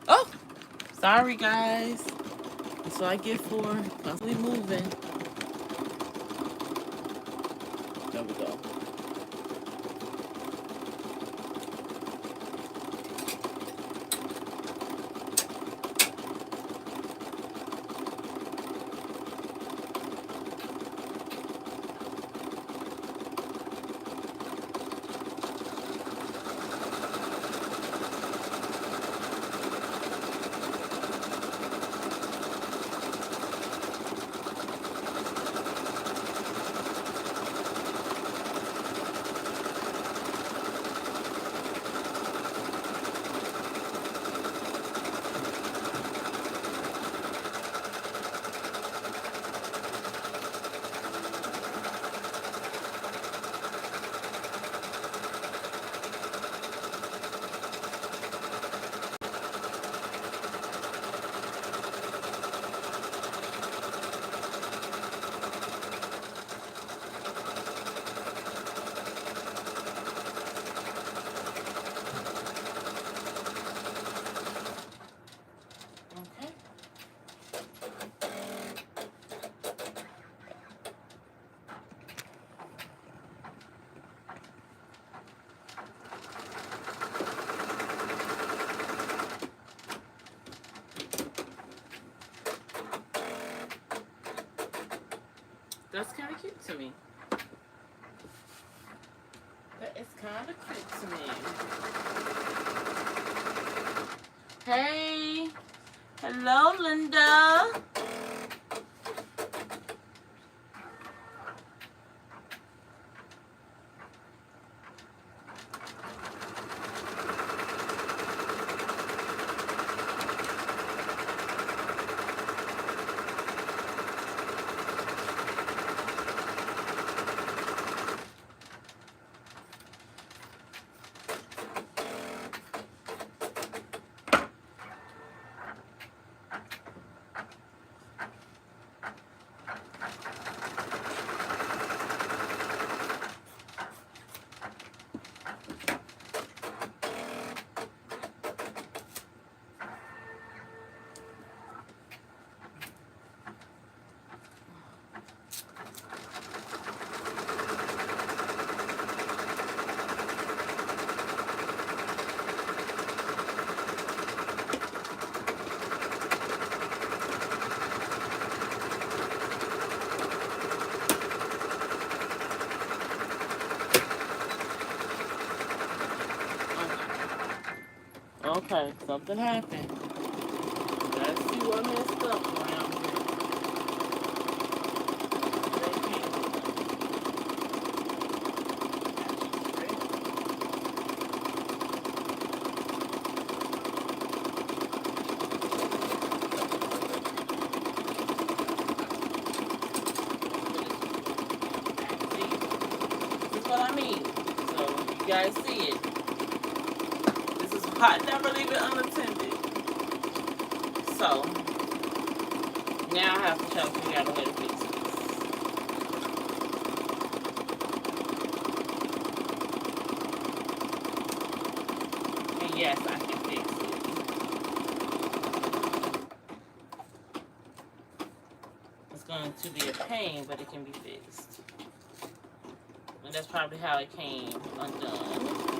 Oh, sorry guys. That's what I get for constantly moving. There we go. That's kind of cute to me. That is kind of cute to me. Hey. Hello, Linda. Okay, something happened. Let's see what messed up around here. You guys see it. This is why I never leave it unattended. So, now I have to try to figure out a way to fix this. And yes, I can fix it. It's going to be a pain, but it can be fixed. And that's probably how it came undone.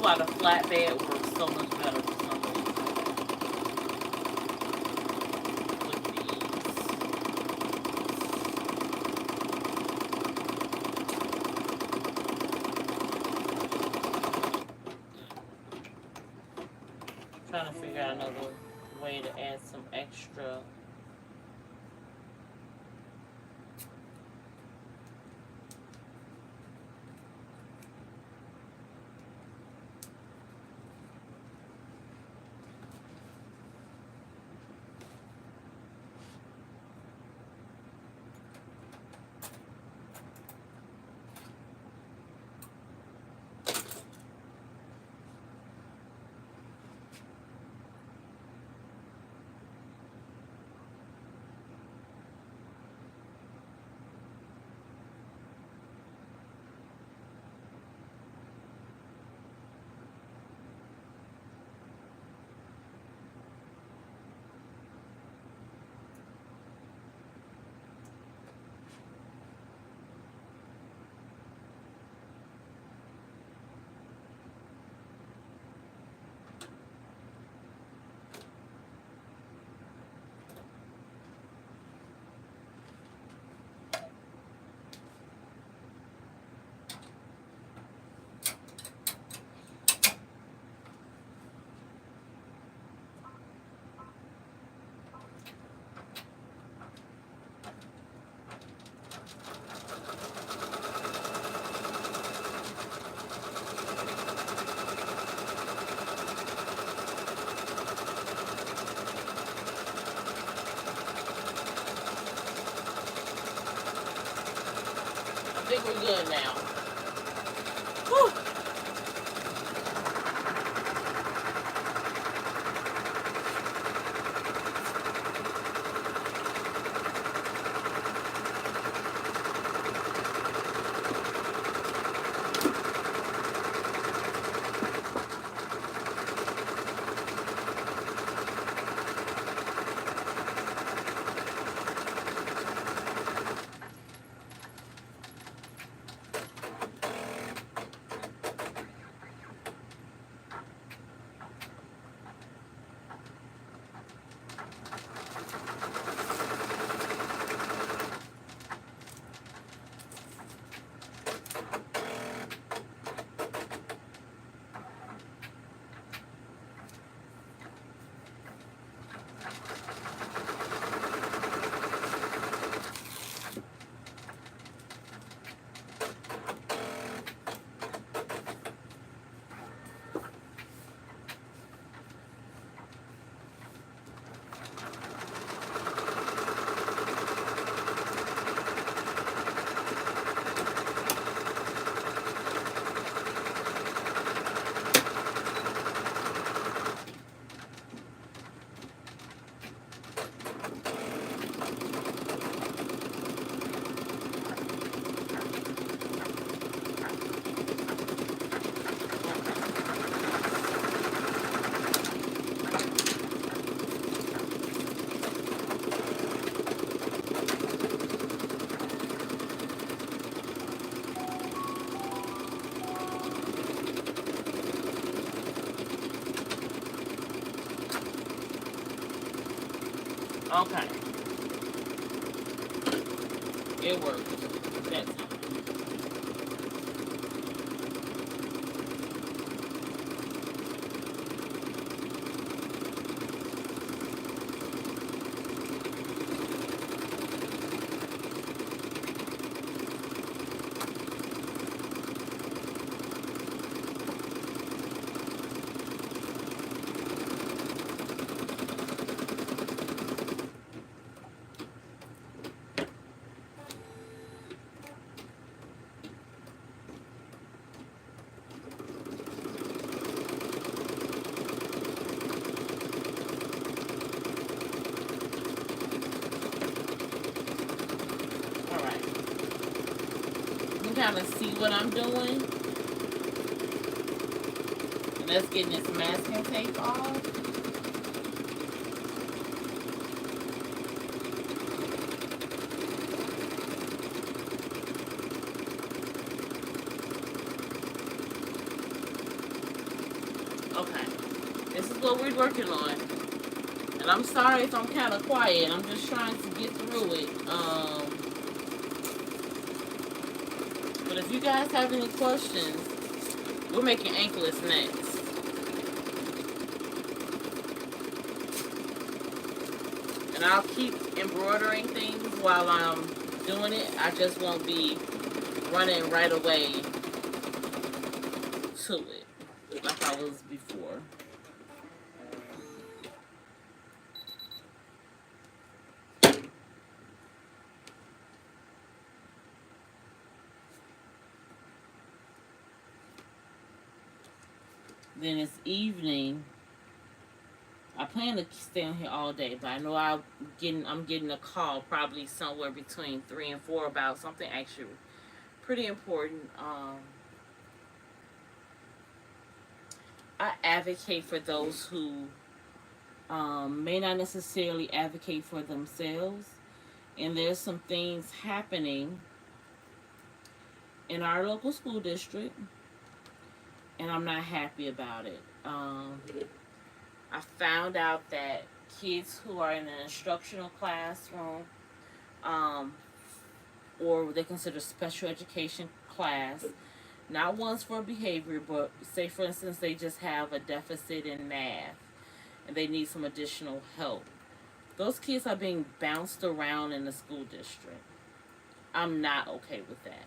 Why the flatbed works so much better for some reason. With these. Trying to figure out another way to add some extra. I think we're good now. Whew. Okay. It worked that time. Alright. You can kind of see what I'm doing. And let's get this masking tape off. Okay. This is what we're working on. And I'm sorry if I'm kind of quiet. I'm just trying to get through it. But if you guys have any questions, we're making anklets next. And I'll keep embroidering things while I'm doing it. I just won't be running right away to it like I was before. Then it's evening. I plan to stay on here all day, but I know I'm getting a call probably somewhere between 3 and 4 about something actually pretty important. I advocate for those who may not necessarily advocate for themselves, and there's some things happening in our local school district, and I'm not happy about it. I found out that kids who are in an instructional classroom, or they consider special education class, not ones for behavior, but say for instance they just have a deficit in math and they need some additional help. Those kids are being bounced around in the school district. I'm not okay with that.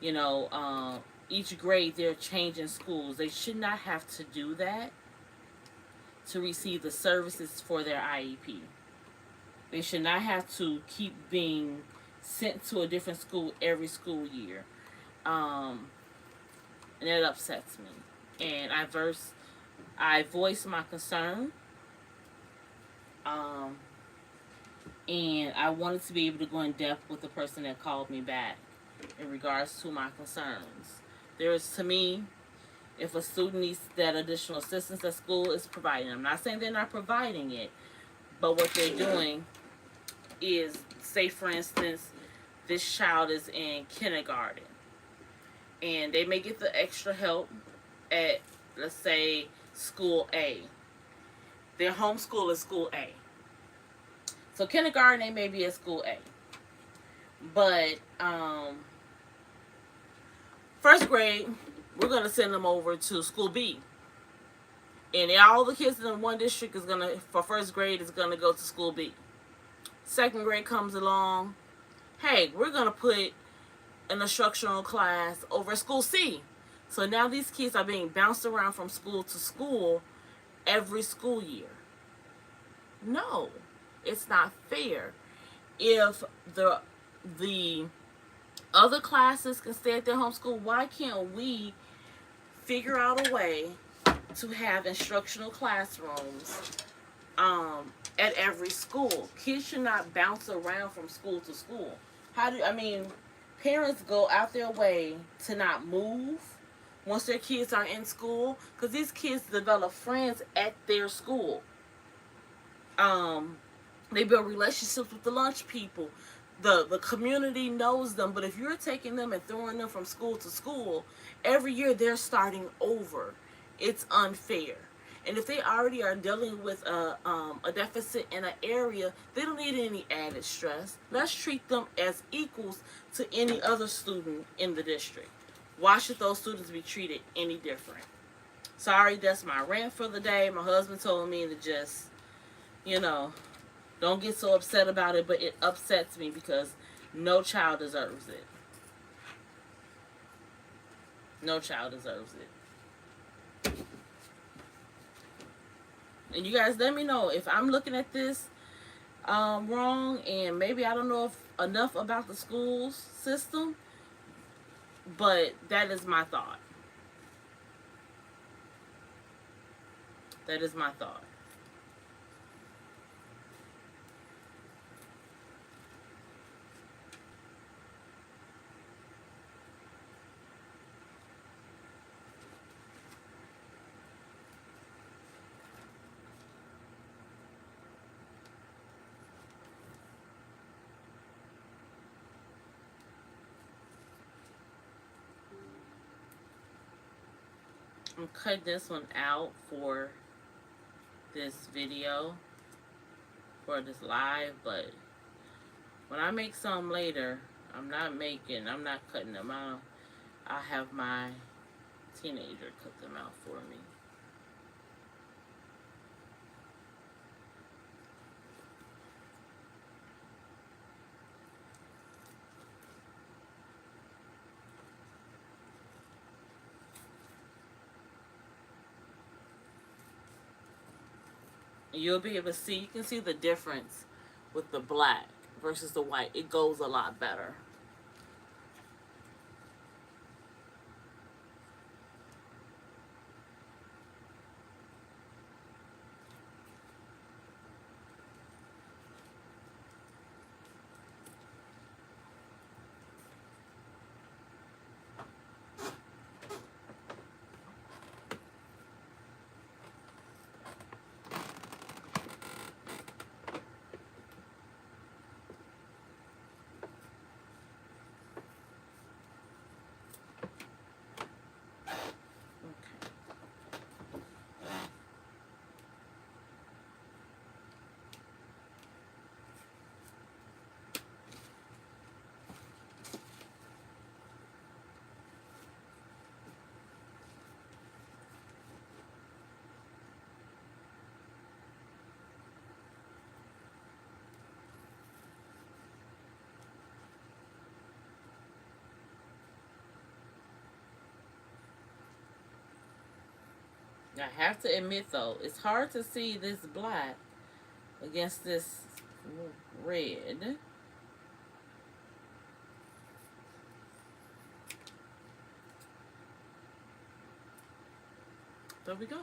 You know, each grade they're changing schools. They should not have to do that to receive the services for their IEP. They should not have to keep being sent to a different school every school year. And it upsets me. And I voiced my concern. And I wanted to be able to go in depth with the person that called me back in regards to my concerns. There's, to me, if a student needs that additional assistance at school, is providing. I'm not saying they're not providing it, but what they're doing is, say for instance, this child is in kindergarten, and they may get the extra help at, let's say, school A. Their home school is school A. So kindergarten, they may be at school A. But first grade, we're going to send them over to school B. And all the kids in one district is going to, for first grade, is going to go to school B. Second grade comes along. Hey, we're going to put an instructional class over at school C. So now these kids are being bounced around from school to school every school year. No, it's not fair. If the other classes can stay at their home school, why can't we figure out a way to have instructional classrooms at every school? Kids should not bounce around from school to school. Parents go out their way to not move once their kids are in school, because these kids develop friends at their school. They build relationships with the lunch people. The community knows them, but if you're taking them and throwing them from school to school, every year they're starting over. It's unfair. And if they already are dealing with a deficit in an area, they don't need any added stress. Let's treat them as equals to any other student in the district. Why should those students be treated any different? Sorry, that's my rant for the day. My husband told me to just, you know, don't get so upset about it, but it upsets me because no child deserves it. No child deserves it. And you guys let me know if I'm looking at this wrong, and maybe I don't know enough about the school system, but that is my thought. That is my thought. I'm cutting this one out for this video, for this live, but when I make some later, I'm not cutting them out. I'll have my teenager cut them out for me. You'll be able to see, you can see the difference with the black versus the white. It goes a lot better. I have to admit though, it's hard to see this black against this red. There we go.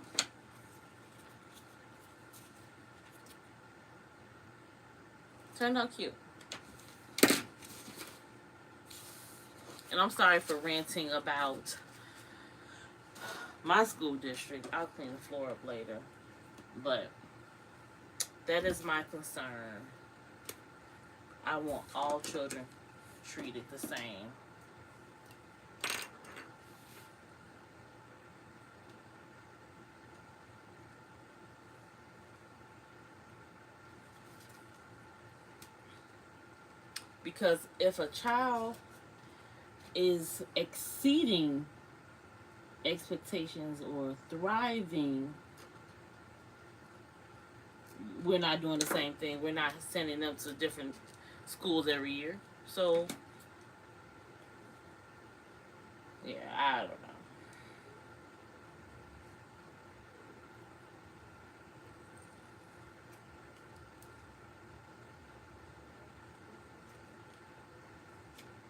Turned out cute. And I'm sorry for ranting about my school district. I'll clean the floor up later. But that is my concern. I want all children treated the same. Because if a child is exceeding expectations or thriving, we're not doing the same thing. We're not sending them to different schools every year. So, yeah, I don't know.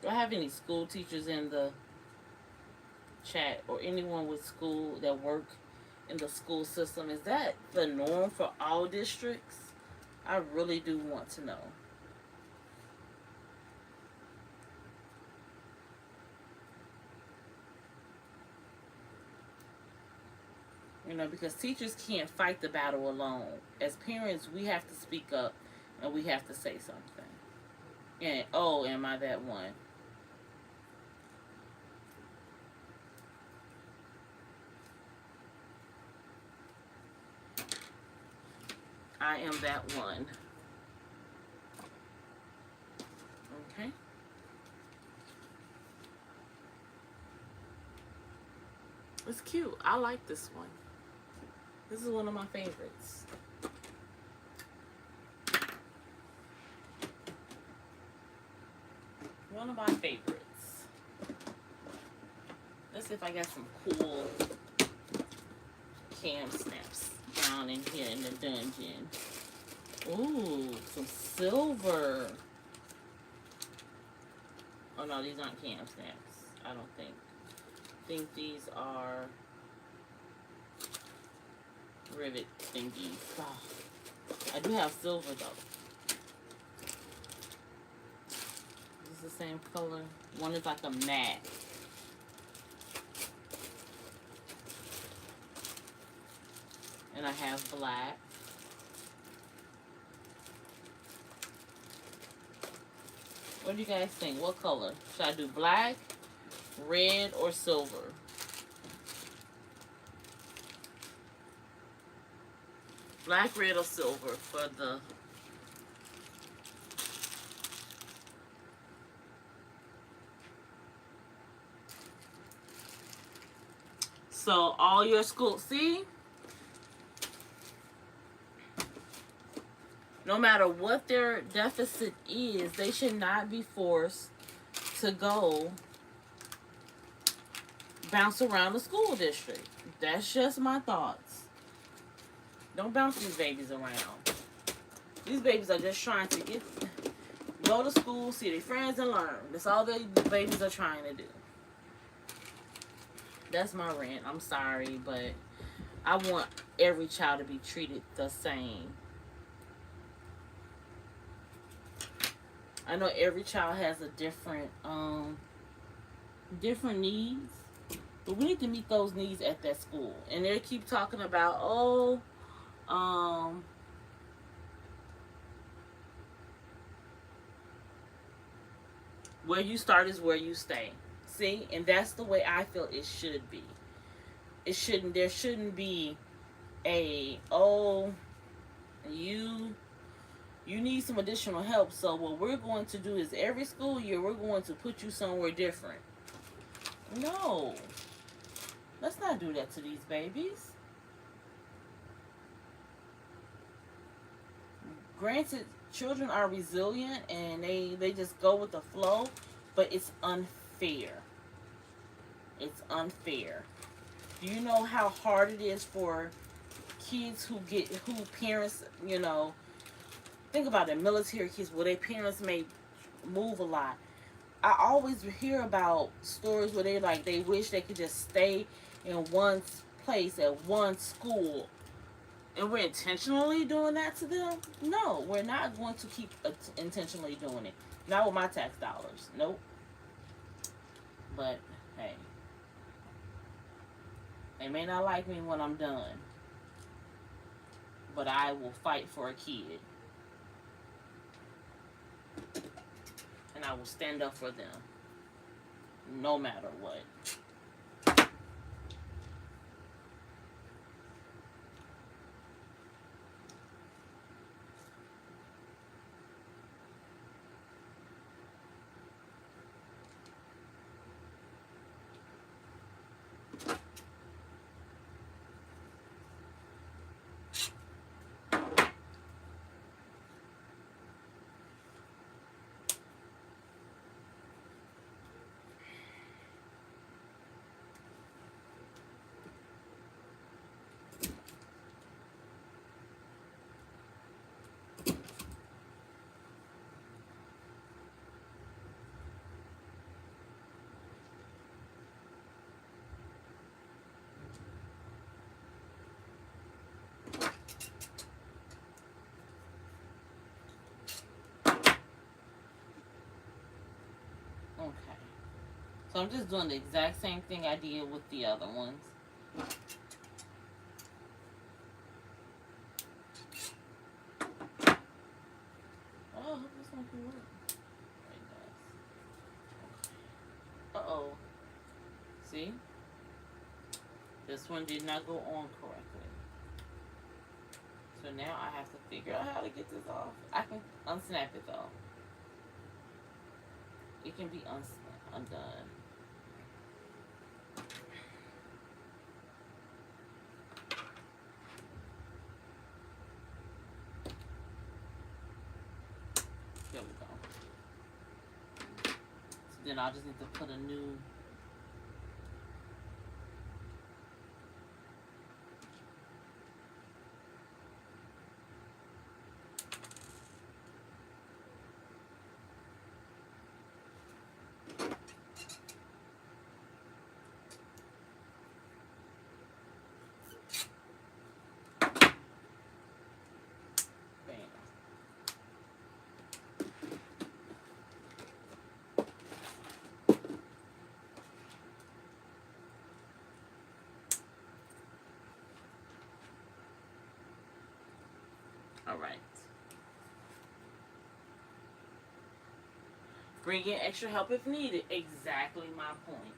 Do I have any school teachers in the chat or anyone with school that work in the school system? Is that the norm for all districts? I really do want to know. You know, because teachers can't fight the battle alone. As parents, we have to speak up and we have to say something. And, oh, am I that one? I am that one. Okay. It's cute. I like this one. This is one of my favorites. One of my favorites. Let's see if I got some cool cam snaps down in here in the dungeon. Ooh, some silver. Oh no, these aren't cam snaps. I don't think. I think these are rivet thingies. Oh, I do have silver though. This is the same color. One is like a matte. And I have black. What do you guys think? What color? Should I do black, red, or silver? Black, red, or silver for the... So all your school, see? No matter what their deficit is, they should not be forced to go bounce around the school district. That's just my thoughts. Don't bounce these babies around. These babies are just trying to go to school, see their friends, and learn. That's all the babies are trying to do. That's my rant. I'm sorry, but I want every child to be treated the same. I know every child has a different needs, but we need to meet those needs at that school. And they keep talking about, oh, where you start is where you stay. See, and that's the way I feel it should be. It shouldn't. There shouldn't be a, oh, you need some additional help, so what we're going to do is every school year we're going to put you somewhere different. No. Let's not do that to these babies. Granted, children are resilient and they just go with the flow, but it's unfair. It's unfair. Do you know how hard it is for kids who parents, you know, think about it, military kids where their parents may move a lot. I always hear about stories where they wish they could just stay in one place at one school, and we're intentionally doing that to them. No, we're not going to keep intentionally doing it. Not with my tax dollars. Nope. But hey, they may not like me when I'm done, but I will fight for a kid. And I will stand up for them, no matter what. Okay. So I'm just doing the exact same thing I did with the other ones. Oh, I hope this one can work. It does. Uh-oh. See? This one did not go on correctly. So So now I have to figure out how to get this off. I can unsnap it though. It can be undone. There we go. So then I'll just need to put a new all right. Bring in extra help if needed. Exactly my point.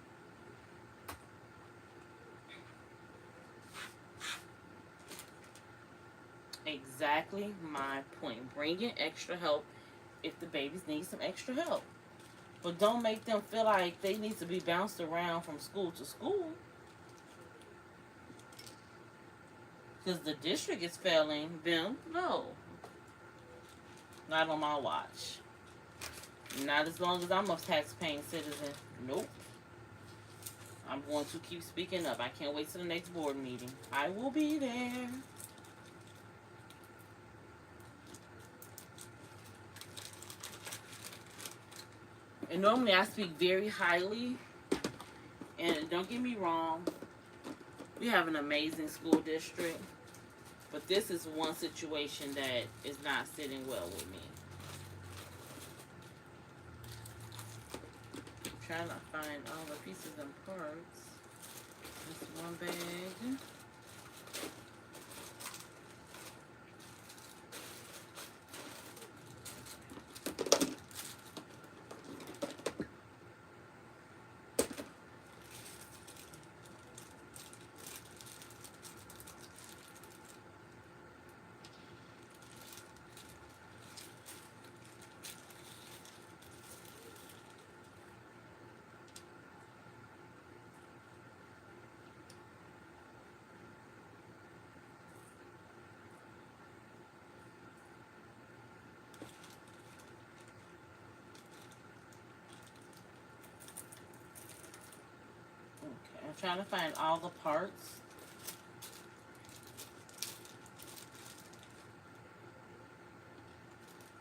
Exactly my point. Bring in extra help if the babies need some extra help. But don't make them feel like they need to be bounced around from school to school. Because the district is failing them. No. Not on my watch. Not as long as I'm a tax-paying citizen. Nope. I'm going to keep speaking up. I can't wait till the next board meeting. I will be there. And normally I speak very highly. And don't get me wrong. We have an amazing school district. But this is one situation that is not sitting well with me. Trying to find all the pieces and parts. This one bag. I'm trying to find all the parts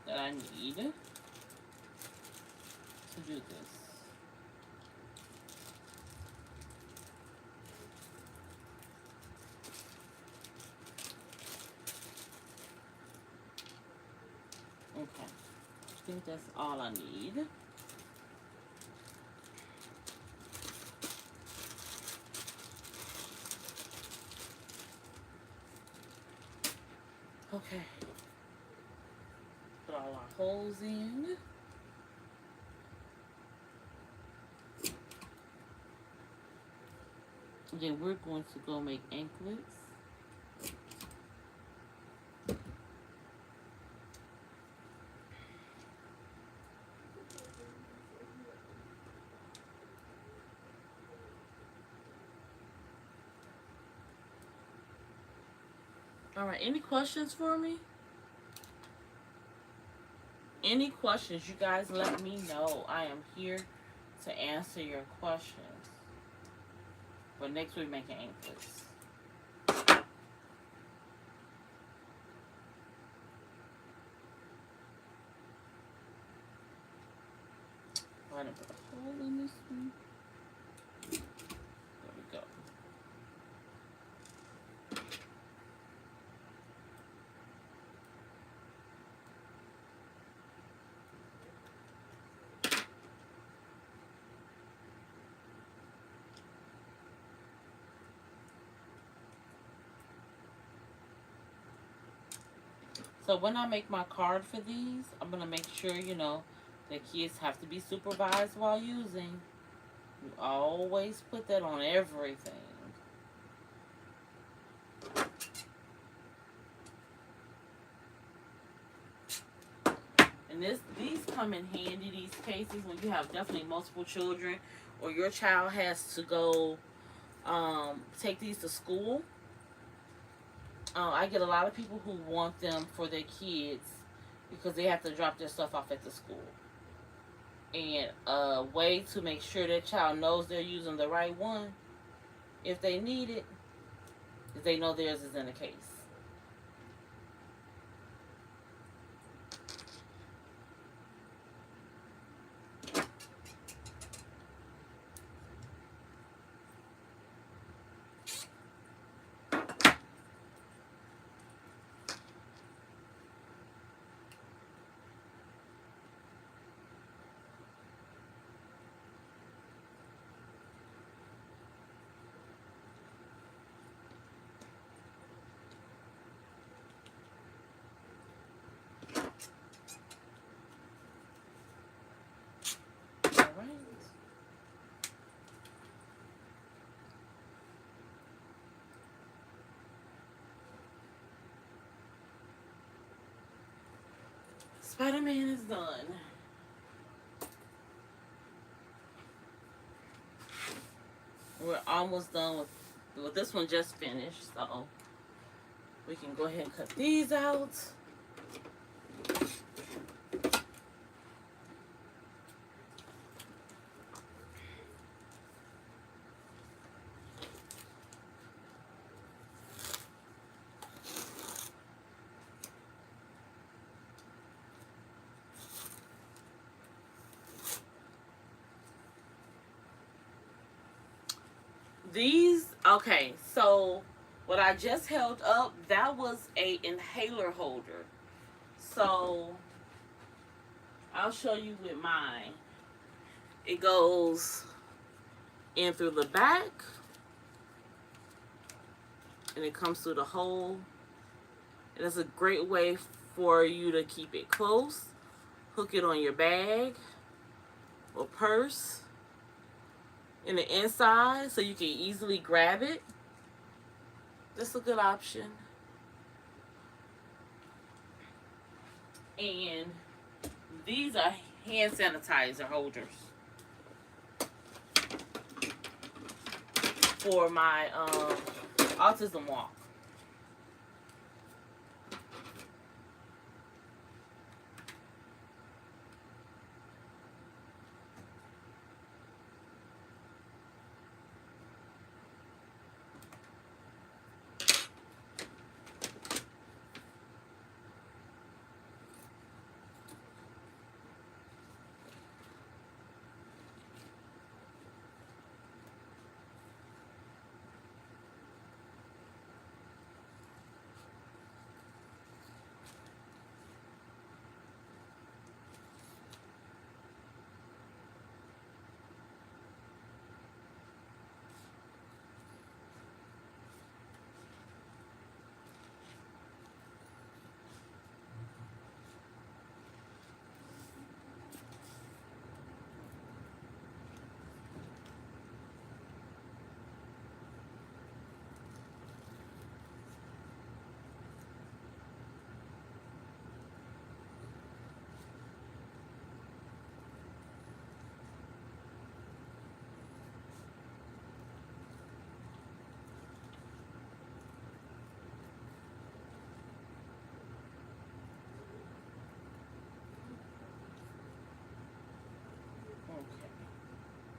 that I need to do this. Okay, I think that's all I need. Okay. Put all our holes in. Then we're going to go make anklets. All right, any questions for me? Any questions, you guys let me know. I am here to answer your questions. But next week, making anklets. I didn't put a hole in this one. There we go. So when I make my card for these, I'm going to make sure, you know, the kids have to be supervised while using. You always put that on everything. And these come in handy, these cases, when you have definitely multiple children or your child has to go take these to school. I get a lot of people who want them for their kids because they have to drop their stuff off at the school. And a way to make sure that child knows they're using the right one, if they need it, is they know theirs is in the case. Spider-Man is done. We're almost done with this one just finished, so we can go ahead and cut these out. These, okay, so what I just held up, that was a inhaler holder. So I'll show you with mine. It goes in through the back and it comes through the hole. It is a great way for you to keep it close. Hook it on your bag or purse in the inside so you can easily grab it. That's a good option. And these are hand sanitizer holders for my autism walk.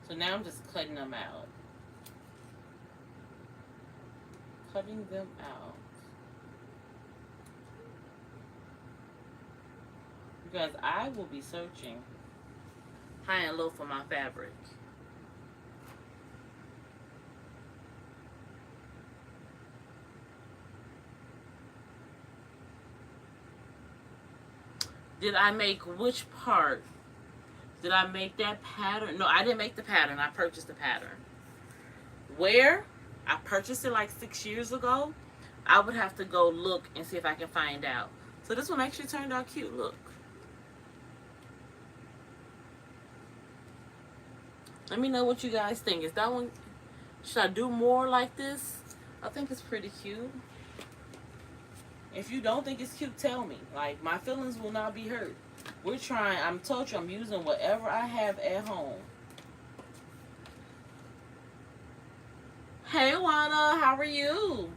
So now I'm just cutting them out. Cutting them out. Because I will be searching high and low for my fabric. Did I make which part? Did I make that pattern? No, I didn't make the pattern. I purchased the pattern. Where? I purchased it like 6 years ago. I would have to go look and see if I can find out. So this one actually turned out cute. Look. Let me know what you guys think. Is that one, should I do more like this? I think it's pretty cute. If you don't think it's cute, tell me. Like, my feelings will not be hurt. We're trying, I'm told you I'm using whatever I have at home. Hey, Juana, how are you?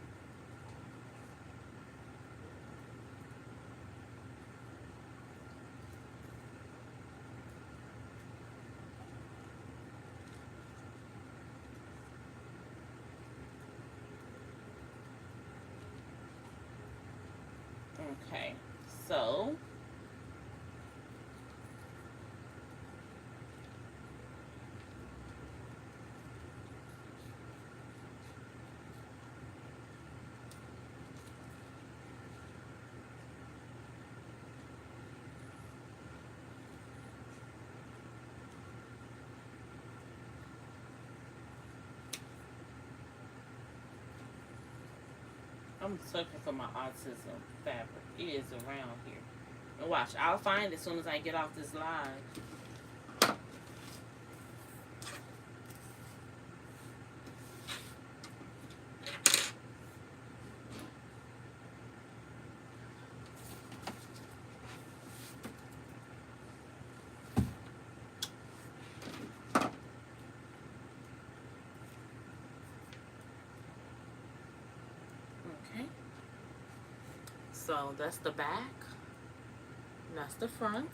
Okay, so I'm searching for my autism fabric. It is around here. And watch, I'll find it as soon as I get off this live. Okay. So that's the back. That's the front.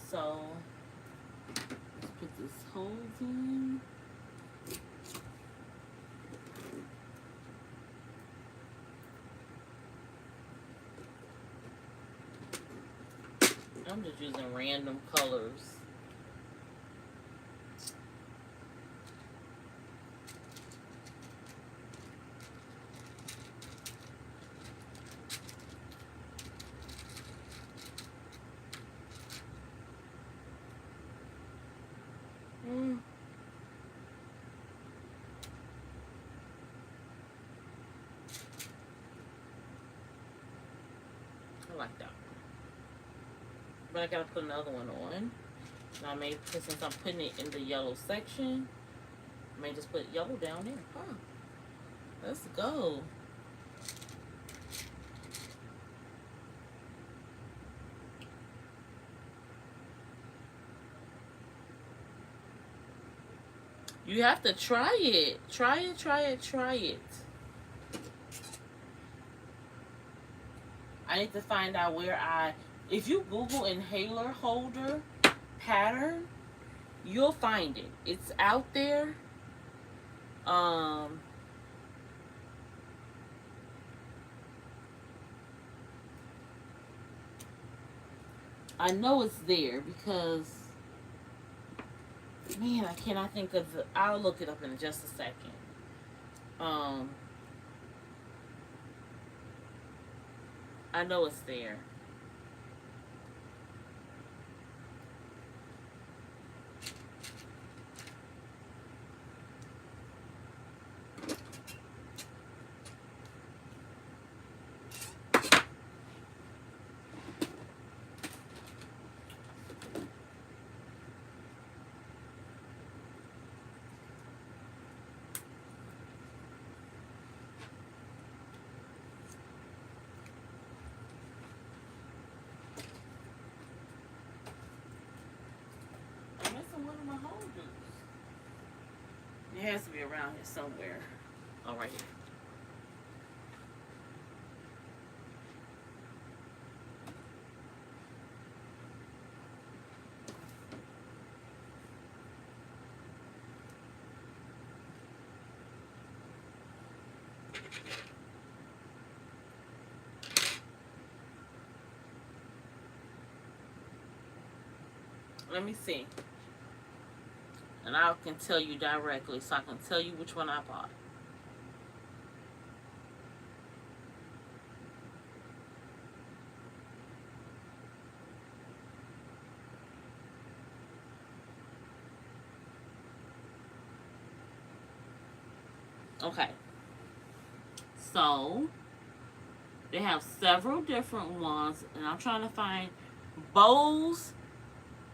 So let's put this holes in. I'm just using random colors. I like that. But I gotta put another one on. Now I may put, since I'm putting it in the yellow section, I may just put yellow down there. Huh. Let's go. You have to try it. Try it, try it, try it. I need to find out where if you Google inhaler holder pattern, you'll find it. It's out there. I know it's there because, man, I cannot think of the, I'll look it up in just a second. I know it's there. It has to be around here somewhere. Oh, right here. Let me see. And I can tell you directly, so I can tell you which one I bought. Okay. So, they have several different ones, and I'm trying to find bows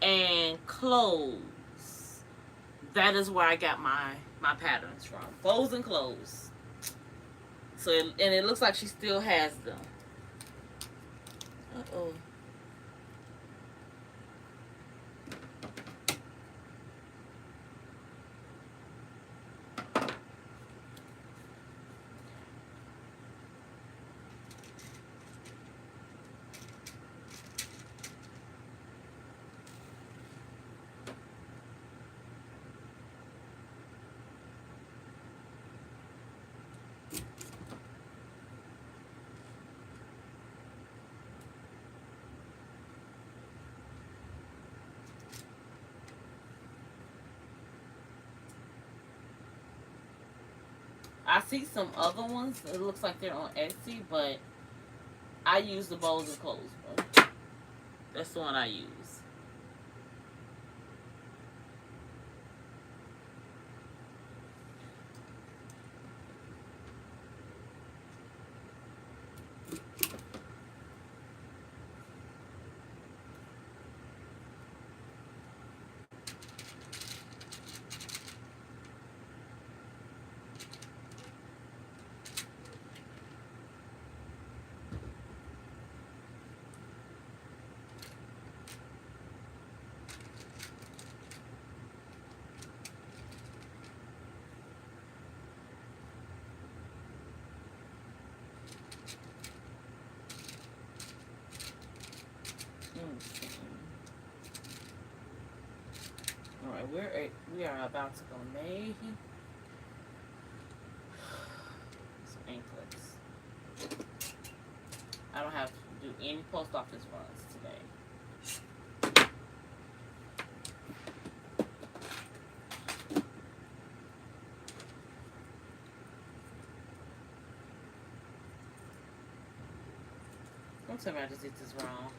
and clothes. That is where I got my patterns from. Bows and clothes. So, and it looks like she still has them. Uh-oh. I see some other ones. It looks like they're on Etsy, but I use the Bows and Clothes one. That's the one I use. Alright, we are about to go make some anklets. I don't have to do any post office runs today. Don't tell me I just did this wrong.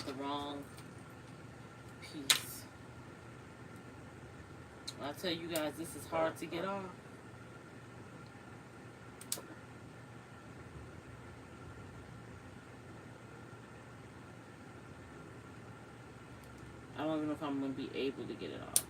The wrong piece. I tell you guys, this is hard to get off. I don't even know if I'm going to be able to get it off.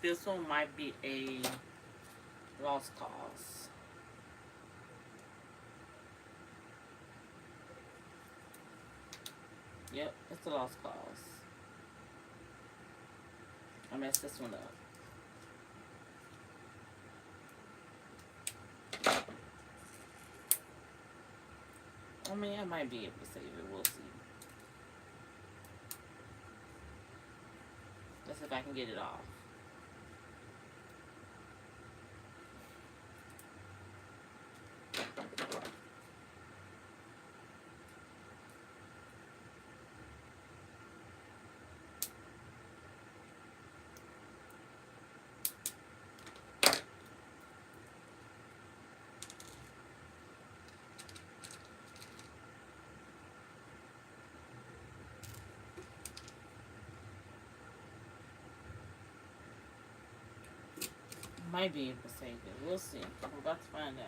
This one might be a lost cause. Yep, it's a lost cause. I messed this one up. I mean, I might be able to save it. We'll see. Let's see if I can get it off. Might be able to save it. We'll see. We're about to find out.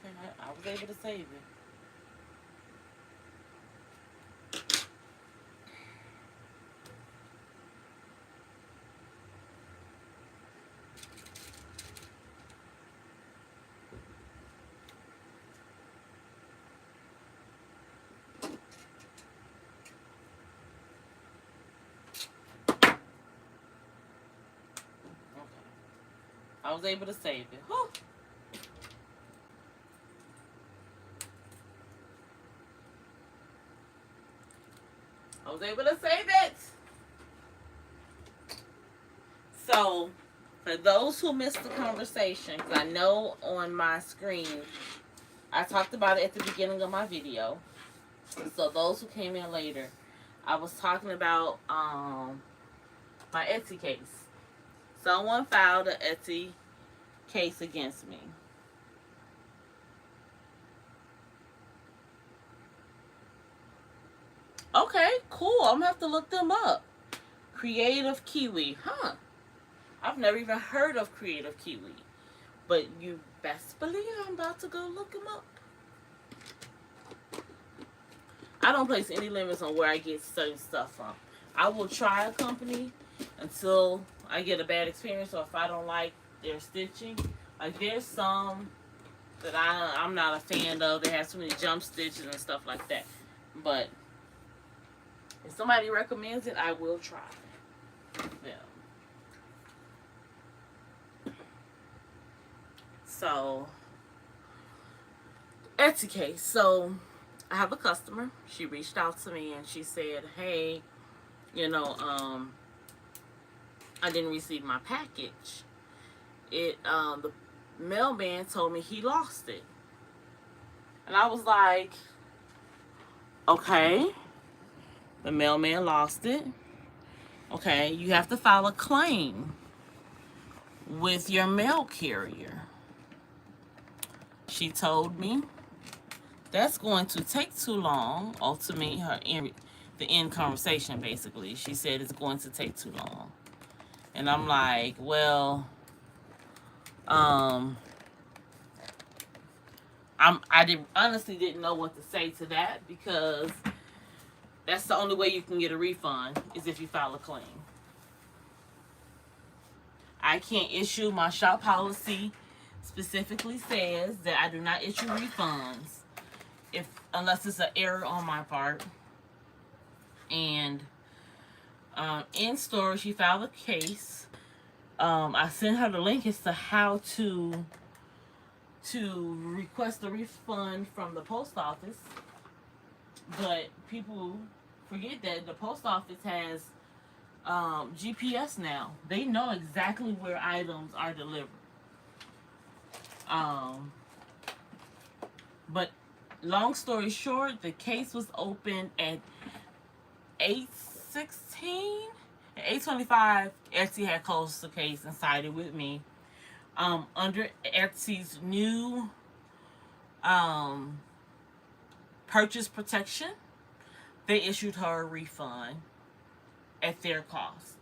Okay, I was able to save it. I was able to save it. Whew. I was able to save it. So, for those who missed the conversation, because I know on my screen, I talked about it at the beginning of my video. So, those who came in later, I was talking about my Etsy case. Someone filed an Etsy case against me. Okay, cool. I'm gonna have to look them up. Creative Kiwi. Huh. I've never even heard of Creative Kiwi. But you best believe I'm about to go look them up. I don't place any limits on where I get certain stuff from. I will try a company until I get a bad experience, or if I don't like their stitching. Like, there's some that I'm not a fan of. They have so many jump stitches and stuff like that. But if somebody recommends it, I will try them. So, Etsy case. So, I have a customer. She reached out to me and she said, hey, you know, I didn't receive my package. The mailman told me he lost it. And I was like, okay, the mailman lost it. Okay, you have to file a claim with your mail carrier. She told me that's going to take too long. Or to me, the end conversation basically. She said it's going to take too long. And I'm like, well, I honestly didn't know what to say to that, because that's the only way you can get a refund is if you file a claim. I can't issue, my shop policy specifically says that I do not issue refunds unless it's an error on my part. And in store, she filed a case. I sent her the link as to how to request a refund from the post office. But people forget that the post office has GPS now. They know exactly where items are delivered. But long story short, the case was opened at 8:16. At 8:25, Etsy had closed the case and sided with me. Under Etsy's new purchase protection, they issued her a refund at their cost.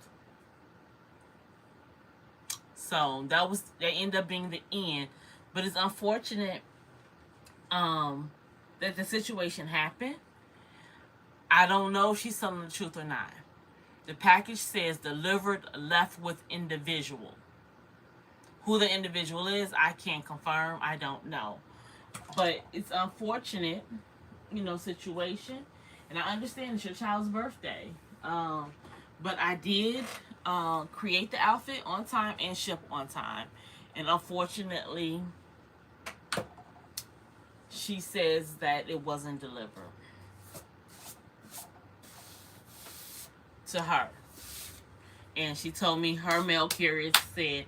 So that ended up being the end. But it's unfortunate that the situation happened. I don't know if she's telling the truth or not. The package says delivered, left with individual. Who the individual is, I can't confirm. I don't know. But it's unfortunate, situation. And I understand it's your child's birthday. But I did create the outfit on time and ship on time. And unfortunately, she says that it wasn't delivered to her. And she told me her mail carrier said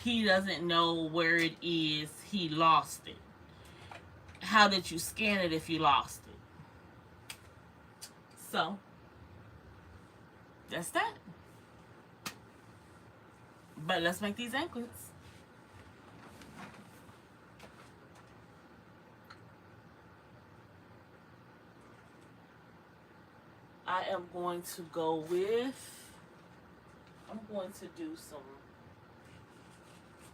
he doesn't know where it is. He lost it. How did you scan it if you lost it? So, that's that. But let's make these anklets. I am going to go with, I'm going to do some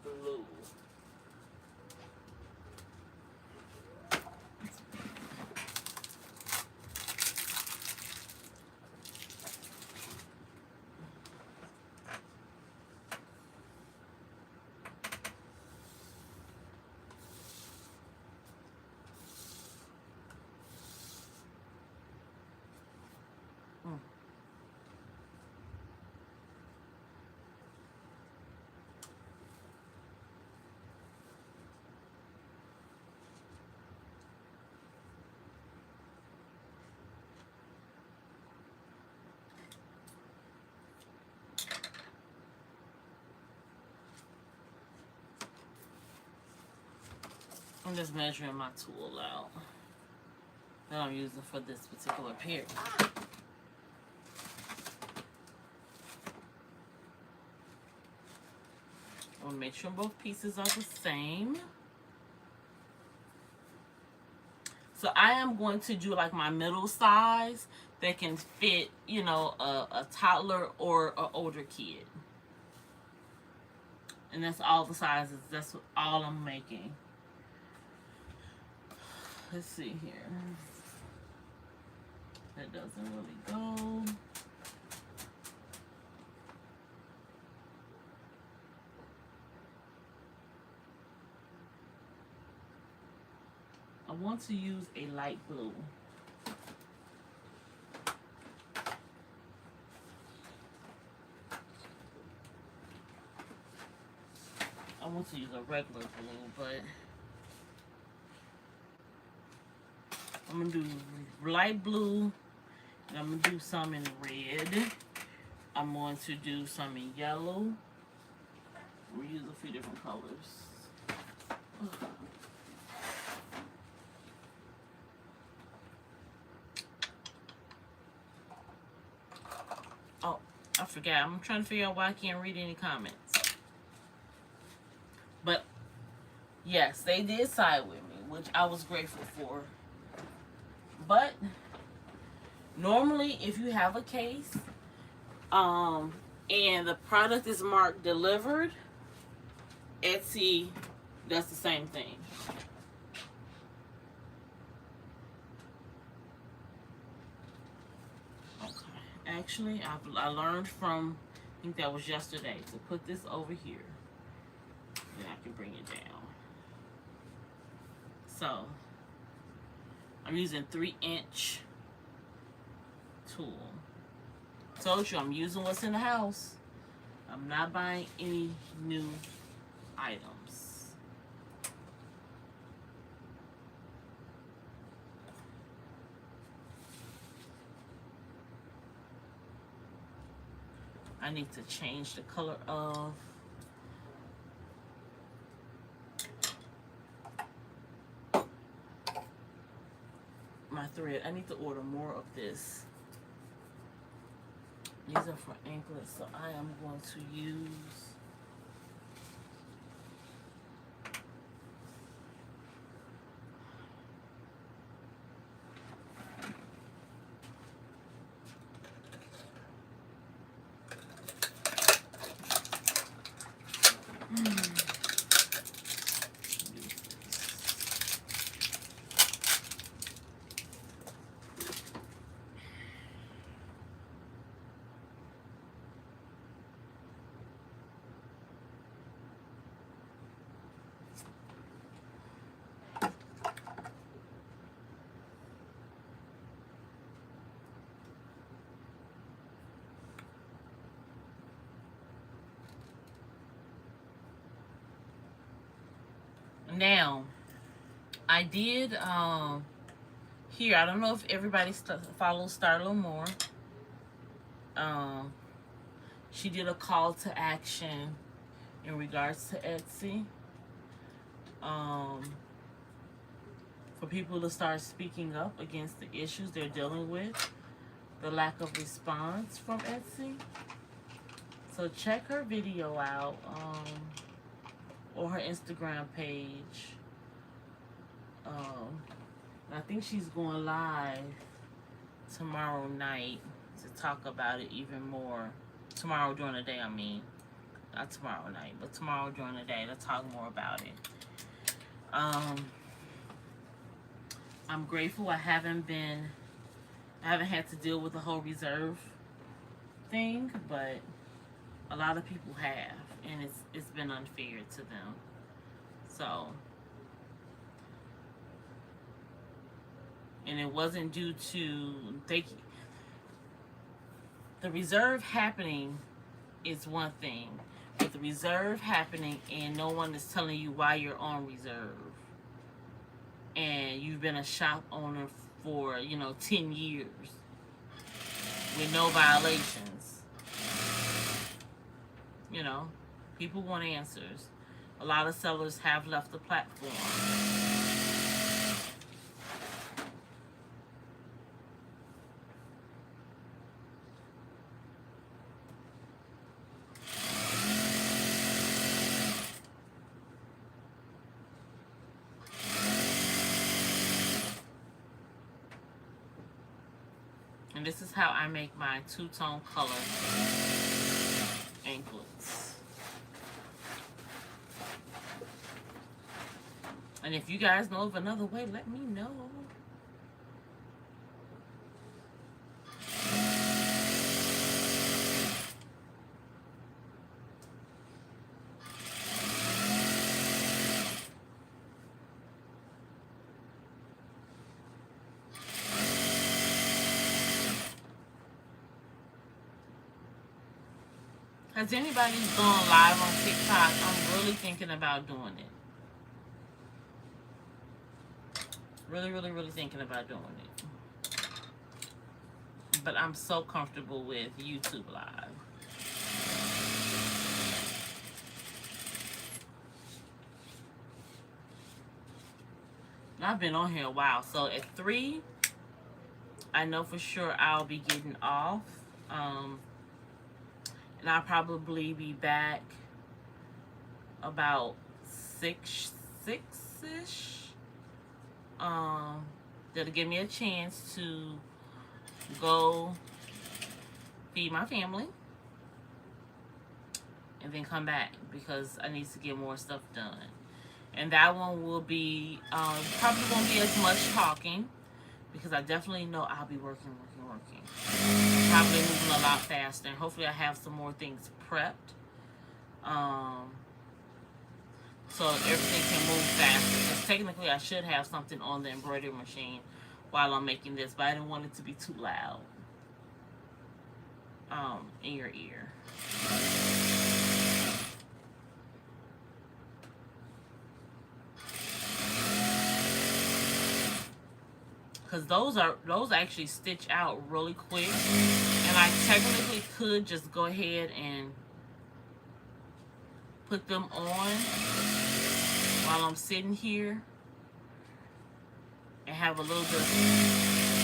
blue. I'm just measuring my tool out that I'm using for this particular period. I want to make sure both pieces are the same. So I am going to do like my middle size that can fit, a toddler or an older kid. And that's all the sizes. That's all I'm making. Let's see here. That doesn't really go. I want to use a light blue. I want to use a regular blue, but I'm going to do light blue, and I'm going to do some in red. I'm going to do some in yellow. We'll use a few different colors. Oh, I forgot. I'm trying to figure out why I can't read any comments. But, yes, they did side with me, which I was grateful for. But, normally, if you have a case, and the product is marked delivered, Etsy does the same thing. Actually, I learned from, I think that was yesterday, to put this over here. Then I can bring it down. So, I'm using 3-inch tool. Told you, I'm using what's in the house. I'm not buying any new items. I need to change the color of my thread. I need to order more of this. These are for anklets, so I am going to use now. I did here. I don't know if everybody follows Starlo more. She did a call to action in regards to Etsy. For people to start speaking up against the issues they're dealing with, the lack of response from Etsy. So check her video out, or her Instagram page. I think she's going live tomorrow night to talk about it even more. Tomorrow during the day, I mean. Not tomorrow night, but tomorrow during the day to talk more about it. I'm grateful I haven't had to deal with the whole reserve thing, but a lot of people have, and it's been unfair to them. So, and it wasn't due to the reserve happening is one thing, but the reserve happening and no one is telling you why you're on reserve, and you've been a shop owner for 10 years with no violations. People want answers. A lot of sellers have left the platform. And this is how I make my two-tone color anklets. And if you guys know of another way, let me know. Has anybody gone live on TikTok? I'm really thinking about doing it. Really, really, really thinking about doing it. But I'm so comfortable with YouTube Live. I've been on here a while. So at 3, I know for sure I'll be getting off. And I'll probably be back about 6-ish. That'll give me a chance to go feed my family and then come back because I need to get more stuff done. And that one will be, probably won't be as much talking because I definitely know I'll be working. Probably moving a lot faster. And hopefully I have some more things prepped. So everything can move faster. Because technically I should have something on the embroidery machine while I'm making this. But I didn't want it to be too loud in your ear. Because those actually stitch out really quick, and I technically could just go ahead and put them on while I'm sitting here and have a little bit of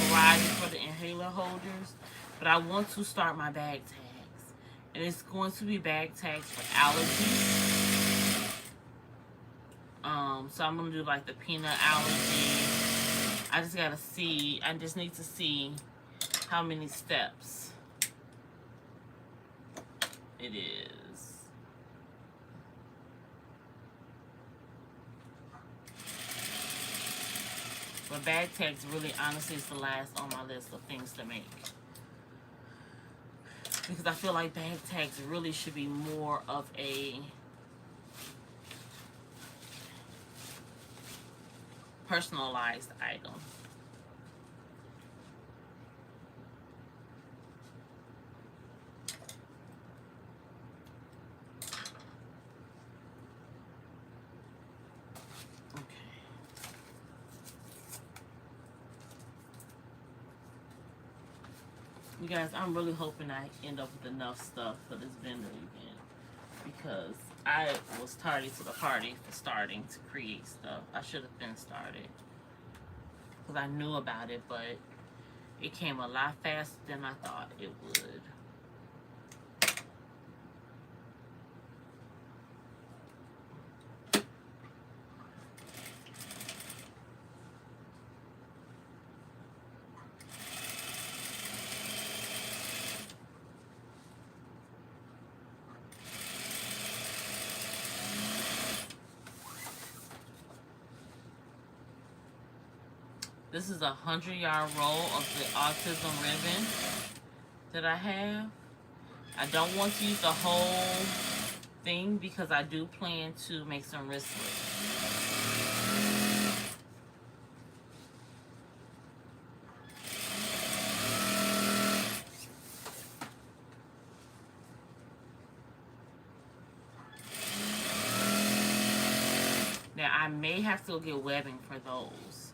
variety for the inhaler holders. But I want to start my bag tags, and it's going to be bag tags for allergies. So I'm gonna do like the peanut allergy. I just gotta see, I just need to see how many steps it is. But bag tags really honestly is the last on my list of things to make. Because I feel like bag tags really should be more of a personalized item. Okay. You guys, I'm really hoping I end up with enough stuff for this vendor event because I was tardy to the party for starting to create stuff. I should have been started because I knew about it, but it came a lot faster than I thought it would. This is a 100-yard roll of the autism ribbon that I have. I don't want to use the whole thing because I do plan to make some wristlets. Now I may have to get webbing for those.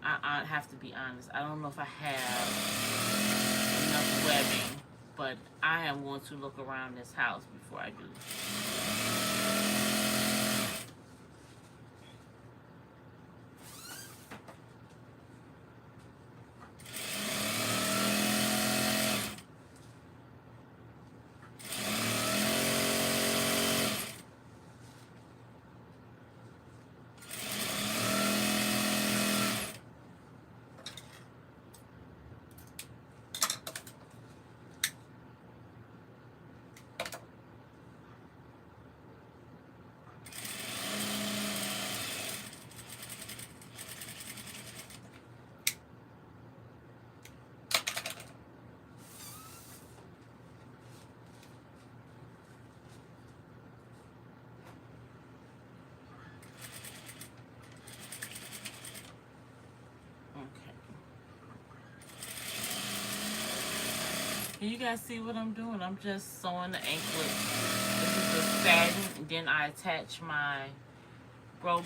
I have to be honest. I don't know if I have enough webbing, but I am going to look around this house before I do. Can you guys see what I'm doing? I'm just sewing the anklet. This is the satin, and then I attach my grosgrain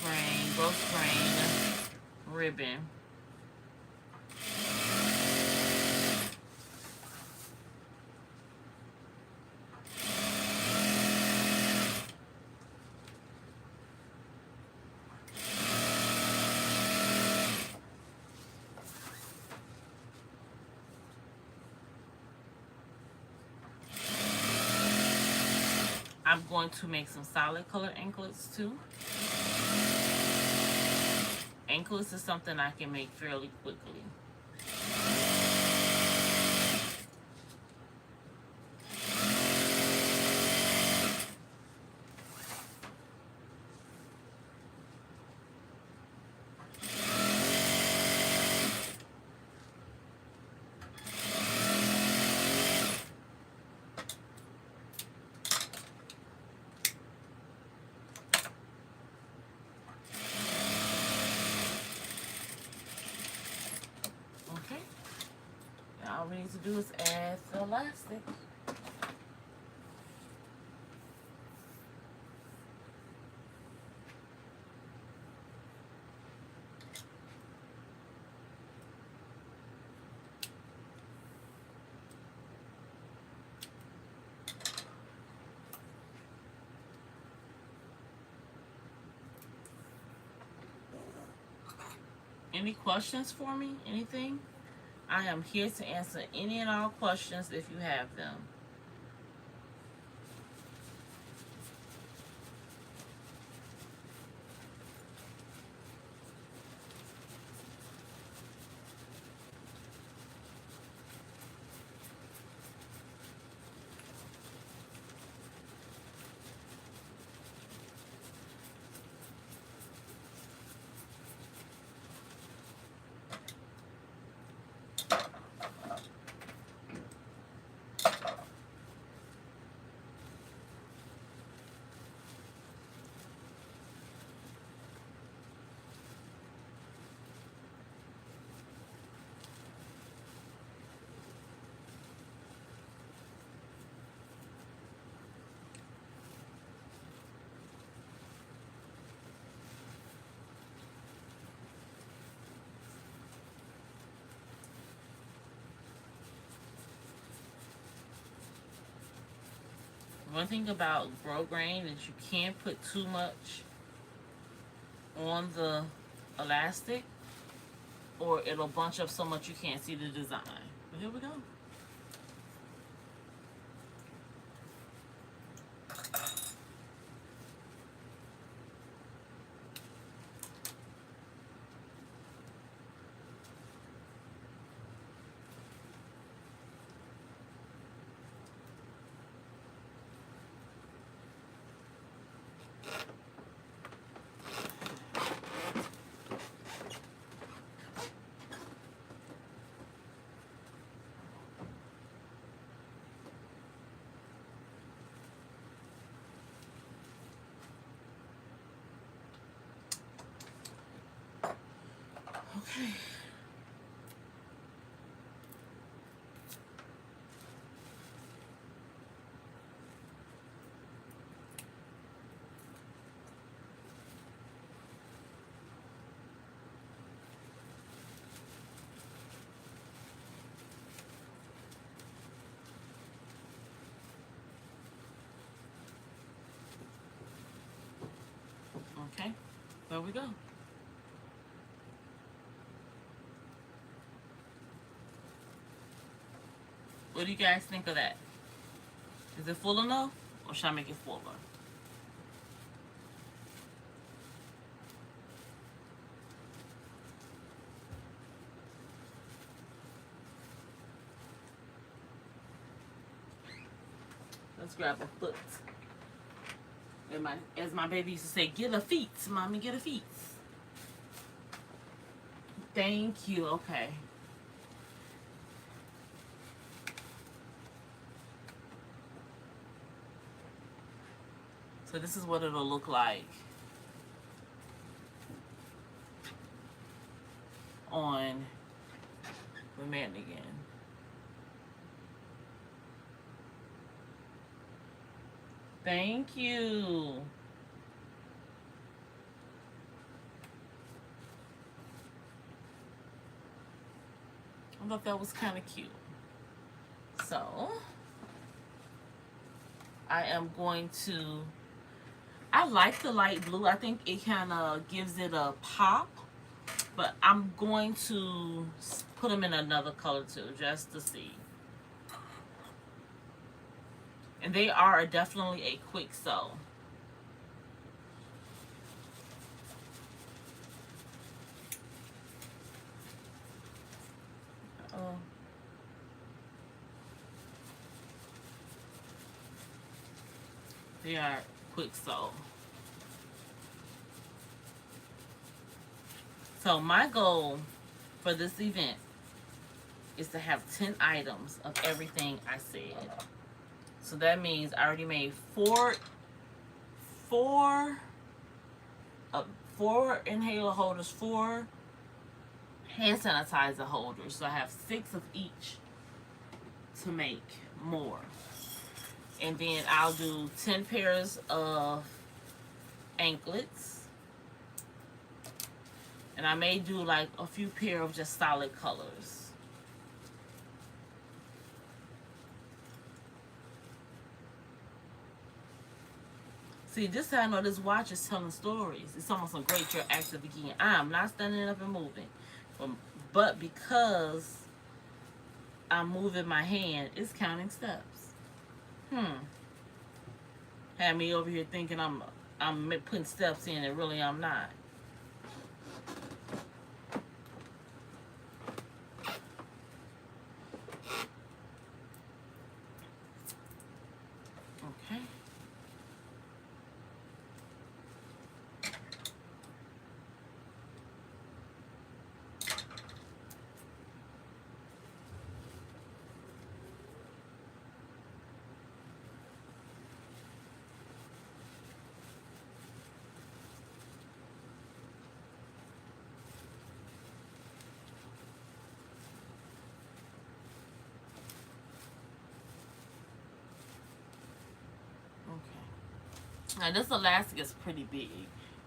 ribbon. I'm going to make some solid color anklets too. Anklets is something I can make fairly quickly. All we need to do is add the elastic. Any questions for me? Anything? I am here to answer any and all questions if you have them. One thing about grosgrain is you can't put too much on the elastic or it'll bunch up so much you can't see the design. But here we go. Okay. Okay, there we go. What do you guys think of that? Is it full enough or should I make it fuller? Let's grab a foot. As my baby used to say, get a feet, mommy, get a feet. Thank you, okay. So this is what it'll look like on the mannequin. Thank you. I thought that was kind of cute. So, I am going to, I like the light blue. I think it kind of gives it a pop. But I'm going to put them in another color too, just to see. And they are definitely a quick sew. Oh. They are quick sew. So my goal for this event is to have 10 items of everything I said. So that means I already made four inhaler holders, 4 hand sanitizer holders. So I have 6 of each to make more. And then I'll do 10 pairs of anklets. And I may do like a few pair of just solid colors. See, this is how I know this watch is telling stories. It's almost a great, you're active again. I'm not standing up and moving. But because I'm moving my hand, it's counting steps. Had me over here thinking I'm putting steps in and really I'm not. Okay. Now this elastic is pretty big.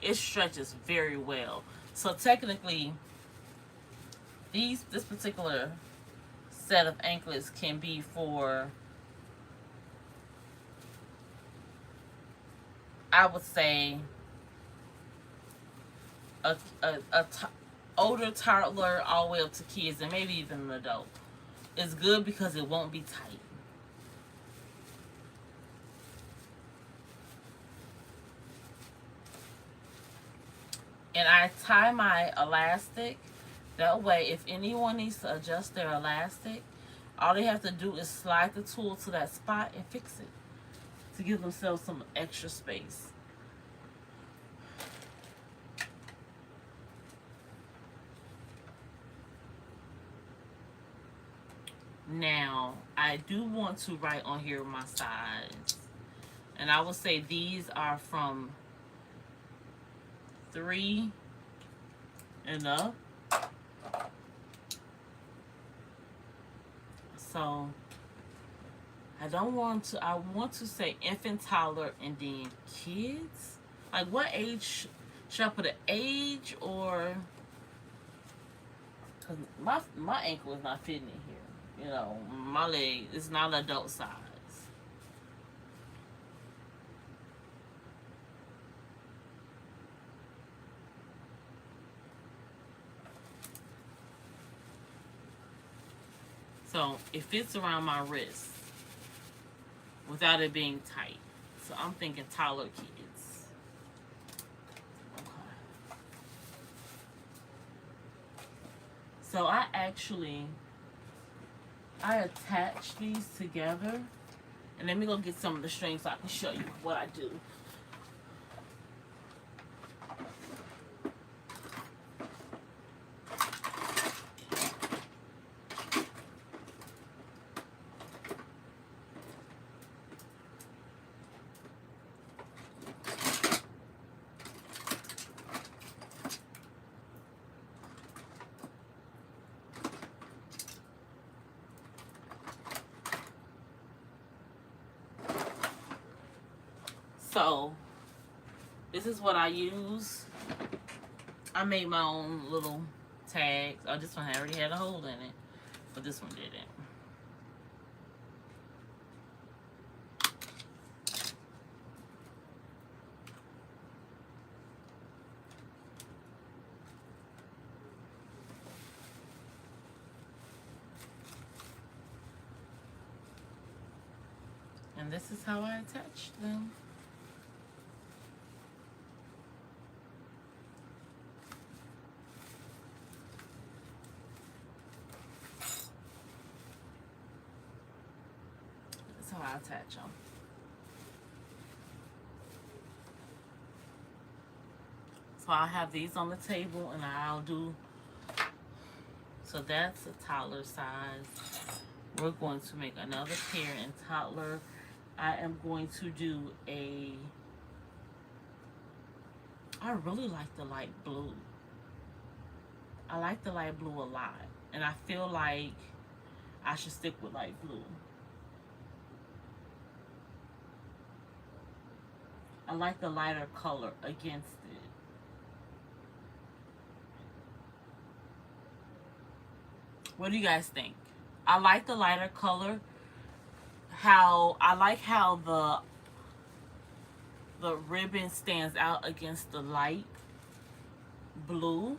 It stretches very well. So technically, this particular set of anklets can be for, I would say, a older toddler all the way up to kids and maybe even an adult. It's good because it won't be tight. And I tie my elastic. That way, if anyone needs to adjust their elastic, all they have to do is slide the tool to that spot and fix it to give themselves some extra space. Now, I do want to write on here my size. And I will say these are from 3 and up. So I want to say infant, toddler, and then kids. Like what age should I put, an age, or because my ankle is not fitting in here. You know, my leg is not adult size. So it fits around my wrist without it being tight. So I'm thinking toddler kids. Okay. So I attach these together. And let me go get some of the strings so I can show you what I do. So this is what I use. I made my own little tags. Oh, this one already had a hole in it, but this one didn't. And this is how I attach them. That's how I attach them. So I'll have these on the table and I'll do, so that's a toddler size. We're going to make another pair in toddler. I am going to do a, I really like the light blue. I like the light blue a lot. And I feel like I should stick with light blue. I like the lighter color against it. What do you guys think? I like the lighter color. I like how the ribbon stands out against the light blue.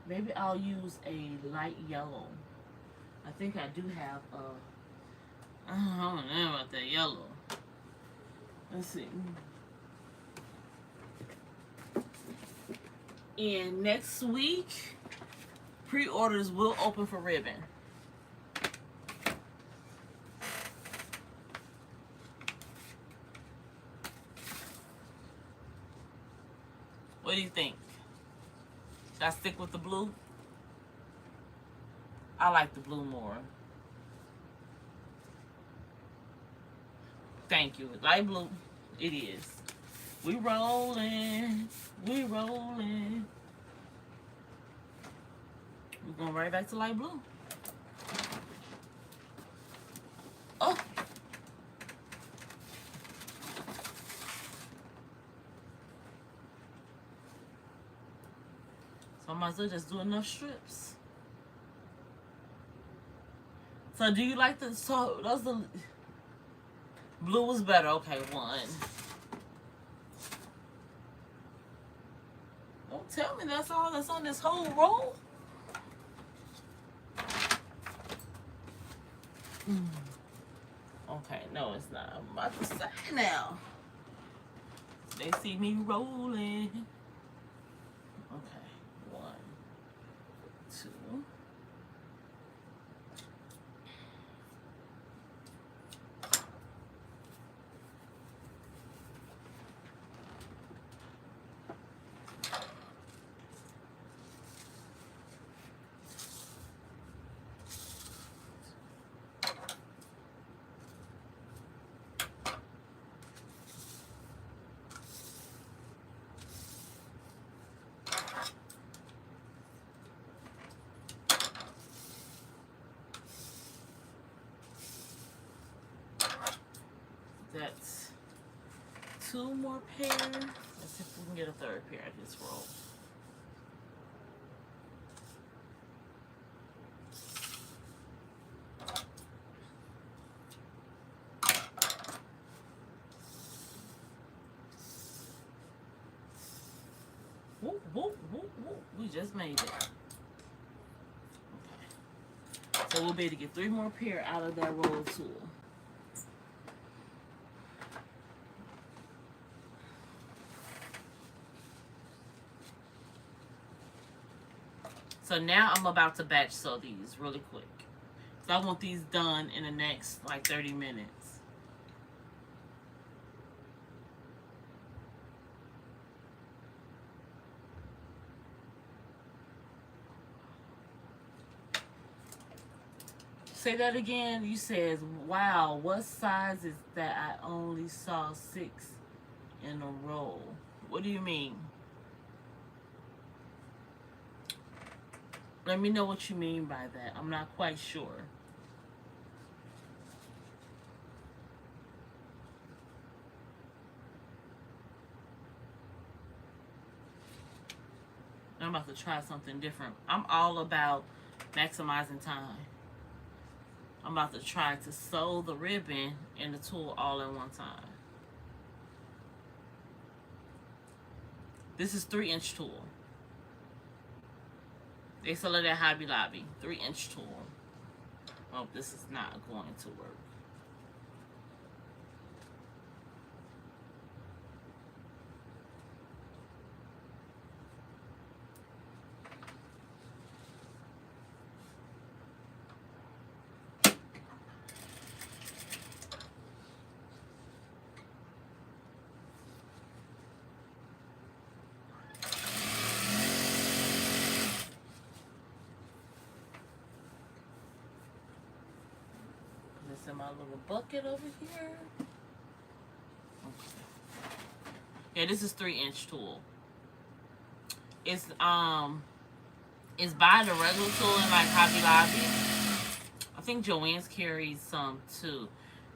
Maybe I'll use a light yellow. I think I do have a, I don't know about that yellow. Let's see. And next week, pre-orders will open for ribbon. What do you think? Should I stick with the blue? I like the blue more. Thank you. Light blue. It is. We rolling. We rolling. We're going right back to light blue. Oh. So I might as well just do enough strips. So do you like the, so that's the, blue was better. Okay, one. Don't tell me that's all that's on this whole roll. Okay, no, it's not. I'm about to say now. They see me rolling. Okay, 1, 2. That's 2 more pairs. Let's see if we can get a 3rd pair at this roll. Whoop, whoop, whoop, whoop. We just made it. Okay. So we'll be able to get 3 more pair out of that roll tool. So now I'm about to batch sew these really quick. So I want these done in the next like 30 minutes. Say that again. You said, wow, what size is that? I only saw 6 in a row. What do you mean? Let me know what you mean by that. I'm not quite sure. I'm about to try something different. I'm all about maximizing time. I'm about to try to sew the ribbon and the tulle all at one time. This is 3-inch tulle. They sell it at Hobby Lobby. 3-inch tulle. Oh, this is not going to work. In my little bucket over here. Okay. Yeah, this is 3-inch tulle. It's by the regular tulle in like Hobby Lobby. I think Joanns carries some too.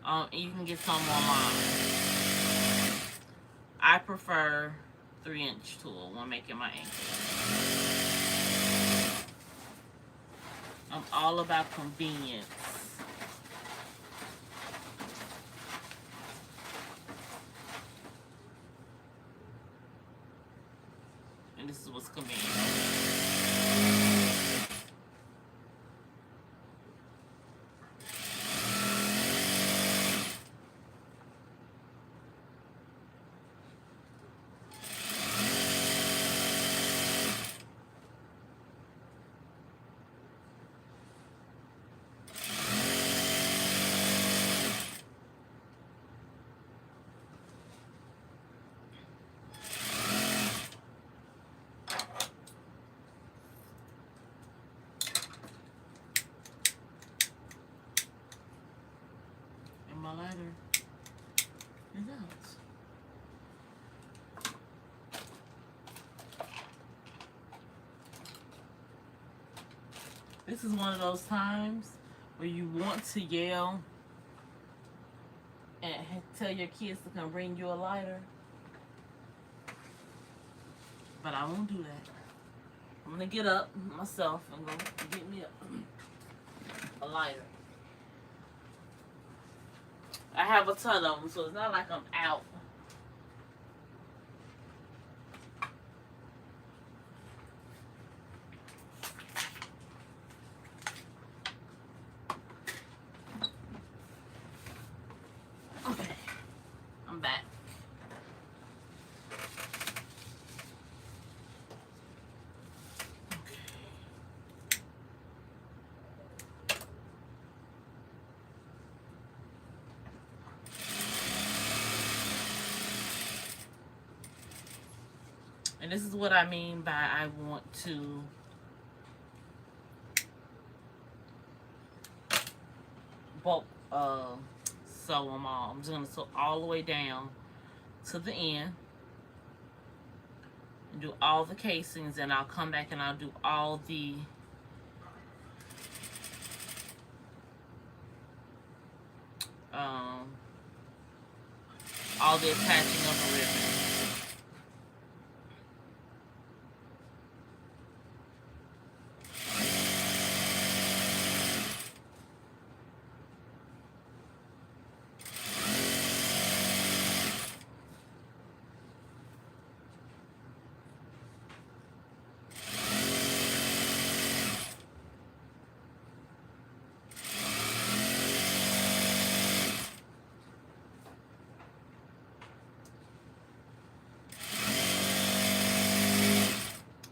And you can get some online. I prefer 3-inch tulle when making my ankles. I'm all about convenience. This is what's convenient. My lighter is out. This is one of those times where you want to yell and tell your kids to come bring you a lighter, but I won't do that. I'm gonna get up myself and go get me a lighter. I have a ton of them, so it's not like I'm out. Okay, I'm back. And this is what I mean by I want to bulk sew them all. I'm just going to sew all the way down to the end and do all the casings, and I'll come back and I'll do all the attaching of the ribbon.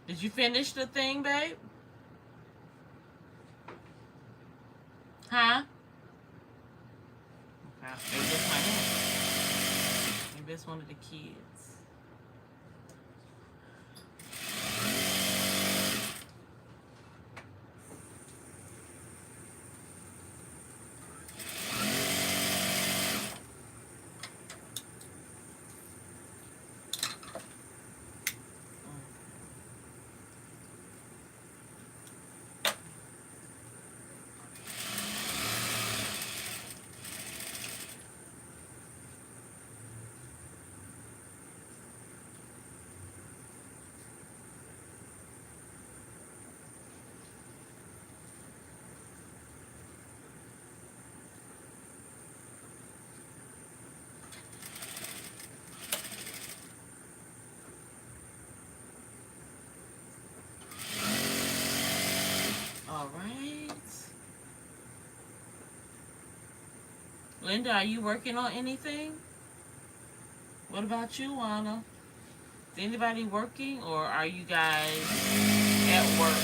Did you finish the thing, babe? Huh? Okay, maybe that's my hand. Maybe that's one of the kids. Linda, are you working on anything? What about you, Anna? Is anybody working, or are you guys at work?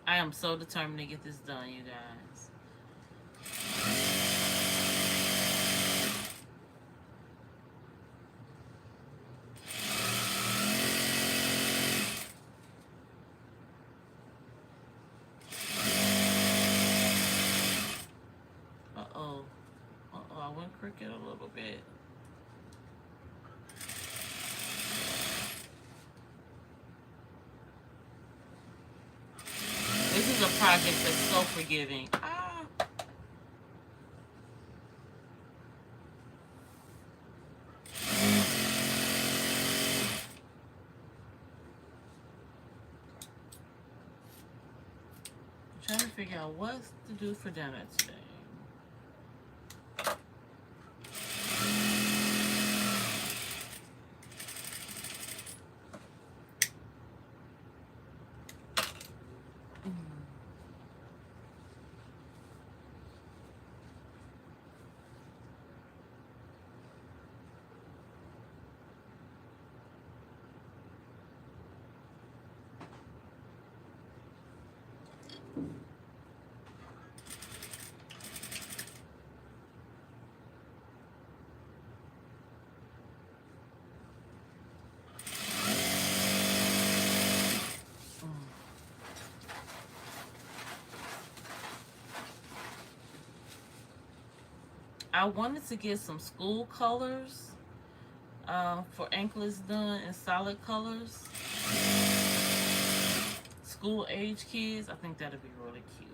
I am so determined to get this done, you guys. Uh-oh. Uh-oh, I went crooked a little bit. This is a project that's so forgiving. Ah. I'm trying to figure out what to do for dinner today. I wanted to get some school colors for anklets done in solid colors. School age kids, I think that'd be really cute.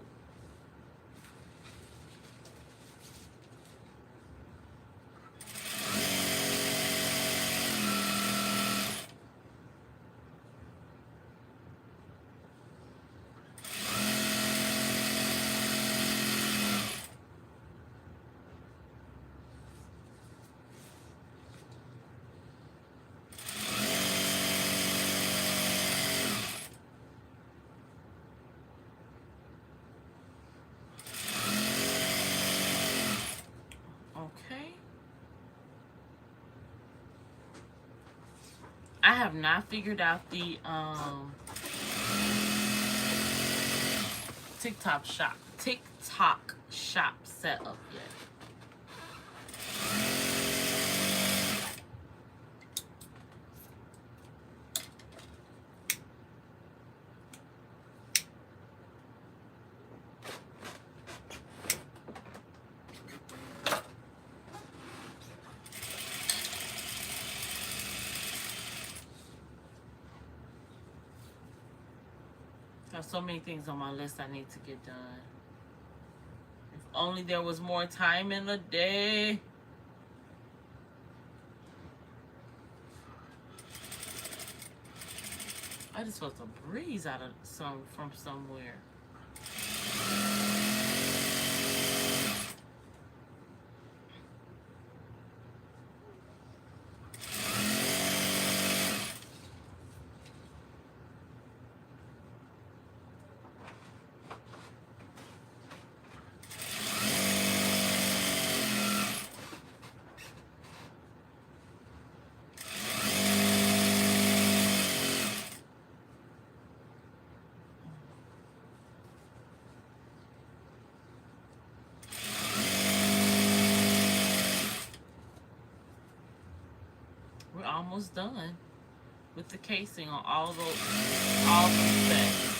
I have not figured out the TikTok shop setup yet. There's so many things on my list I need to get done. If only there was more time in the day. I just felt a breeze out of from somewhere. Almost done with the casing on all those sets.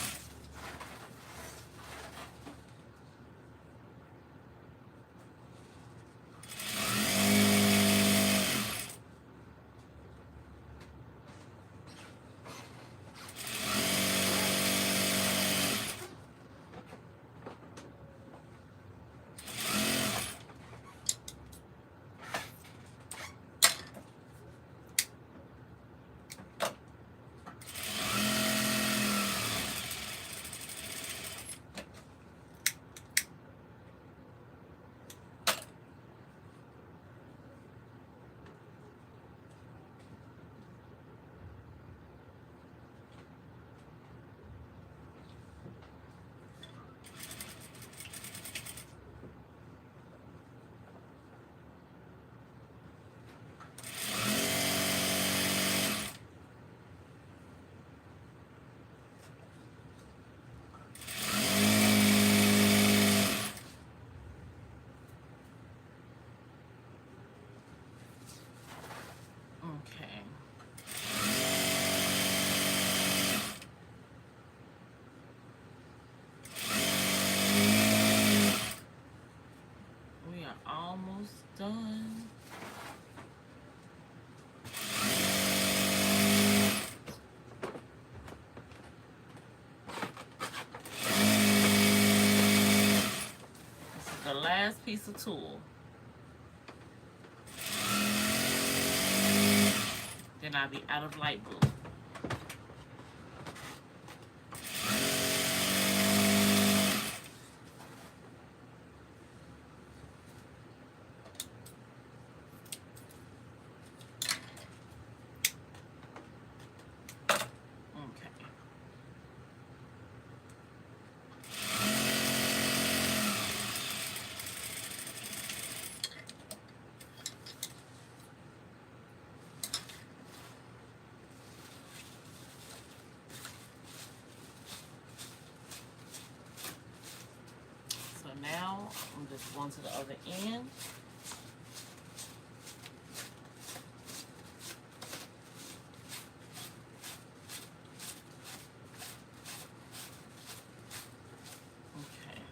piece of tulle. Then I'll be out of light blue. Now I'm just going to the other end. Okay.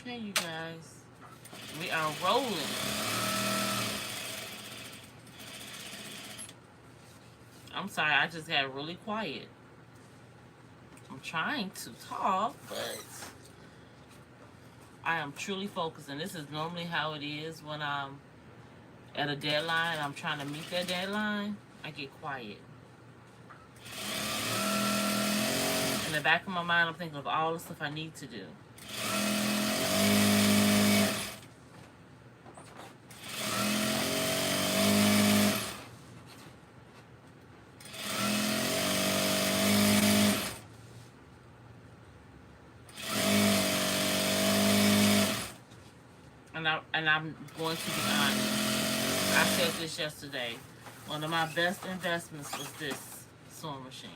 Okay, you guys, we are rolling. I'm sorry, I just got really quiet. I'm trying to talk, but I am truly focused, and this is normally how it is when I'm at a deadline. I'm trying to meet that deadline. I get quiet. In the back of my mind, I'm thinking of all the stuff I need to do. And I'm going to be honest. I said this yesterday. One of my best investments was this sewing machine.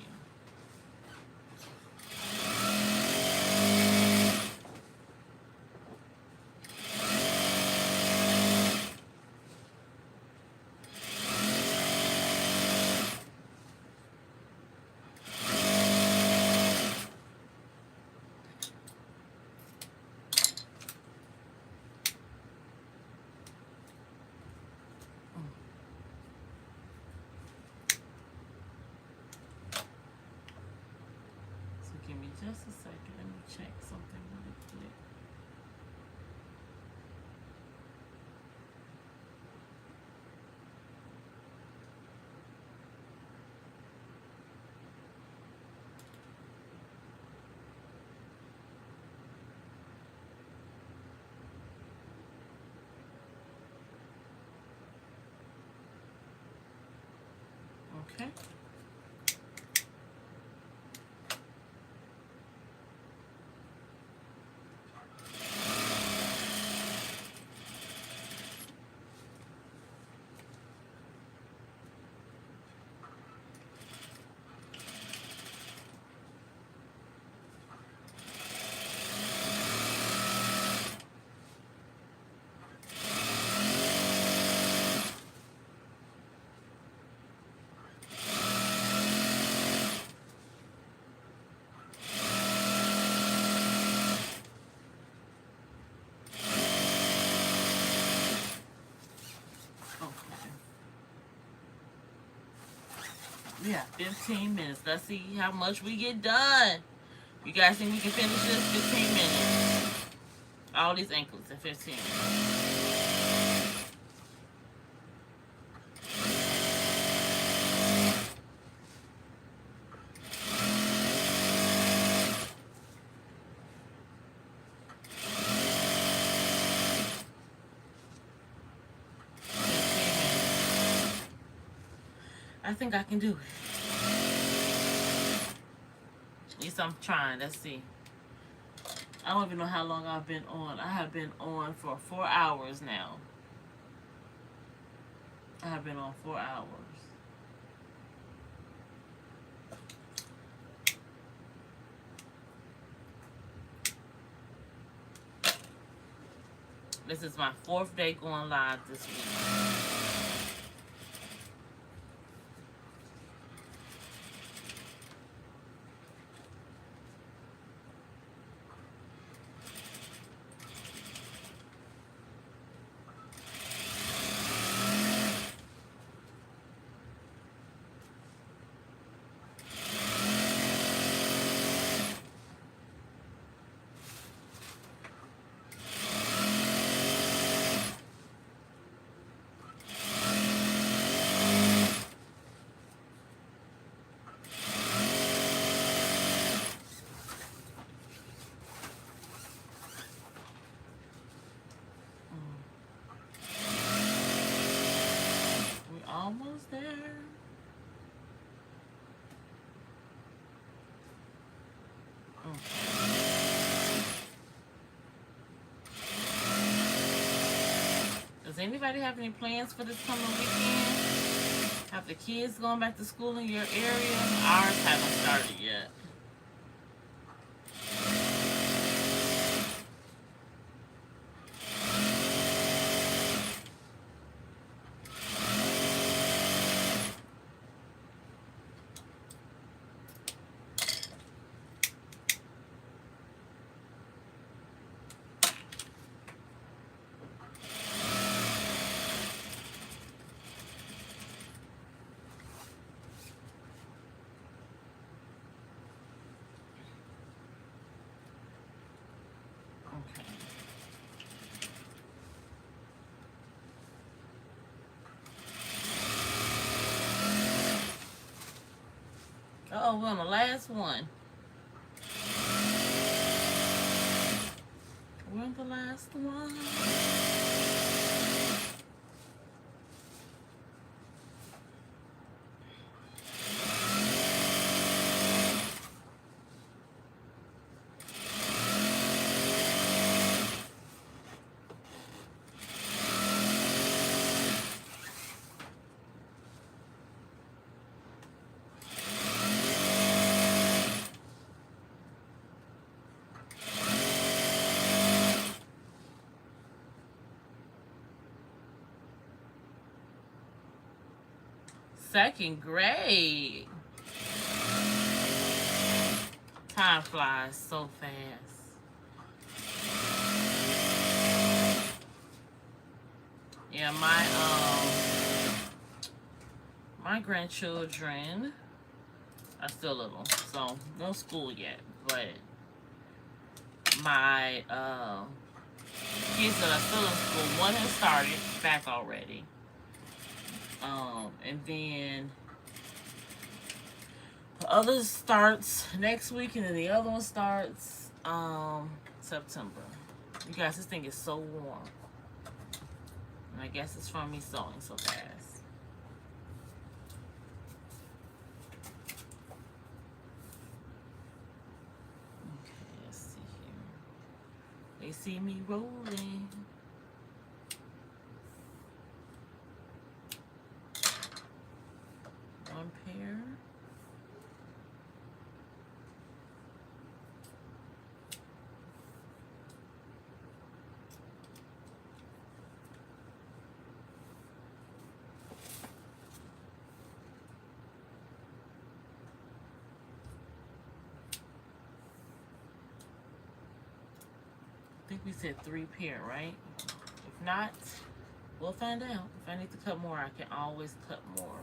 Just a second. Let me check something really quick. Okay. We have 15 minutes. Let's see how much we get done. You guys think we can finish this? 15 minutes. All these ankles in 15 minutes. I think I can do it. At least I'm trying. Let's see. I don't even know how long I've been on. I have been on for 4 hours now. I have been on 4 hours. This is my 4th day going live this week. Almost there. Okay. Does anybody have any plans for this coming weekend? Have the kids going back to school in your area? Ours haven't started yet. Oh, we're on the last one. We're on the last one. Second grade. Time flies so fast. Yeah, my grandchildren are still little, so no school yet, but My kids that are still in school, one has started back already. And then the other starts next week, and then the other one starts September. You guys, this thing is so warm. And I guess it's from me sewing so fast. Okay, let's see here. They see me rolling. One pair. I think we said 3 pair, right? If not, we'll find out. If I need to cut more, I can always cut more.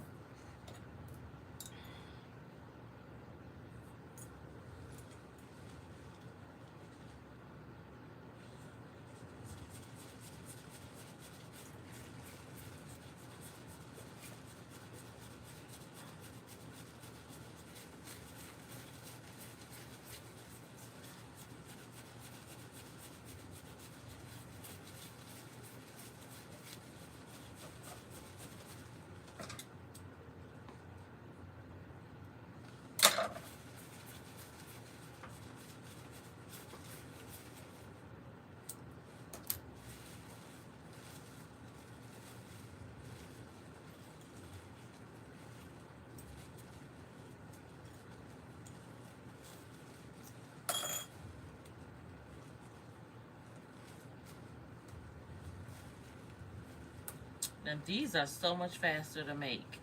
Now these are so much faster to make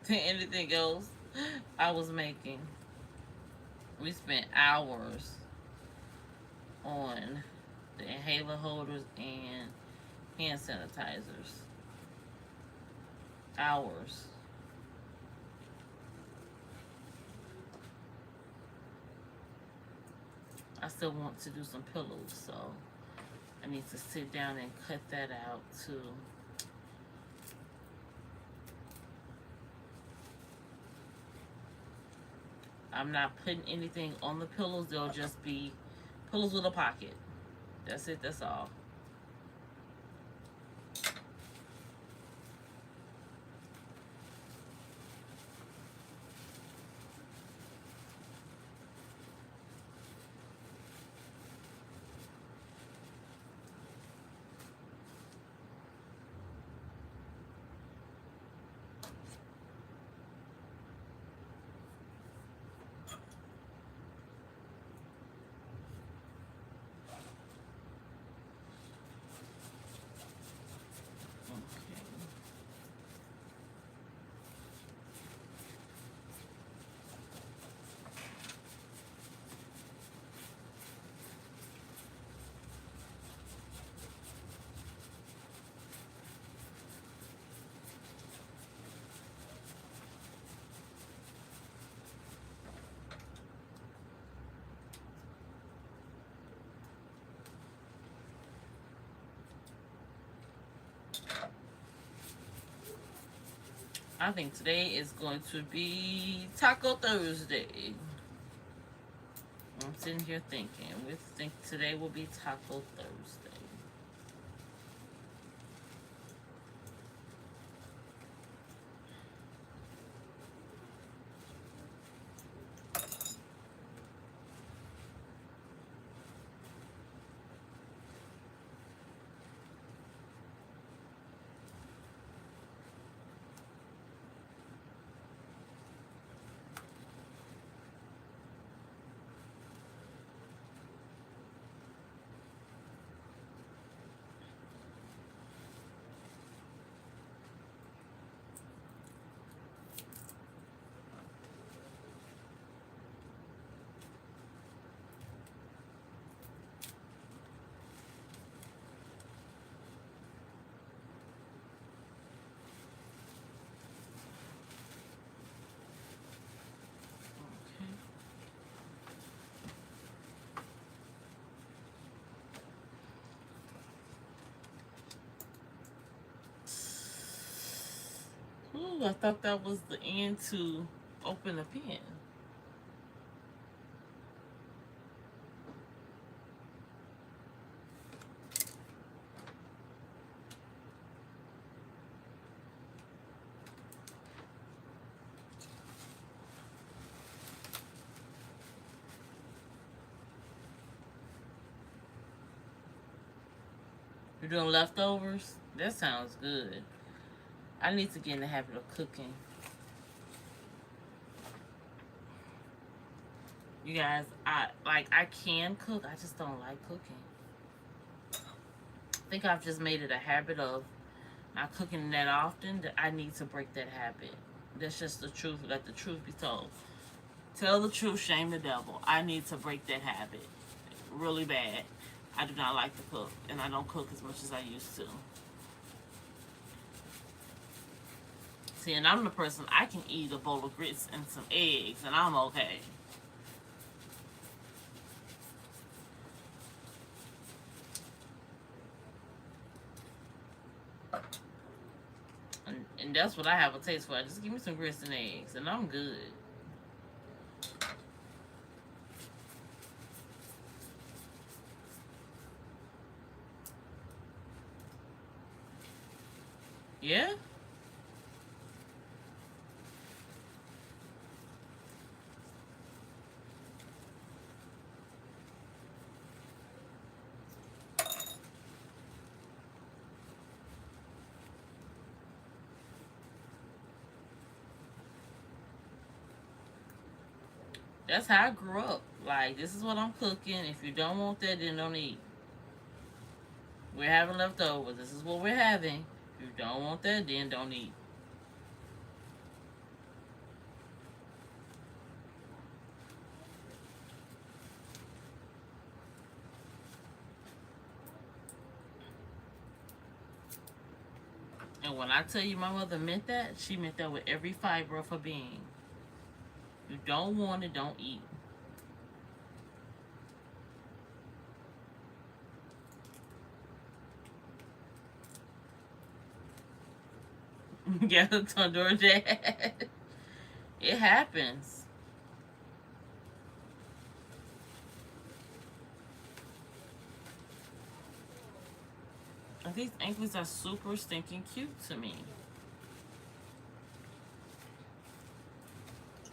than anything else I was making. We spent hours on the inhaler holders and hand sanitizers. Hours. I still want to do some pillows, so I need to sit down and cut that out too. I'm not putting anything on the pillows. They'll just be pillows with a pocket. That's it. That's all. I think today is going to be Taco Thursday. I'm sitting here thinking. We think today will be Taco Thursday. Ooh, I thought that was the end to open the pen. You're doing leftovers? That sounds good. I need to get in the habit of cooking. You guys, I can cook. I just don't like cooking. I think I've just made it a habit of not cooking that often. That I need to break that habit. That's just the truth. Let the truth be told. Tell the truth, shame the devil. I need to break that habit really bad. I do not like to cook, and I don't cook as much as I used to. See, and I'm the person, I can eat a bowl of grits and some eggs, and I'm okay. And that's what I have a taste for. Just give me some grits and eggs, and I'm good. Yeah? That's how I grew up. Like, this is what I'm cooking. If you don't want that, then don't eat. We're having leftovers. This is what we're having. If you don't want that, then don't eat. And when I tell you my mother meant that, she meant that with every fiber of her being. You don't want it, don't eat. Yeah, tandoor dad. It happens. And these ankles are super stinking cute to me.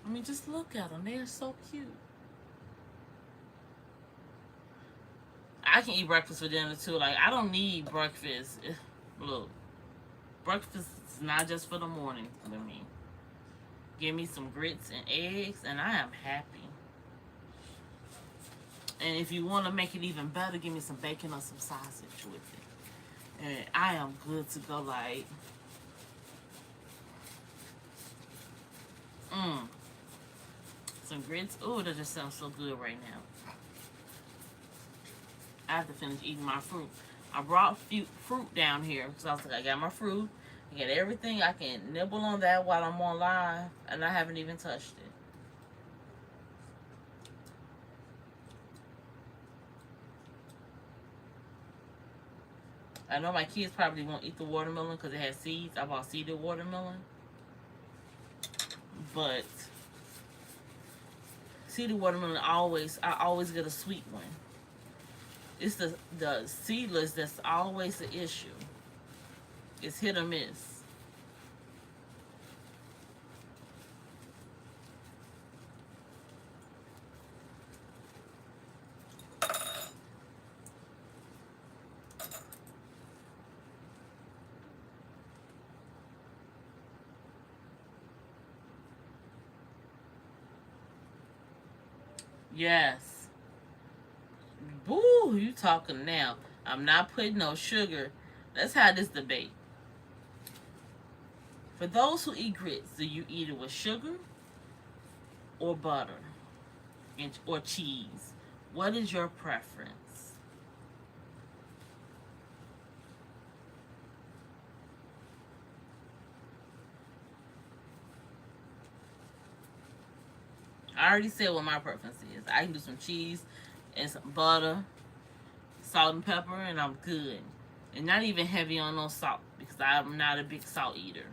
I mean, just look at them. They are so cute. I can eat breakfast for dinner too. Like, I don't need breakfast. Look, breakfast is not just for the morning for me. Give me some grits and eggs, and I am happy. And if you want to make it even better, give me some bacon or some sausage with it. And I am good to go. Like, some grits. Oh, that just sounds so good right now. I have to finish eating my fruit. I brought fruit down here because I was like, I got my fruit. I got everything. I can nibble on that while I'm on live, and I haven't even touched it. I know my kids probably won't eat the watermelon because it has seeds. I bought seeded watermelon. But seeded watermelon I always get a sweet one. It's the seedless that's always the issue. It's hit or miss. Yes. Boo, you talking now. I'm not putting no sugar. Let's have this debate. For those who eat grits, do you eat it with sugar or butter or cheese? What is your preference? I already said what my preference is. I can do some cheese and some butter, salt and pepper, and I'm good. And not even heavy on no salt because I'm not a big salt eater.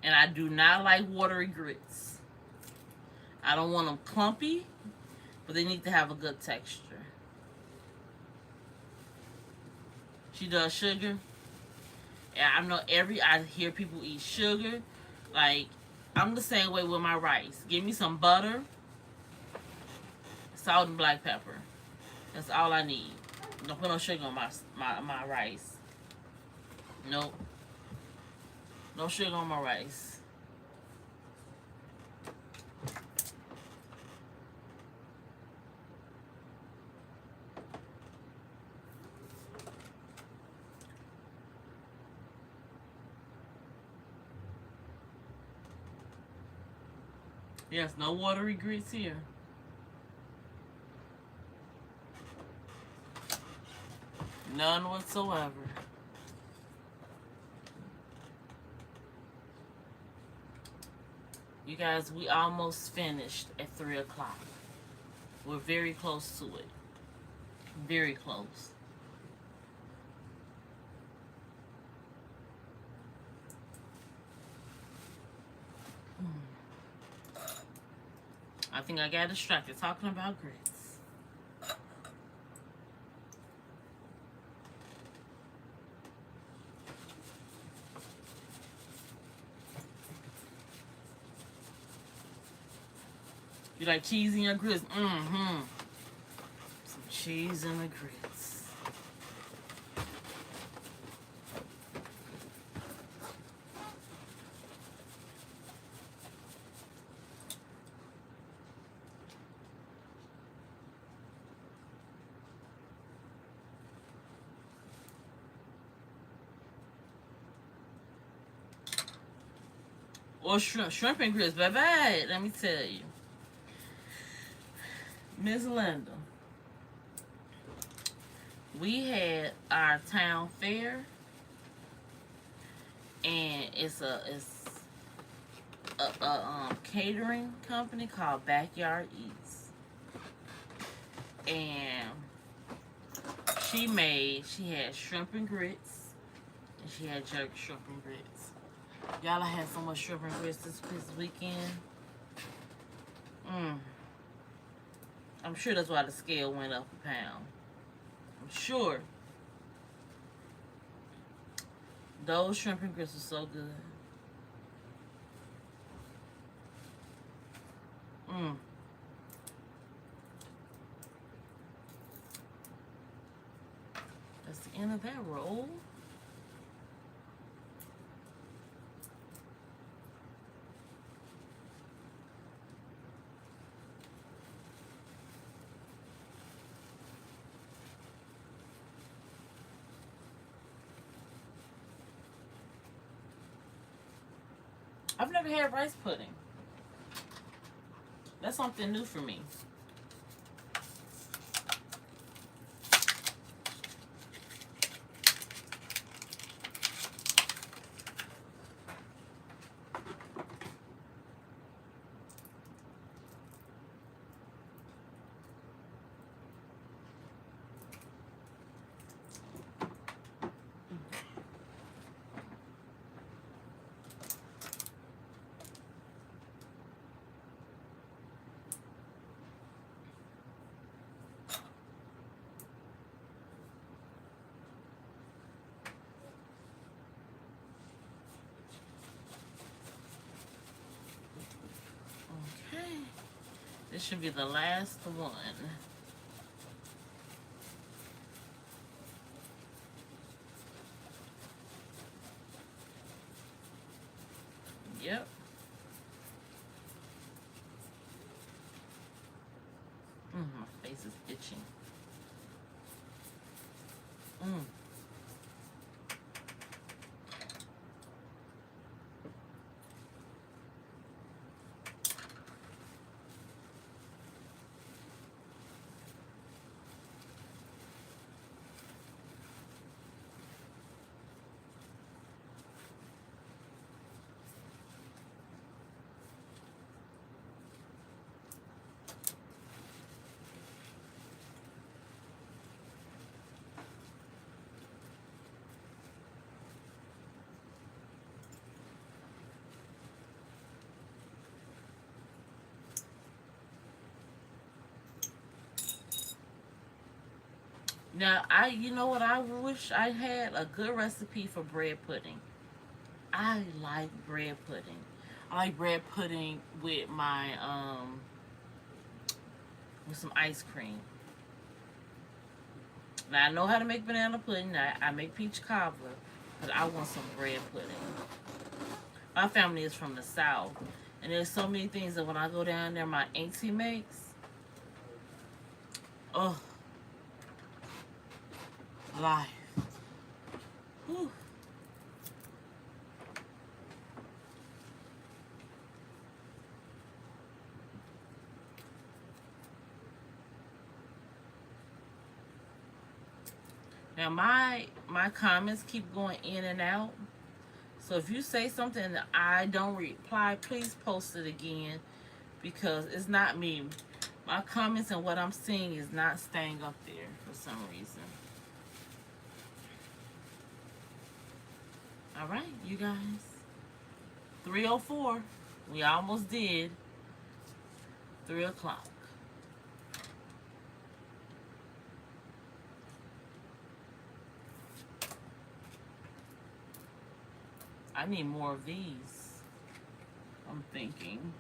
And I do not like watery grits. I don't want them clumpy, but they need to have a good texture. She does sugar. Yeah, I know I hear people eat sugar. Like, I'm the same way with my rice. Give me some butter, salt, and black pepper. That's all I need. Don't put no sugar on my rice. Nope. No sugar on my rice. Yes, no watery grits here. None whatsoever. You guys, we almost finished at 3 o'clock. We're very close to it. Very close. I think I got distracted talking about grits. You like cheese in your grits? Mm-hmm. Some cheese in the grits. Or shrimp and grits, baby. Let me tell you. Miss Linda, we had our town fair, and it's a catering company called Backyard Eats, and she had shrimp and grits, and she had jerk shrimp and grits. Y'all, I had so much shrimp and grits this weekend. I'm sure that's why the scale went up a pound. I'm sure. Those shrimp and grits are so good. That's the end of that roll. I've never had rice pudding. That's something new for me. This should be the last one. Yep. My face is itching. Now, you know what, I wish I had a good recipe for bread pudding. I like bread pudding. I like bread pudding with my with some ice cream. Now I know how to make banana pudding. I make peach cobbler, but I want some bread pudding. My family is from the South, and there's so many things that when I go down there, my auntie makes. Oh, life. Whew. Now my comments keep going in and out. So if you say something that I don't reply, please post it again, because it's not me. My comments and what I'm seeing is not staying up there for some reason. All right, you guys. 3:04. We almost did 3 o'clock. I need more of these, I'm thinking.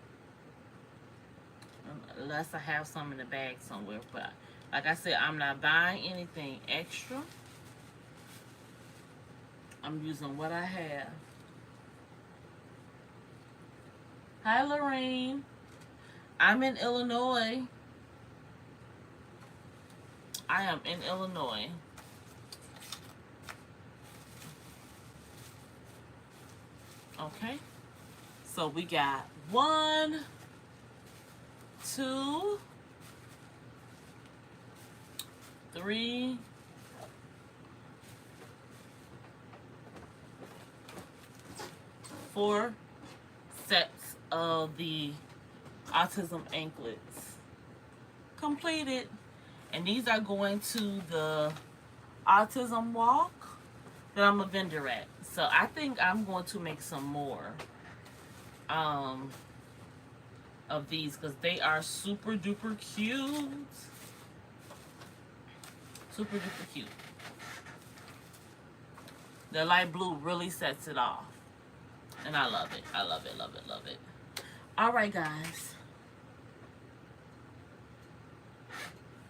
Unless I have some in the bag somewhere. But like I said, I'm not buying anything extra. I'm using what I have. Hi, Lorraine. I'm in Illinois. I am in Illinois. Okay. So we got 1, 2, 3, 4 sets of the autism anklets completed. And these are going to the autism walk that I'm a vendor at. So I think I'm going to make some more of these, because they are super duper cute. Super duper cute. The light blue really sets it off. And I love it. I love it, love it, love it. Alright, guys.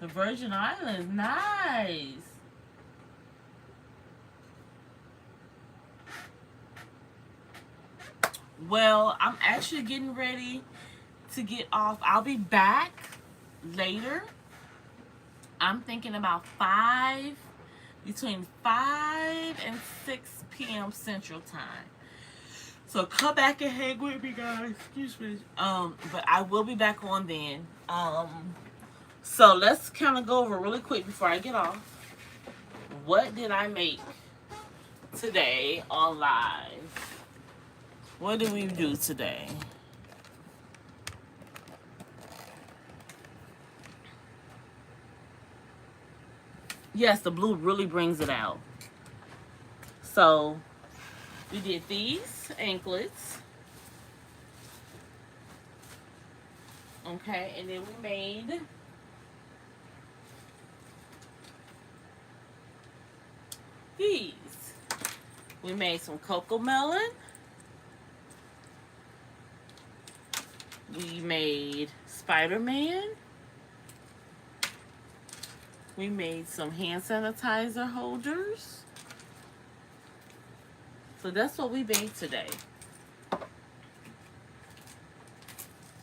The Virgin Islands, nice. Well, I'm actually getting ready to get off. I'll be back later. I'm thinking about between 5 and 6 p.m. Central Time. So come back and hang with me, guys. Excuse me. But I will be back on then. So let's kind of go over really quick before I get off. What did I make today on live? What did we do today? Yes, the blue really brings it out. So we did these anklets. Okay, and then we made these. We made some cocoa melon. We made Spider-Man. We made some hand sanitizer holders. So that's what we made today.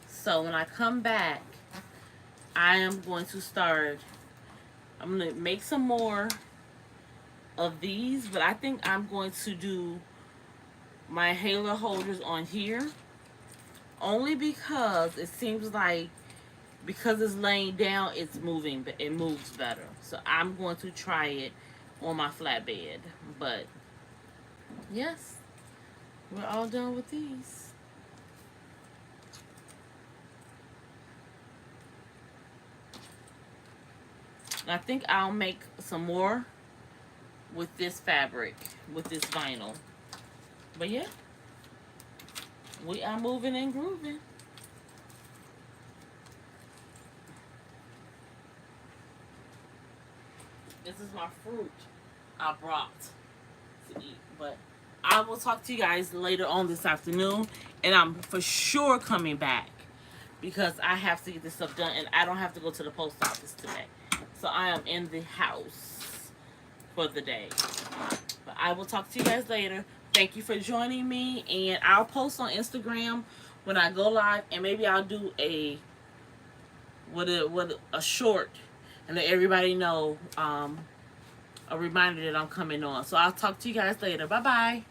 So when I come back, I am going to start, I'm going to make some more of these, but I think I'm going to do my halo holders on here, only because it seems like because it's laying down, it's moving, but it moves better. So I'm going to try it on my flatbed. But yes, we're all done with these. I think I'll make some more with this fabric, with this vinyl. But yeah, we are moving and grooving. This is my fruit I brought to eat. But I will talk to you guys later on this afternoon. And I'm for sure coming back because I have to get this stuff done. And I don't have to go to the post office today. So I am in the house for the day. But I will talk to you guys later. Thank you for joining me. And I'll post on Instagram when I go live. And maybe I'll do a short and let everybody know, a reminder that I'm coming on. So I'll talk to you guys later. Bye bye.